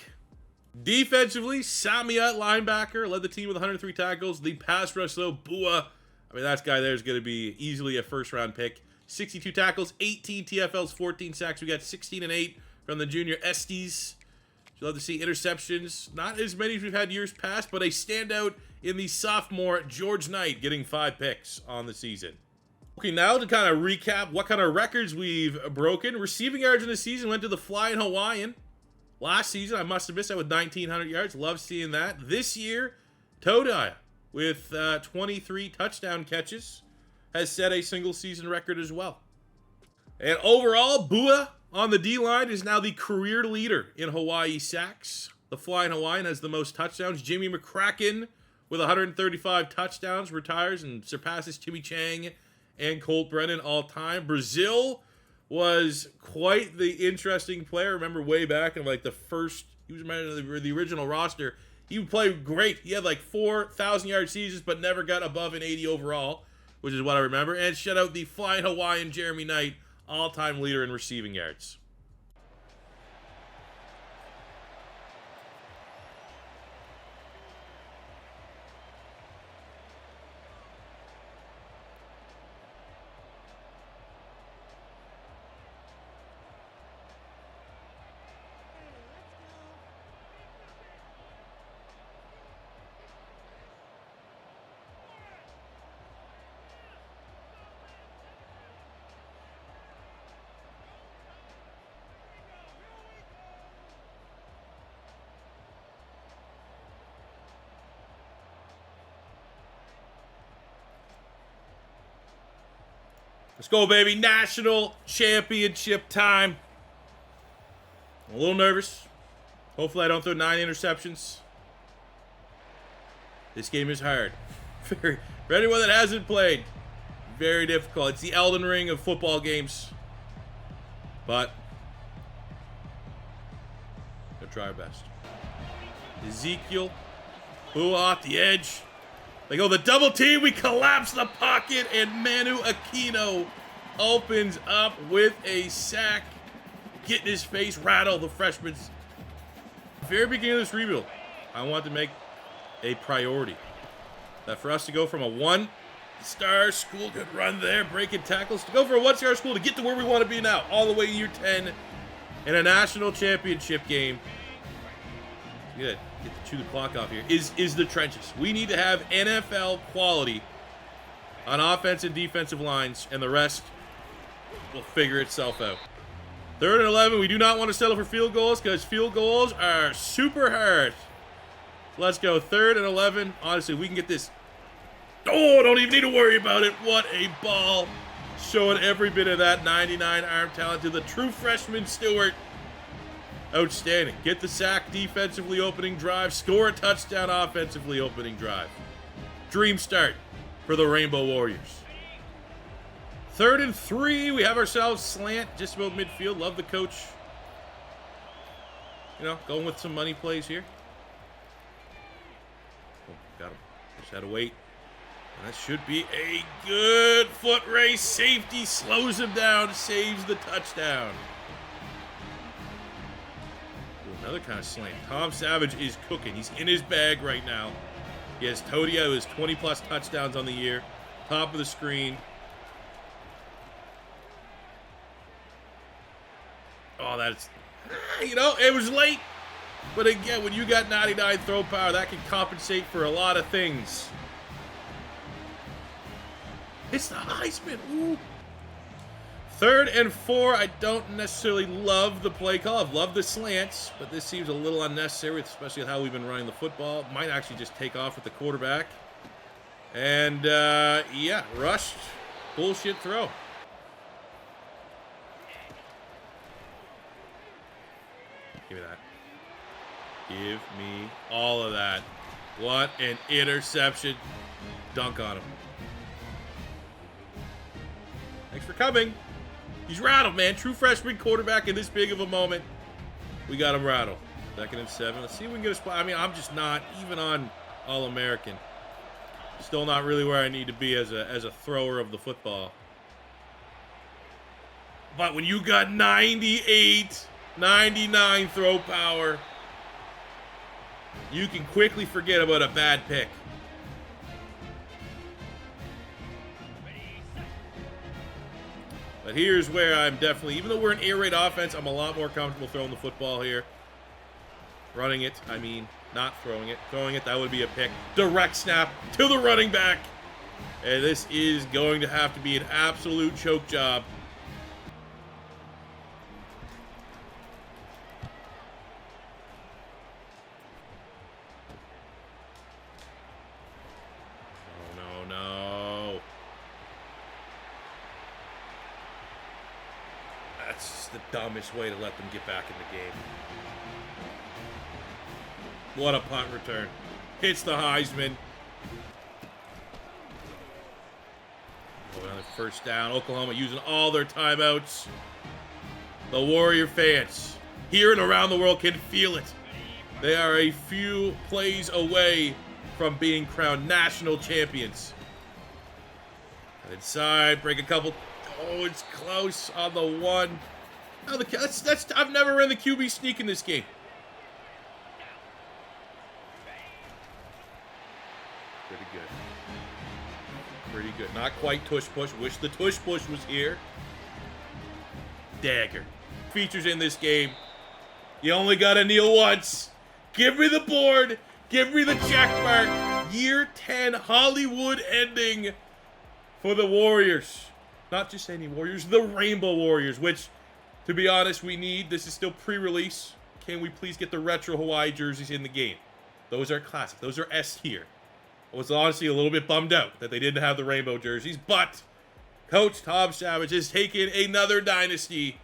Defensively, Samia, linebacker, led the team with 103 tackles. The pass rush, though, Bua. I mean, that guy there is going to be easily a first-round pick. 62 tackles, 18 TFLs, 14 sacks. We got 16 and 8 from the junior Estes. You'll love to see interceptions. Not as many as we've had years past, but a standout in the sophomore George Knight, getting 5 picks on the season. Okay, now to kind of recap what kind of records we've broken. Receiving yards in the season went to the Flying Hawaiian. Last season, I must have missed that with 1,900 yards. Love seeing that. This year, Todia with 23 touchdown catches has set a single season record as well. And overall, Bua on the D-line is now the career leader in Hawaii sacks. The Flying Hawaiian has the most touchdowns. Jimmy McCracken with 135 touchdowns retires and surpasses Timmy Chang and Colt Brennan all time. Brazil was quite the interesting player. Remember way back in like the first, he was the original roster. He would play great. He had like 4,000-yard seasons, but never got above an 80 overall, which is what I remember. And shout out the Flying Hawaiian Jeremy Knight, all-time leader in receiving yards. Let's go, baby. National championship time. I'm a little nervous. Hopefully I don't throw 9 interceptions. This game is hard. For anyone that hasn't played, very difficult. It's the Elden Ring of football games. But we'll try our best. Ezekiel. Boo off the edge. They go the double team. We collapse the pocket, and Manu Aquino opens up with a sack. Getting his face rattled, the freshman's. Very beginning of this rebuild, I want to make a priority that for us to go from a 1-star school, good run there, breaking tackles, to go for a 1-star school to get to where we want to be now, all the way year 10 in a national championship game. Good. Get to chew the clock off here, is the trenches. We need to have NFL quality on offense and defensive lines, and the rest will figure itself out. 3rd and 11, we do not want to settle for field goals because field goals are super hard. Let's go 3rd and 11. Honestly, we can get this. Oh, don't even need to worry about it. What a ball. Showing every bit of that 99 arm talent to the true freshman Stewart. Outstanding. Get the sack defensively opening drive. Score a touchdown offensively opening drive. Dream start for the Rainbow Warriors. 3rd and 3. We have ourselves slant just about midfield. Love the coach. Going with some money plays here. Oh, got him. Just had to wait. And that should be a good foot race. Safety slows him down. Saves the touchdown. Another kind of slant. Tom Savage is cooking. He's in his bag right now. Yes, Todia, who has 20-plus touchdowns on the year. Top of the screen. Oh, that's... You know, it was late. But again, when you got 99 throw power, that can compensate for a lot of things. It's the Heisman. Ooh. 3rd and 4. I don't necessarily love the play call. I've loved the slants, but this seems a little unnecessary, especially with how we've been running the football. Might actually just take off with the quarterback. And, yeah, rushed. Bullshit throw. Give me that. Give me all of that. What an interception. Dunk on him. Thanks for coming. He's rattled, man. True freshman quarterback in this big of a moment. We got him rattled. 2nd and 7. Let's see if we can get a spot. I mean, I'm just not even on All-American. Still not really where I need to be as a thrower of the football. But when you got 98, 99 throw power, you can quickly forget about a bad pick. But here's where I'm definitely, even though we're an air raid offense, I'm a lot more comfortable throwing the football here. Running it, I mean, not throwing it. Throwing it, that would be a pick. Direct snap to the running back. And this is going to have to be an absolute choke job. Oh, no. That's just the dumbest way to let them get back in the game. What a punt return. Hits the Heisman. Oh, another first down. Oklahoma using all their timeouts. The Warrior fans here and around the world can feel it. They are a few plays away from being crowned national champions. Inside, break a couple. Oh, it's close on the one. Oh, I've never run the QB sneak in this game. Pretty good. Pretty good. Not quite tush push. Wish the tush push was here. Dagger. Features in this game. You only gotta kneel once. Give me the board. Give me the check mark. Year 10 Hollywood ending for the Warriors. Not just any Warriors, the Rainbow Warriors, which, to be honest, we need. This is still pre-release. Can we please get the retro Hawaii jerseys in the game? Those are classic. Those are S tier. I was honestly a little bit bummed out that they didn't have the rainbow jerseys, but Coach Tom Savage has taken another dynasty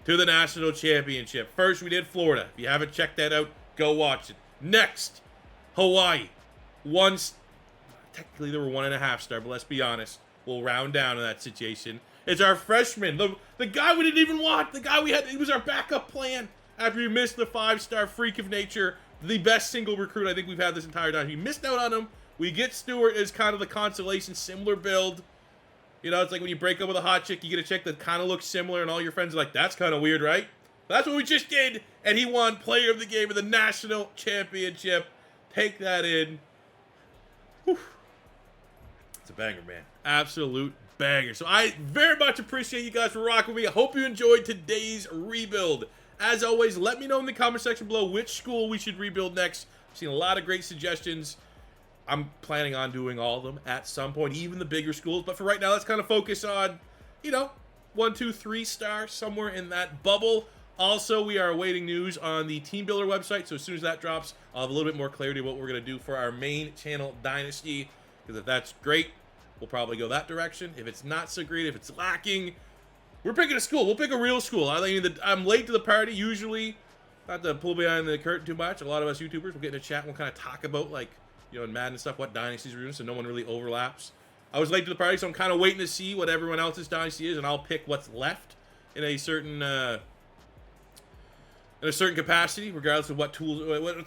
to the national championship. First, we did Florida. If you haven't checked that out, go watch it. Next, Hawaii. Technically, there were 1.5 star, but let's be honest. We'll round down in that situation. It's our freshman, the guy we didn't even want, the guy we had. He was our backup plan after we missed the 5-star freak of nature, the best single recruit I think we've had this entire time. We missed out on him. We get Stewart as kind of the consolation, similar build. You know, it's like when you break up with a hot chick, you get a chick that kind of looks similar, and all your friends are like, that's kind of weird, right? That's what we just did, and he won Player of the Game of the National Championship. Take that in. Whew. It's a banger, man. Absolute banger. So I very much appreciate you guys for rocking with me. I hope you enjoyed today's rebuild. As always, let me know in the comment section below which school we should rebuild next. I've seen a lot of great suggestions. I'm planning on doing all of them at some point, even the bigger schools. But for right now, let's kind of focus on, you know, 1, 2, 3 star, somewhere in that bubble. Also, we are awaiting news on the Team Builder website. So as soon as that drops, I'll have a little bit more clarity of what we're going to do for our main channel, Dynasty. Because if that's great, we'll probably go that direction. If it's not so great, if it's lacking, we're picking a school. We'll pick a real school. I'm late to the party, usually. Not to pull behind the curtain too much. A lot of us YouTubers will get in a chat and we'll kind of talk about, like, you know, in Madden and stuff, what dynasties we're doing, so no one really overlaps. I was late to the party, so I'm kind of waiting to see what everyone else's dynasty is, and I'll pick what's left in a certain capacity, regardless of what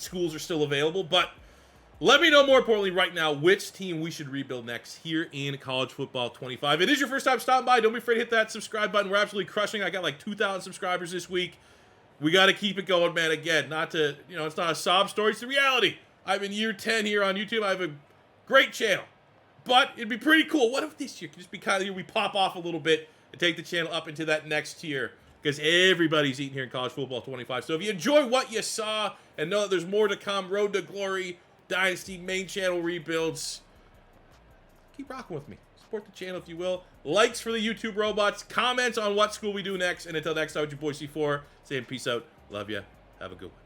schools are still available. But let me know, more importantly, right now, which team we should rebuild next here in College Football 25. If it is your first time stopping by, don't be afraid to hit that subscribe button. We're absolutely crushing. I got like 2,000 subscribers this week. We got to keep it going, man. Again, not to, you know, it's not a sob story. It's the reality. I'm in year 10 here on YouTube. I have a Great channel. But it'd be pretty cool. What if this year could just be kind of the year we pop off a little bit and take the channel up into that next tier? Because everybody's eating here in College Football 25. So if you enjoy what you saw and know that there's more to come, Road to Glory, Dynasty, main channel rebuilds, keep rocking with me. Support the channel if you will. Likes for the YouTube robots. Comments on what school we do next. And until next time, it's your boy C4. Saying peace out. Love ya. Have a good one.